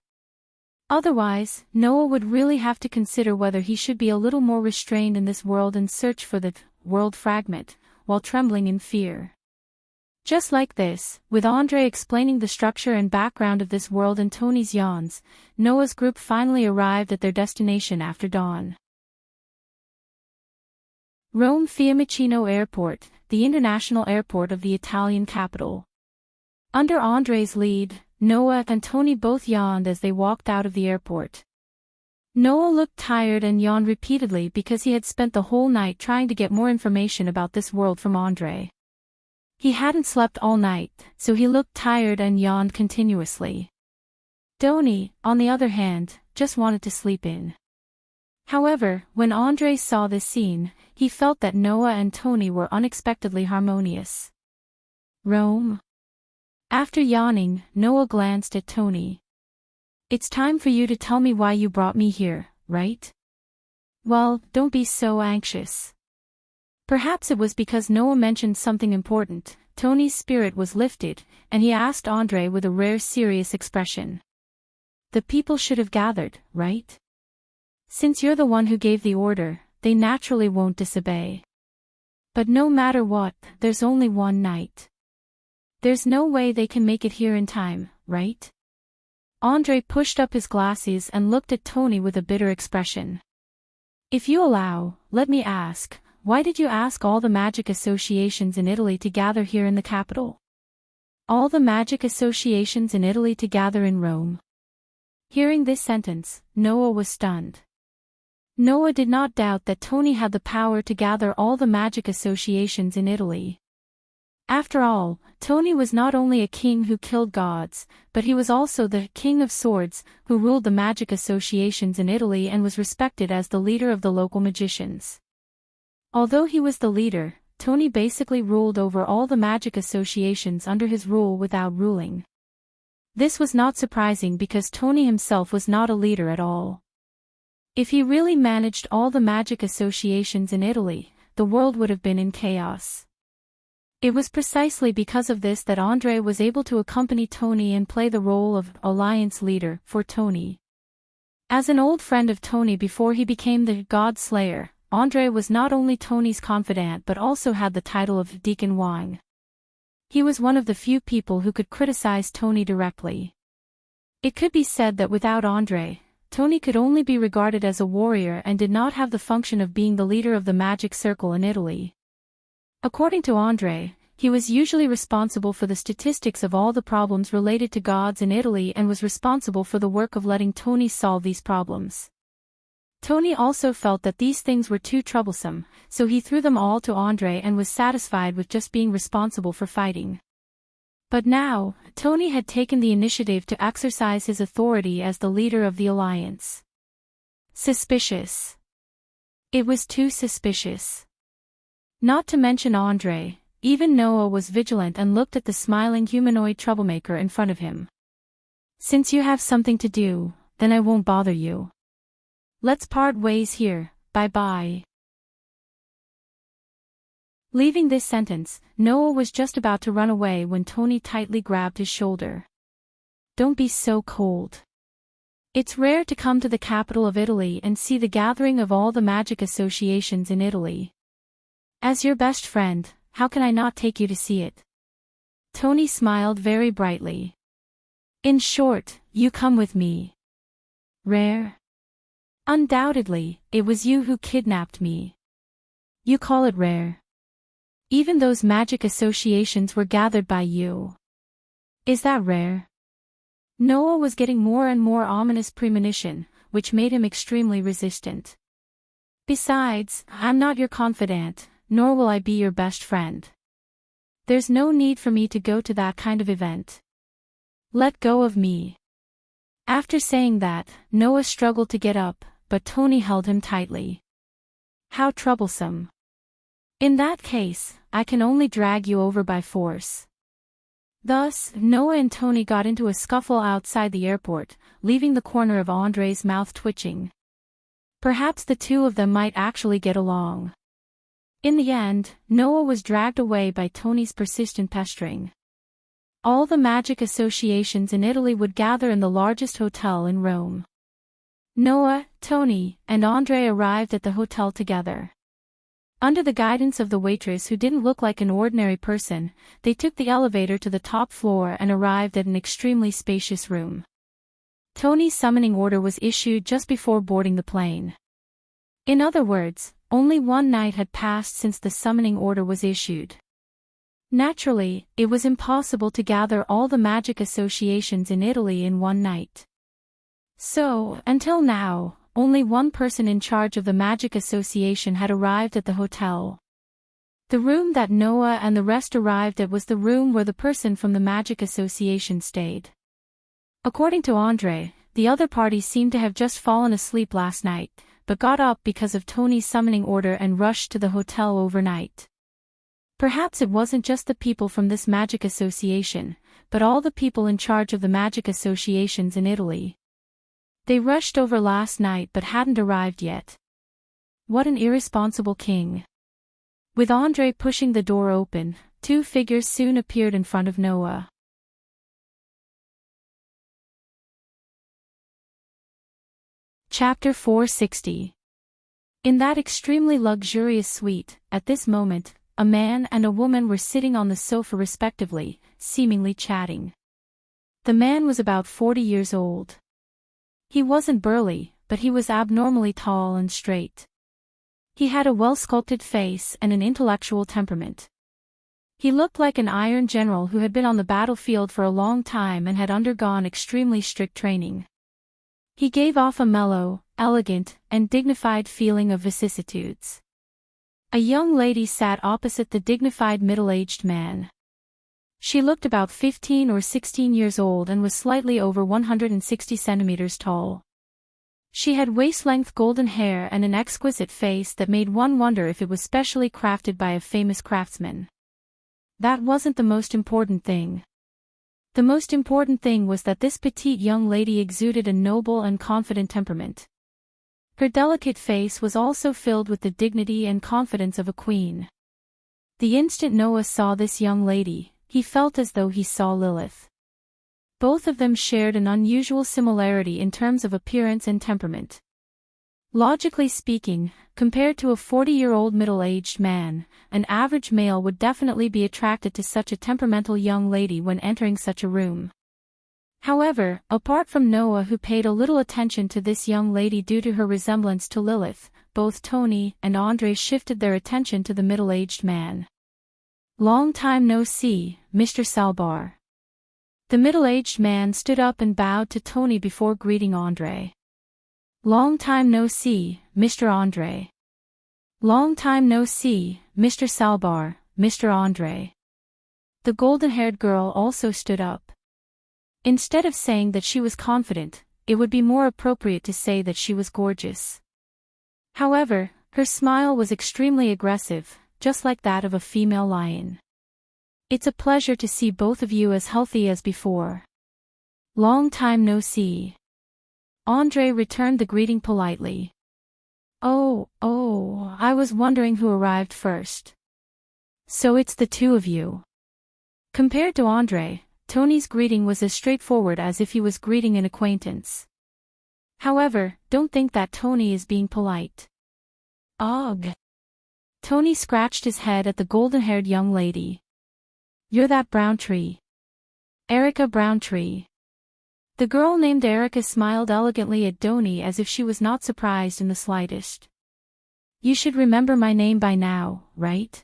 Otherwise, Noah would really have to consider whether he should be a little more restrained in this world and search for the world fragment, while trembling in fear. Just like this, with Andre explaining the structure and background of this world and Tony's yawns, Noah's group finally arrived at their destination after dawn. Rome Fiumicino Airport, the international airport of the Italian capital. Under Andre's lead, Noah and Tony both yawned as they walked out of the airport. Noah looked tired and yawned repeatedly because he had spent the whole night trying to get more information about this world from Andre. He hadn't slept all night, so he looked tired and yawned continuously. Tony, on the other hand, just wanted to sleep in. However, when Andre saw this scene, he felt that Noah and Tony were unexpectedly harmonious. Rome? After yawning, Noah glanced at Tony. It's time for you to tell me why you brought me here, right? Well, don't be so anxious. Perhaps it was because Noah mentioned something important. Tony's spirit was lifted, and he asked Andre with a rare serious expression. The people should have gathered, right? Since you're the one who gave the order, they naturally won't disobey. But no matter what, there's only one night. There's no way they can make it here in time, right? Andre pushed up his glasses and looked at Tony with a bitter expression. If you allow, let me ask, why did you ask all the magic associations in Italy to gather here in the capital? All the magic associations in Italy to gather in Rome? Hearing this sentence, Noah was stunned. Noah did not doubt that Tony had the power to gather all the magic associations in Italy. After all, Tony was not only a king who killed gods, but he was also the King of Swords, who ruled the magic associations in Italy and was respected as the leader of the local magicians. Although he was the leader, Tony basically ruled over all the magic associations under his rule without ruling. This was not surprising because Tony himself was not a leader at all. If he really managed all the magic associations in Italy, the world would have been in chaos. It was precisely because of this that André was able to accompany Tony and play the role of alliance leader for Tony. As an old friend of Tony before he became the God Slayer, André was not only Tony's confidant but also had the title of Deacon Wang. He was one of the few people who could criticize Tony directly. It could be said that without André, Tony could only be regarded as a warrior and did not have the function of being the leader of the magic circle in Italy. According to André, he was usually responsible for the statistics of all the problems related to gods in Italy and was responsible for the work of letting Tony solve these problems. Tony also felt that these things were too troublesome, so he threw them all to André and was satisfied with just being responsible for fighting. But now, Tony had taken the initiative to exercise his authority as the leader of the alliance. Suspicious. It was too suspicious. Not to mention André, even Noah was vigilant and looked at the smiling humanoid troublemaker in front of him. Since you have something to do, then I won't bother you. Let's part ways here, bye-bye. Leaving this sentence, Noah was just about to run away when Tony tightly grabbed his shoulder. Don't be so cold. It's rare to come to the capital of Italy and see the gathering of all the magic associations in Italy. As your best friend, how can I not take you to see it? Tony smiled very brightly. In short, you come with me. Rare? Undoubtedly, it was you who kidnapped me. You call it rare? Even those magic associations were gathered by you. Is that rare? Noah was getting more and more ominous premonition, which made him extremely resistant. Besides, I'm not your confidant, nor will I be your best friend. There's no need for me to go to that kind of event. Let go of me. After saying that, Noah struggled to get up, but Tony held him tightly. How troublesome. In that case, I can only drag you over by force. Thus, Noah and Tony got into a scuffle outside the airport, leaving the corner of André's mouth twitching. Perhaps the two of them might actually get along. In the end, Noah was dragged away by Tony's persistent pestering. All the magic associations in Italy would gather in the largest hotel in Rome. Noah, Tony, and André arrived at the hotel together. Under the guidance of the waitress who didn't look like an ordinary person, they took the elevator to the top floor and arrived at an extremely spacious room. Tony's summoning order was issued just before boarding the plane. In other words, only one night had passed since the summoning order was issued. Naturally, it was impossible to gather all the magic associations in Italy in one night. So, until now, only one person in charge of the magic association had arrived at the hotel. The room that Noah and the rest arrived at was the room where the person from the magic association stayed. According to André, the other party seemed to have just fallen asleep last night, but got up because of Tony's summoning order and rushed to the hotel overnight. Perhaps it wasn't just the people from this magic association, but all the people in charge of the magic associations in Italy. They rushed over last night but hadn't arrived yet. What an irresponsible king. With André pushing the door open, two figures soon appeared in front of Noah. Chapter 460. In that extremely luxurious suite, at this moment, a man and a woman were sitting on the sofa respectively, seemingly chatting. The man was about 40 years old. He wasn't burly, but he was abnormally tall and straight. He had a well-sculpted face and an intellectual temperament. He looked like an Iron General who had been on the battlefield for a long time and had undergone extremely strict training. He gave off a mellow, elegant, and dignified feeling of vicissitudes. A young lady sat opposite the dignified middle-aged man. She looked about 15 or 16 years old and was slightly over 160 centimeters tall. She had waist-length golden hair and an exquisite face that made one wonder if it was specially crafted by a famous craftsman. That wasn't the most important thing. The most important thing was that this petite young lady exuded a noble and confident temperament. Her delicate face was also filled with the dignity and confidence of a queen. The instant Noah saw this young lady, he felt as though he saw Lilith. Both of them shared an unusual similarity in terms of appearance and temperament. Logically speaking, compared to a 40-year-old middle-aged man, an average male would definitely be attracted to such a temperamental young lady when entering such a room. However, apart from Noah, who paid a little attention to this young lady due to her resemblance to Lilith, both Tony and Andre shifted their attention to the middle-aged man. "Long time no see, Mr. Salbar." The middle-aged man stood up and bowed to Tony before greeting Andre. "Long time no see, Mr. Andre." "Long time no see, Mr. Salbar, Mr. Andre." The golden-haired girl also stood up. Instead of saying that she was confident, it would be more appropriate to say that she was gorgeous. However, her smile was extremely aggressive, just like that of a female lion. "It's a pleasure to see both of you as healthy as before." "Long time no see." Andre returned the greeting politely. Oh, I was wondering who arrived first." "So it's the two of you." Compared to Andre, Tony's greeting was as straightforward as if he was greeting an acquaintance. However, don't think that Tony is being polite. Ugh. Tony scratched his head at the golden-haired young lady. "You're that Browntree. Erica Browntree." The girl named Erica smiled elegantly at Tony as if she was not surprised in the slightest. "You should remember my name by now, right?"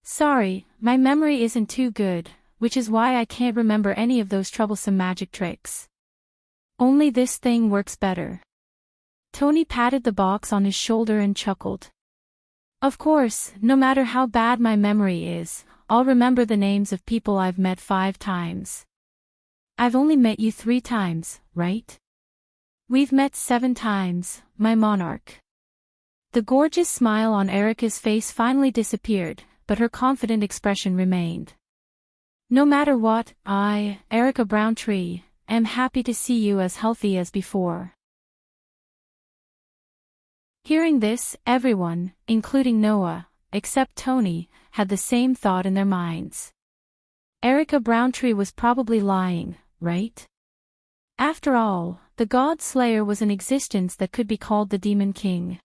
"Sorry, my memory isn't too good, which is why I can't remember any of those troublesome magic tricks. Only this thing works better." Tony patted the box on his shoulder and chuckled. "Of course, no matter how bad my memory is, I'll remember the names of people I've met 5 times. I've only met you 3 times, right? We've met 7 times, my monarch." The gorgeous smile on Erica's face finally disappeared, but her confident expression remained. "No matter what, I, Erica Browntree, am happy to see you as healthy as before." Hearing this, everyone, including Noah, except Tony, had the same thought in their minds. Erica Browntree was probably lying, right? After all, the God Slayer was an existence that could be called the Demon King.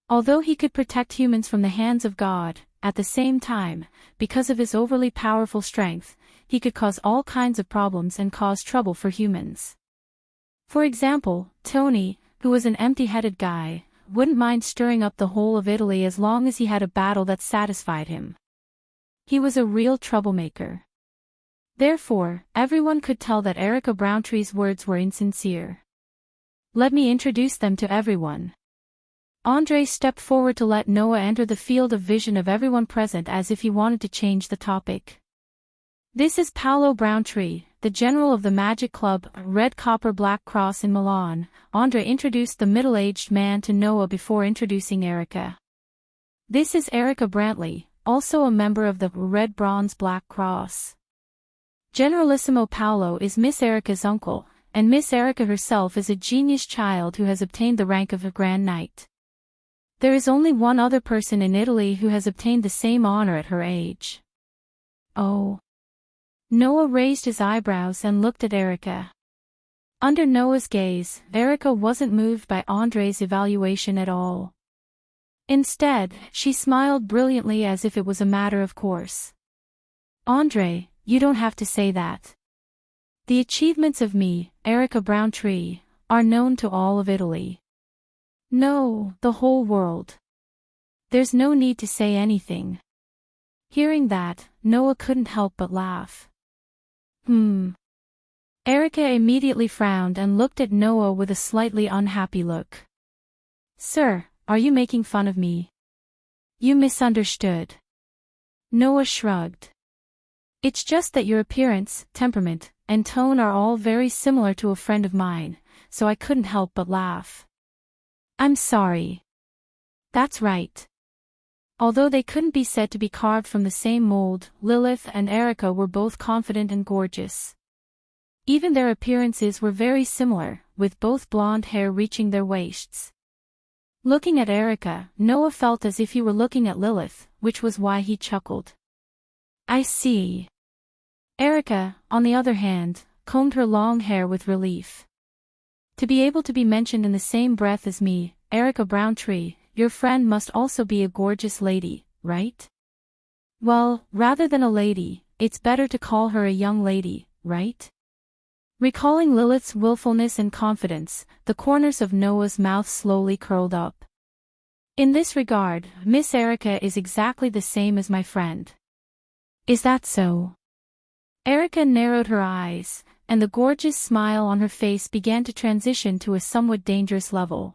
Although he could protect humans from the hands of God, at the same time, because of his overly powerful strength, he could cause all kinds of problems and cause trouble for humans. For example, Tony, who was an empty-headed guy, wouldn't mind stirring up the whole of Italy as long as he had a battle that satisfied him. He was a real troublemaker. Therefore, everyone could tell that Erica Browntree's words were insincere. "Let me introduce them to everyone." Andre stepped forward to let Noah enter the field of vision of everyone present as if he wanted to change the topic. "This is Paolo Browntree, the general of the Magic Club, Red Copper Black Cross in Milan." Andre introduced the middle-aged man to Noah before introducing Erica. "This is Erica Brantley, also a member of the Red Bronze Black Cross. Generalissimo Paolo is Miss Erica's uncle, and Miss Erica herself is a genius child who has obtained the rank of a Grand Knight. There is only one other person in Italy who has obtained the same honor at her age." "Oh." Noah raised his eyebrows and looked at Erica. Under Noah's gaze, Erica wasn't moved by Andre's evaluation at all. Instead, she smiled brilliantly as if it was a matter of course. "Andre, you don't have to say that. The achievements of me, Erica Browntree, are known to all of Italy. No, the whole world. There's no need to say anything." Hearing that, Noah couldn't help but laugh. Erica immediately frowned and looked at Noah with a slightly unhappy look. "Sir, are you making fun of me?" "You misunderstood." Noah shrugged. "It's just that your appearance, temperament, and tone are all very similar to a friend of mine, so I couldn't help but laugh." "I'm sorry." "That's right." Although they couldn't be said to be carved from the same mold, Lilith and Erica were both confident and gorgeous. Even their appearances were very similar, with both blonde hair reaching their waists. Looking at Erica, Noah felt as if he were looking at Lilith, which was why he chuckled. I see. Erica, on the other hand, combed her long hair with relief. To be able to be mentioned in the same breath as me, Erica Browntree, your friend must also be a gorgeous lady, right? Well, rather than a lady, it's better to call her a young lady, right? Recalling Lilith's willfulness and confidence, the corners of Noah's mouth slowly curled up. In this regard, Miss Erica is exactly the same as my friend. Is that so? Erica narrowed her eyes, and the gorgeous smile on her face began to transition to a somewhat dangerous level.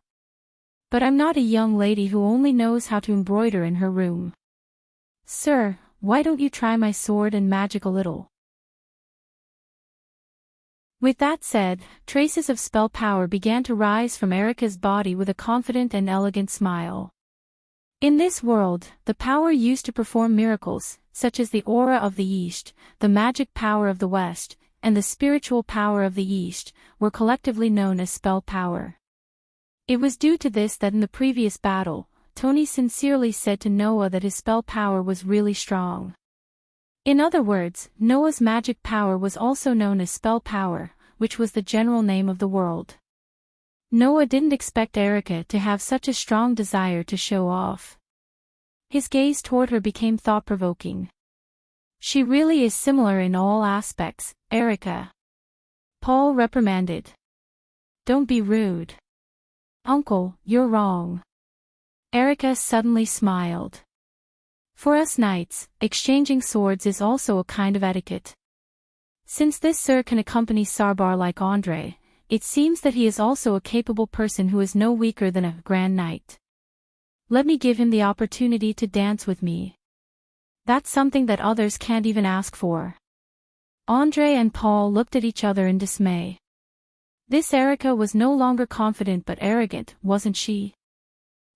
But I'm not a young lady who only knows how to embroider in her room. Sir, why don't you try my sword and magic a little? With that said, traces of spell power began to rise from Erica's body with a confident and elegant smile. In this world, the power used to perform miracles, such as the aura of the East, the magic power of the West, and the spiritual power of the East, were collectively known as spell power. It was due to this that in the previous battle, Tony sincerely said to Noah that his spell power was really strong. In other words, Noah's magic power was also known as spell power, which was the general name of the world. Noah didn't expect Erica to have such a strong desire to show off. His gaze toward her became thought-provoking. She really is similar in all aspects, Erica. Paul reprimanded. Don't be rude. Uncle, you're wrong. Erica suddenly smiled. For us knights, exchanging swords is also a kind of etiquette. Since this sir can accompany Sarbar like Andre, it seems that he is also a capable person who is no weaker than a grand knight. Let me give him the opportunity to dance with me. That's something that others can't even ask for. Andre and Paul looked at each other in dismay. This Erica was no longer confident but arrogant, wasn't she?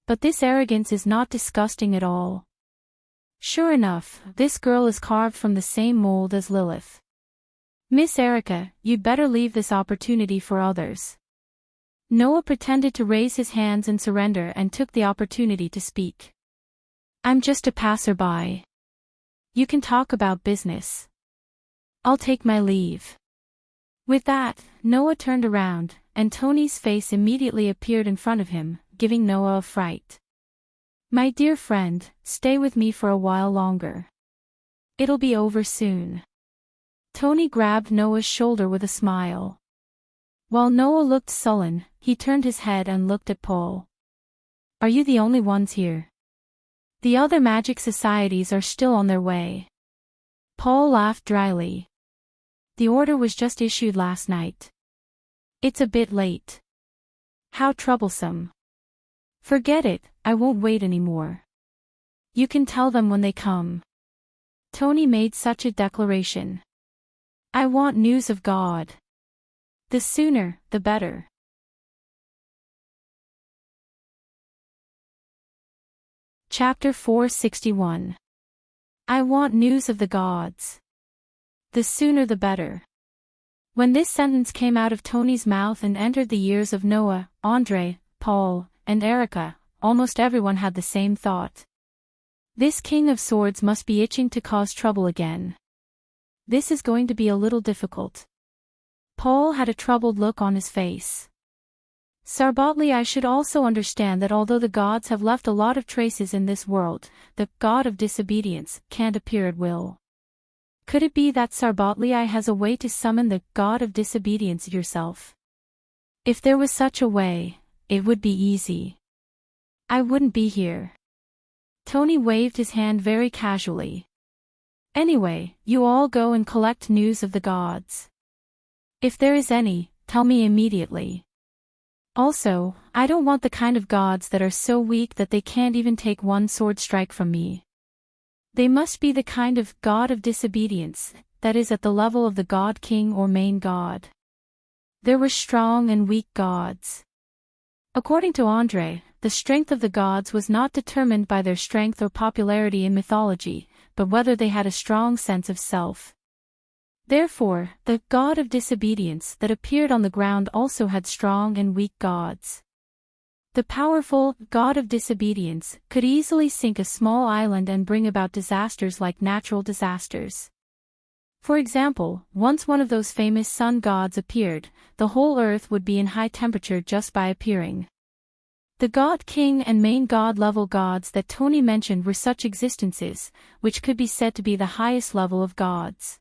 But this arrogance is not disgusting at all. Sure enough, this girl is carved from the same mold as Lilith. Miss Erica, you'd better leave this opportunity for others. Noah pretended to raise his hands in surrender and took the opportunity to speak. I'm just a passerby. You can talk about business. I'll take my leave. With that, Noah turned around, and Tony's face immediately appeared in front of him, giving Noah a fright. My dear friend, stay with me for a while longer. It'll be over soon. Tony grabbed Noah's shoulder with a smile. While Noah looked sullen, he turned his head and looked at Paul. Are you the only ones here? The other magic societies are still on their way. Paul laughed dryly. The order was just issued last night. It's a bit late. How troublesome. Forget it, I won't wait anymore. You can tell them when they come. Tony made such a declaration. I want news of God. The sooner, the better. Chapter 461. I want news of the gods. The sooner the better. When this sentence came out of Tony's mouth and entered the ears of Noah, Andre, Paul, and Erica, almost everyone had the same thought. This King of Swords must be itching to cause trouble again. This is going to be a little difficult. Paul had a troubled look on his face. Sarbotli, I should also understand that although the gods have left a lot of traces in this world, the god of disobedience can't appear at will. Could it be that Sarbotli has a way to summon the god of disobedience yourself? If there was such a way, it would be easy. I wouldn't be here. Tony waved his hand very casually. Anyway, you all go and collect news of the gods. If there is any, tell me immediately. Also, I don't want the kind of gods that are so weak that they can't even take one sword strike from me. They must be the kind of god of disobedience that is at the level of the god king or main god. There were strong and weak gods. According to Andre, the strength of the gods was not determined by their strength or popularity in mythology, but whether they had a strong sense of self. Therefore, the god of disobedience that appeared on the ground also had strong and weak gods. The powerful god of disobedience could easily sink a small island and bring about disasters like natural disasters. For example, once one of those famous sun gods appeared, the whole earth would be in high temperature just by appearing. The god king and main god level gods that Tony mentioned were such existences, which could be said to be the highest level of gods.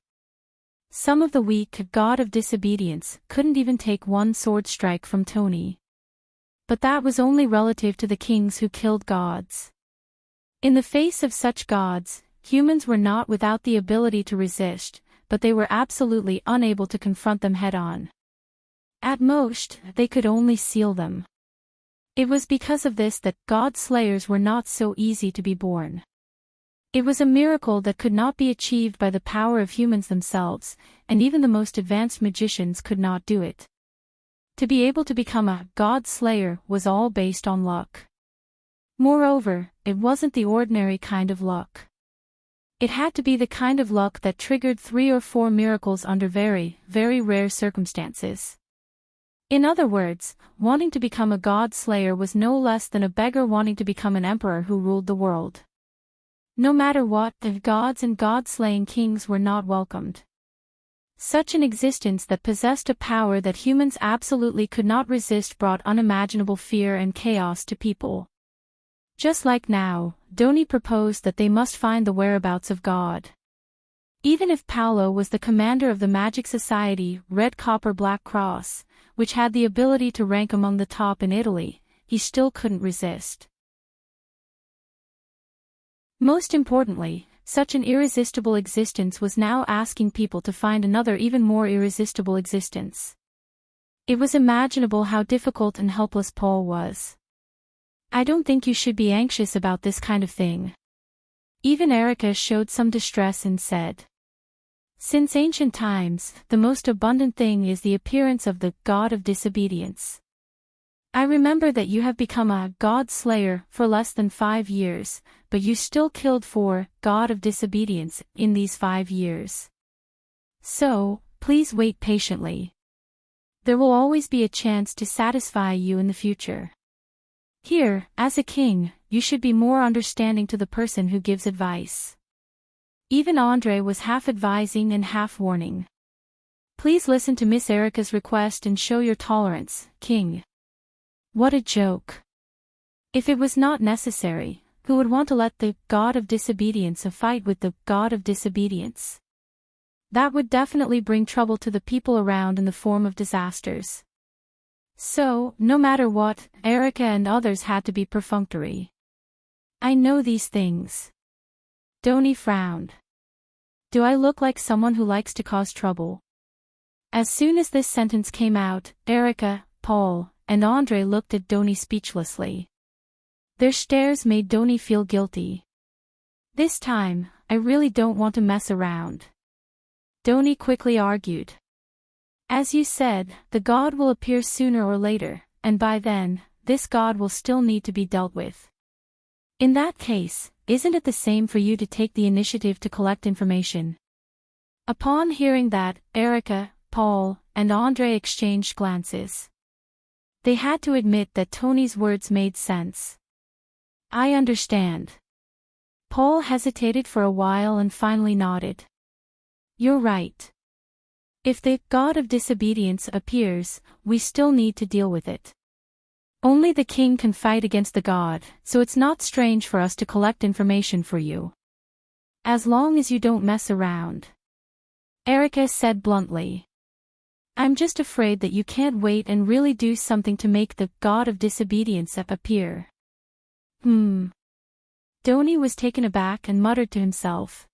Some of the weak god of disobedience couldn't even take one sword strike from Tony. But that was only relative to the kings who killed gods. In the face of such gods, humans were not without the ability to resist, but they were absolutely unable to confront them head-on. At most, they could only seal them. It was because of this that god slayers were not so easy to be born. It was a miracle that could not be achieved by the power of humans themselves, and even the most advanced magicians could not do it. To be able to become a god slayer was all based on luck. Moreover, it wasn't the ordinary kind of luck. It had to be the kind of luck that triggered 3 or 4 miracles under very, very rare circumstances. In other words, wanting to become a god slayer was no less than a beggar wanting to become an emperor who ruled the world. No matter what, the gods and god-slaying kings were not welcomed. Such an existence that possessed a power that humans absolutely could not resist brought unimaginable fear and chaos to people. Just like now, Doni proposed that they must find the whereabouts of God. Even if Paolo was the commander of the Magic Society Red Copper Black Cross, which had the ability to rank among the top in Italy, he still couldn't resist. Most importantly, such an irresistible existence was now asking people to find another even more irresistible existence. It was imaginable how difficult and helpless Paul was. I don't think you should be anxious about this kind of thing. Even Erica showed some distress and said, since ancient times, the most abundant thing is the appearance of the god of disobedience. I remember that you have become a god slayer for less than 5 years, but you still killed 4 god of disobedience in these 5 years. So, please wait patiently. There will always be a chance to satisfy you in the future. Here, as a king, you should be more understanding to the person who gives advice. Even Andre was half advising and half warning. Please listen to Miss Erica's request and show your tolerance, King. What a joke. If it was not necessary, who would want to let the god of disobedience fight with the god of disobedience? That would definitely bring trouble to the people around in the form of disasters. So, no matter what, Erica and others had to be perfunctory. I know these things. Doni frowned. Do I look like someone who likes to cause trouble? As soon as this sentence came out, Erica, Paul, and Andre looked at Doni speechlessly. Their stares made Doni feel guilty. This time, I really don't want to mess around. Doni quickly argued. As you said, the god will appear sooner or later, and by then, this god will still need to be dealt with. In that case, isn't it the same for you to take the initiative to collect information? Upon hearing that, Erica, Paul, and Andre exchanged glances. They had to admit that Tony's words made sense. I understand. Paul hesitated for a while and finally nodded. You're right. If the god of disobedience appears, we still need to deal with it. Only the king can fight against the god, so it's not strange for us to collect information for you. As long as you don't mess around. Erica said bluntly. I'm just afraid that you can't wait and really do something to make the god of disobedience appear. Doni was taken aback and muttered to himself.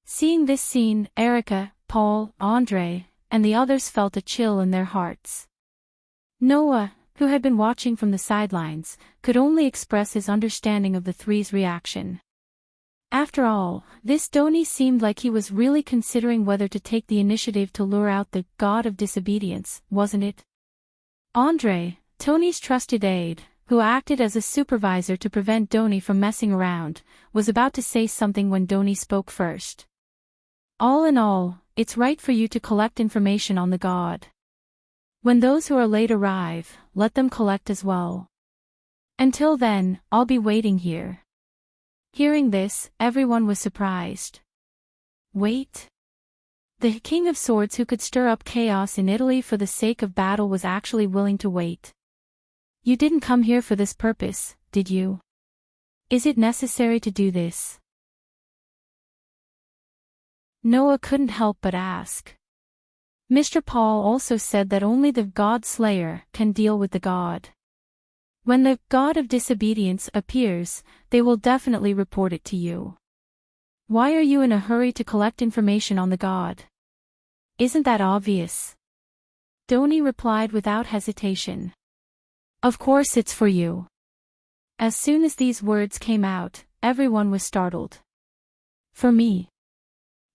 Seeing this scene, Erica, Paul, Andre, and the others felt a chill in their hearts. Noah, who had been watching from the sidelines, could only express his understanding of the three's reaction. After all, this Doni seemed like he was really considering whether to take the initiative to lure out the god of disobedience, wasn't it? Andre, Tony's trusted aide, who acted as a supervisor to prevent Doni from messing around, was about to say something when Doni spoke first. All in all, it's right for you to collect information on the god. When those who are late arrive, let them collect as well. Until then, I'll be waiting here." Hearing this, everyone was surprised. Wait? The King of Swords who could stir up chaos in Italy for the sake of battle was actually willing to wait. "You didn't come here for this purpose, did you? Is it necessary to do this?" Noah couldn't help but ask. Mr. Paul also said that only the God Slayer can deal with the God. When the God of disobedience appears, they will definitely report it to you. Why are you in a hurry to collect information on the God? Isn't that obvious? Doni replied without hesitation. Of course it's for you. As soon as these words came out, everyone was startled. For me?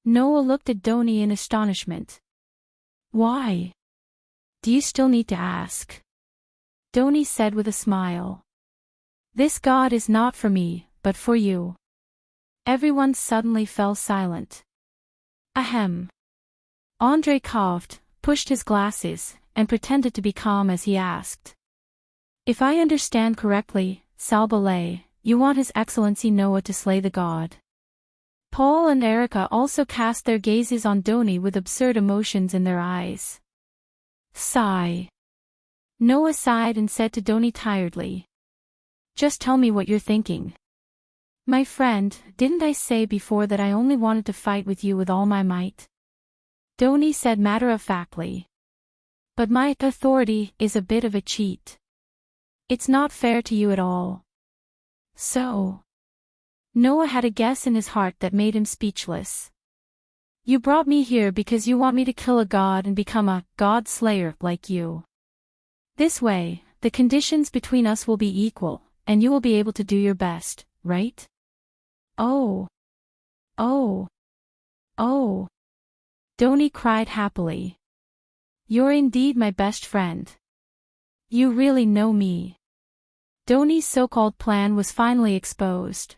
Noah looked at Doni in astonishment. Why? Do you still need to ask? Doni said with a smile. This God is not for me, but for you. Everyone suddenly fell silent. Ahem. Andre coughed, pushed his glasses, and pretended to be calm as he asked. If I understand correctly, Salbalay, you want His Excellency Noah to slay the god. Paul and Erica also cast their gazes on Doni with absurd emotions in their eyes. Sigh. Noah sighed and said to Doni tiredly. Just tell me what you're thinking. My friend, didn't I say before that I only wanted to fight with you with all my might? Doni said matter-of-factly. But my authority is a bit of a cheat. It's not fair to you at all. So? Noah had a guess in his heart that made him speechless. You brought me here because you want me to kill a god and become a god slayer like you. This way, the conditions between us will be equal, and you will be able to do your best, right? Oh. Oh. Oh. Doni cried happily. You're indeed my best friend. You really know me. Doni's so-called plan was finally exposed.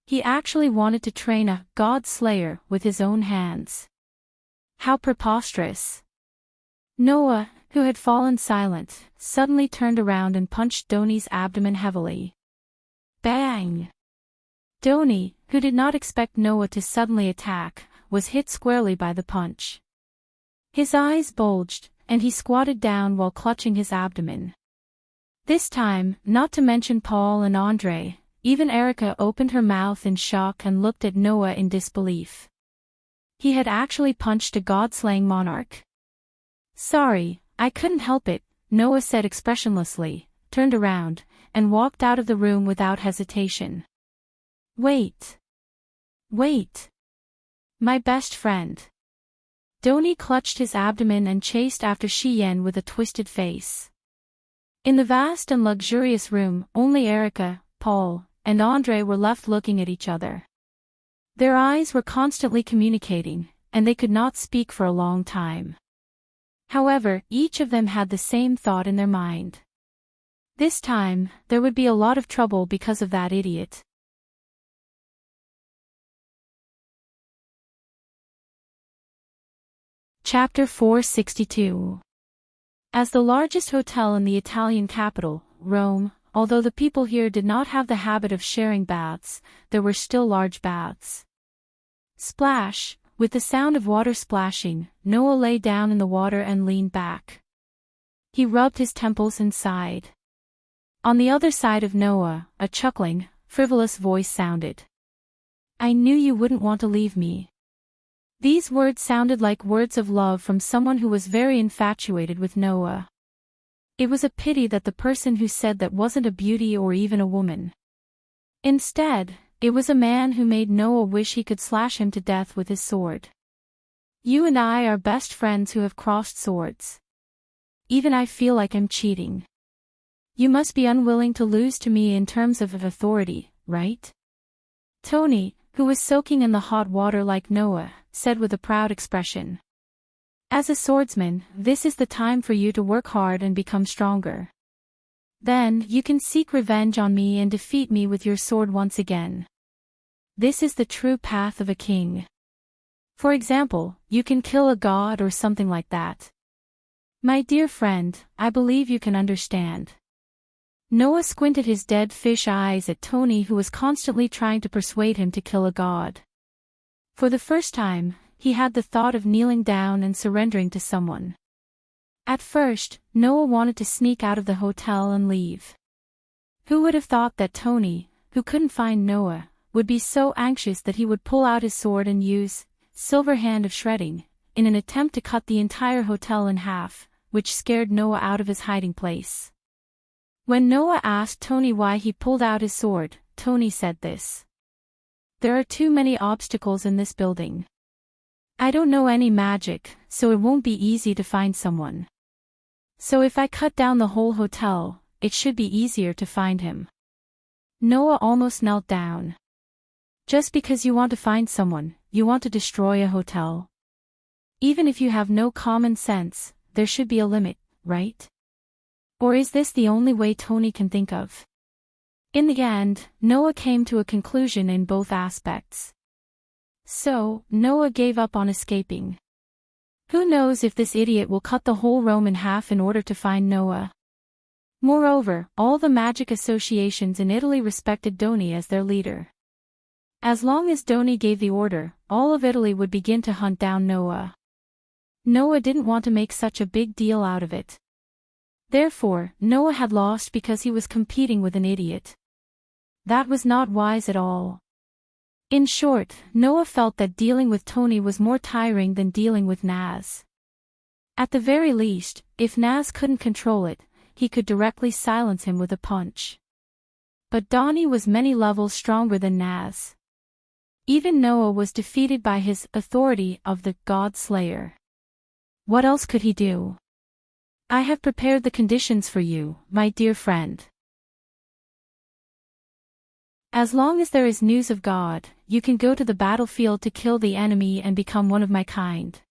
He actually wanted to train a god slayer with his own hands. How preposterous. Noah, who had fallen silent, suddenly turned around and punched Doni's abdomen heavily. Bang! Doni, who did not expect Noah to suddenly attack, was hit squarely by the punch. His eyes bulged, and he squatted down while clutching his abdomen. This time, not to mention Paul and Andre, even Erica opened her mouth in shock and looked at Noah in disbelief. He had actually punched a god-slaying monarch. Sorry, I couldn't help it, Noah said expressionlessly, turned around, and walked out of the room without hesitation. Wait. Wait. My best friend. Doni clutched his abdomen and chased after Shiyen with a twisted face. In the vast and luxurious room, only Erica, Paul, and Andre were left looking at each other. Their eyes were constantly communicating, and they could not speak for a long time. However, each of them had the same thought in their mind. This time, there would be a lot of trouble because of that idiot. Chapter 462. As the largest hotel in the Italian capital, Rome, although the people here did not have the habit of sharing baths, there were still large baths. Splash, with the sound of water splashing, Noah lay down in the water and leaned back. He rubbed his temples and sighed. On the other side of Noah, a chuckling, frivolous voice sounded. I knew you wouldn't want to leave me. These words sounded like words of love from someone who was very infatuated with Noah. It was a pity that the person who said that wasn't a beauty or even a woman. Instead, it was a man who made Noah wish he could slash him to death with his sword. You and I are best friends who have crossed swords. Even I feel like I'm cheating. You must be unwilling to lose to me in terms of authority, right? Tony, who was soaking in the hot water like Noah, said with a proud expression. As a swordsman, this is the time for you to work hard and become stronger. Then, you can seek revenge on me and defeat me with your sword once again. This is the true path of a king. For example, you can kill a god or something like that. My dear friend, I believe you can understand. Noah squinted his dead fish eyes at Tony, who was constantly trying to persuade him to kill a god. For the first time, he had the thought of kneeling down and surrendering to someone. At first, Noah wanted to sneak out of the hotel and leave. Who would have thought that Tony, who couldn't find Noah, would be so anxious that he would pull out his sword and use silver hand of shredding in an attempt to cut the entire hotel in half, which scared Noah out of his hiding place. When Noah asked Tony why he pulled out his sword, Tony said this: "There are too many obstacles in this building. I don't know any magic, so it won't be easy to find someone. So if I cut down the whole hotel, it should be easier to find him." Noah almost knelt down. Just because you want to find someone, you want to destroy a hotel? Even if you have no common sense, there should be a limit, right? Or is this the only way Tony can think of? In the end, Noah came to a conclusion in both aspects. So, Noah gave up on escaping. Who knows if this idiot will cut the whole Rome in half in order to find Noah? Moreover, all the magic associations in Italy respected Doni as their leader. As long as Doni gave the order, all of Italy would begin to hunt down Noah. Noah didn't want to make such a big deal out of it. Therefore, Noah had lost because he was competing with an idiot. That was not wise at all. In short, Noah felt that dealing with Tony was more tiring than dealing with Naz. At the very least, if Naz couldn't control it, he could directly silence him with a punch. But Doni was many levels stronger than Naz. Even Noah was defeated by his authority of the God Slayer. What else could he do? I have prepared the conditions for you, my dear friend. As long as there is news of God, you can go to the battlefield to kill the enemy and become one of my kind.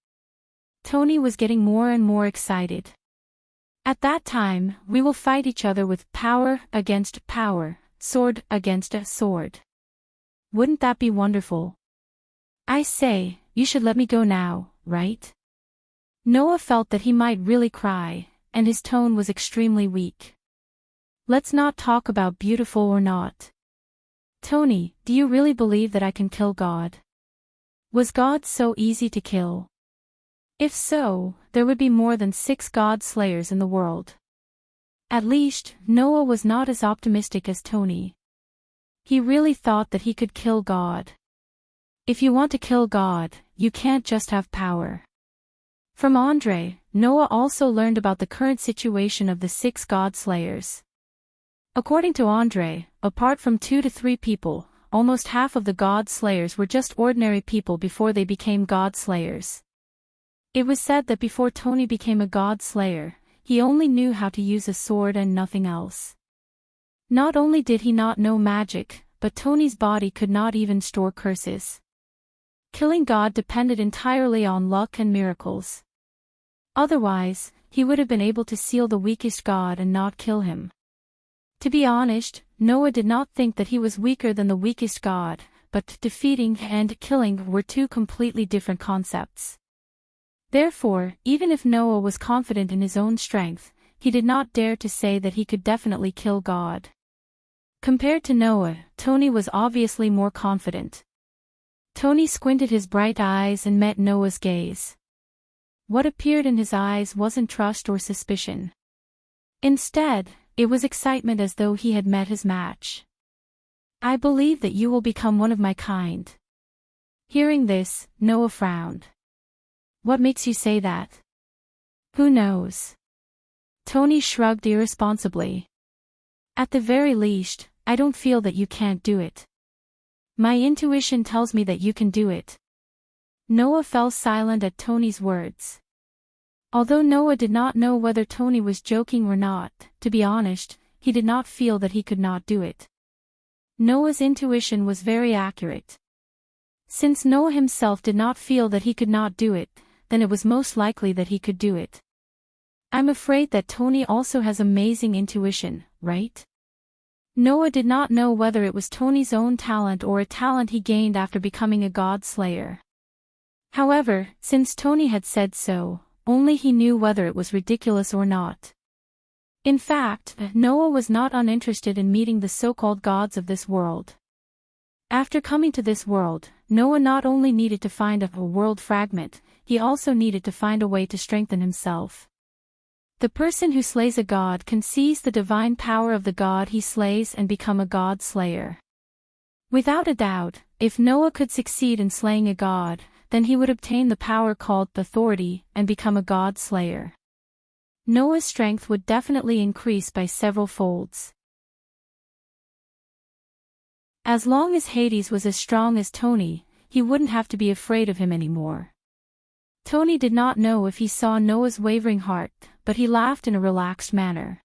Tony was getting more and more excited. At that time, we will fight each other with power against power, sword against a sword. Wouldn't that be wonderful? I say, you should let me go now, right? Noah felt that he might really cry, and his tone was extremely weak. Let's not talk about beautiful or not. Tony, do you really believe that I can kill God? Was God so easy to kill? If so, there would be more than 6 God Slayers in the world. At least, Noah was not as optimistic as Tony. He really thought that he could kill God. If you want to kill God, you can't just have power. From Andre, Noah also learned about the current situation of the 6 God Slayers. According to Andre, apart from 2 to 3 people, almost half of the God Slayers were just ordinary people before they became God Slayers. It was said that before Tony became a God Slayer, he only knew how to use a sword and nothing else. Not only did he not know magic, but Tony's body could not even store curses. Killing God depended entirely on luck and miracles. Otherwise, he would have been able to seal the weakest God and not kill him. To be honest, Noah did not think that he was weaker than the weakest God, but defeating and killing were 2 completely different concepts. Therefore, even if Noah was confident in his own strength, he did not dare to say that he could definitely kill God. Compared to Noah, Tony was obviously more confident. Tony squinted his bright eyes and met Noah's gaze. What appeared in his eyes wasn't trust or suspicion. Instead, it was excitement, as though he had met his match. I believe that you will become one of my kind. Hearing this, Noah frowned. What makes you say that? Who knows? Tony shrugged irresponsibly. At the very least, I don't feel that you can't do it. My intuition tells me that you can do it. Noah fell silent at Tony's words. Although Noah did not know whether Tony was joking or not, to be honest, he did not feel that he could not do it. Noah's intuition was very accurate. Since Noah himself did not feel that he could not do it, then it was most likely that he could do it. I'm afraid that Tony also has amazing intuition, right? Noah did not know whether it was Tony's own talent or a talent he gained after becoming a God Slayer. However, since Tony had said so, only he knew whether it was ridiculous or not. In fact, Noah was not uninterested in meeting the so-called gods of this world. After coming to this world, Noah not only needed to find a world fragment, he also needed to find a way to strengthen himself. The person who slays a god can seize the divine power of the god he slays and become a god slayer. Without a doubt, if Noah could succeed in slaying a god, then he would obtain the power called authority and become a god slayer. Noah's strength would definitely increase by several folds. As long as Hades was as strong as Tony, he wouldn't have to be afraid of him anymore. Tony did not know if he saw Noah's wavering heart, but he laughed in a relaxed manner.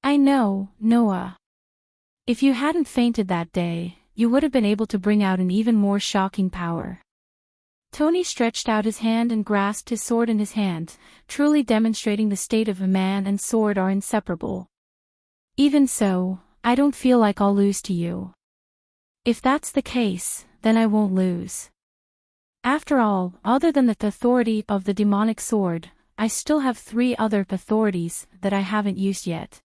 "I know, Noah. If you hadn't fainted that day, you would have been able to bring out an even more shocking power." Tony stretched out his hand and grasped his sword in his hand, truly demonstrating the state of a man and sword are inseparable. "Even so, I don't feel like I'll lose to you. If that's the case, then I won't lose. After all, other than the authority of the demonic sword, I still have 3 other authorities that I haven't used yet,"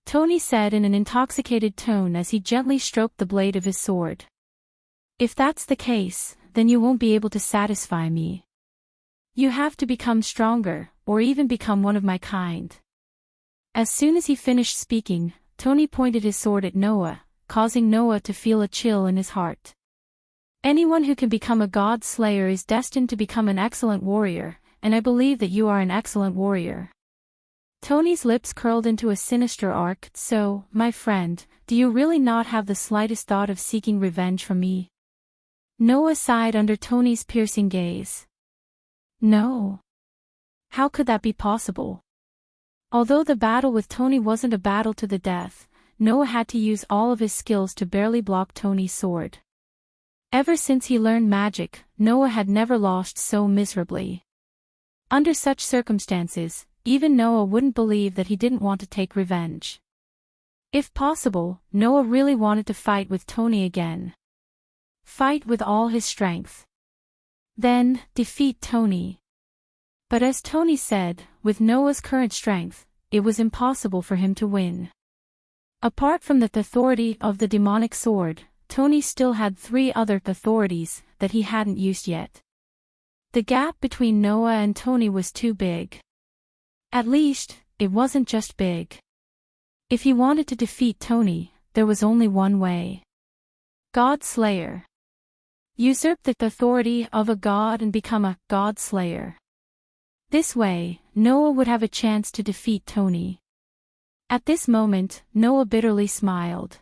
Tony said in an intoxicated tone as he gently stroked the blade of his sword. "If that's the case, then you won't be able to satisfy me. You have to become stronger, or even become one of my kind." As soon as he finished speaking, Tony pointed his sword at Noah, causing Noah to feel a chill in his heart. Anyone who can become a god slayer is destined to become an excellent warrior, and I believe that you are an excellent warrior. Tony's lips curled into a sinister arc. "So, my friend, do you really not have the slightest thought of seeking revenge from me?" Noah sighed under Tony's piercing gaze. "No. How could that be possible?" Although the battle with Tony wasn't a battle to the death, Noah had to use all of his skills to barely block Tony's sword. Ever since he learned magic, Noah had never lost so miserably. Under such circumstances, even Noah wouldn't believe that he didn't want to take revenge. If possible, Noah really wanted to fight with Tony again. Fight with all his strength. Then, defeat Tony. But as Tony said, with Noah's current strength, it was impossible for him to win. Apart from the authority of the demonic sword, Tony still had 3 other authorities that he hadn't used yet. The gap between Noah and Tony was too big. At least, it wasn't just big. If he wanted to defeat Tony, there was only one way. God Slayer. Usurp the authority of a god and become a god slayer. This way, Noah would have a chance to defeat Tony. At this moment, Noah bitterly smiled.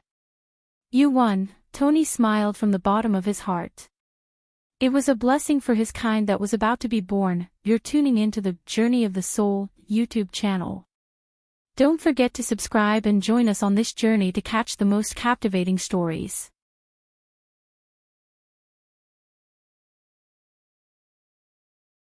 "You won," Tony smiled from the bottom of his heart. It was a blessing for his kind that was about to be born. You're tuning into the Journey of the Soul YouTube channel. Don't forget to subscribe and join us on this journey to catch the most captivating stories.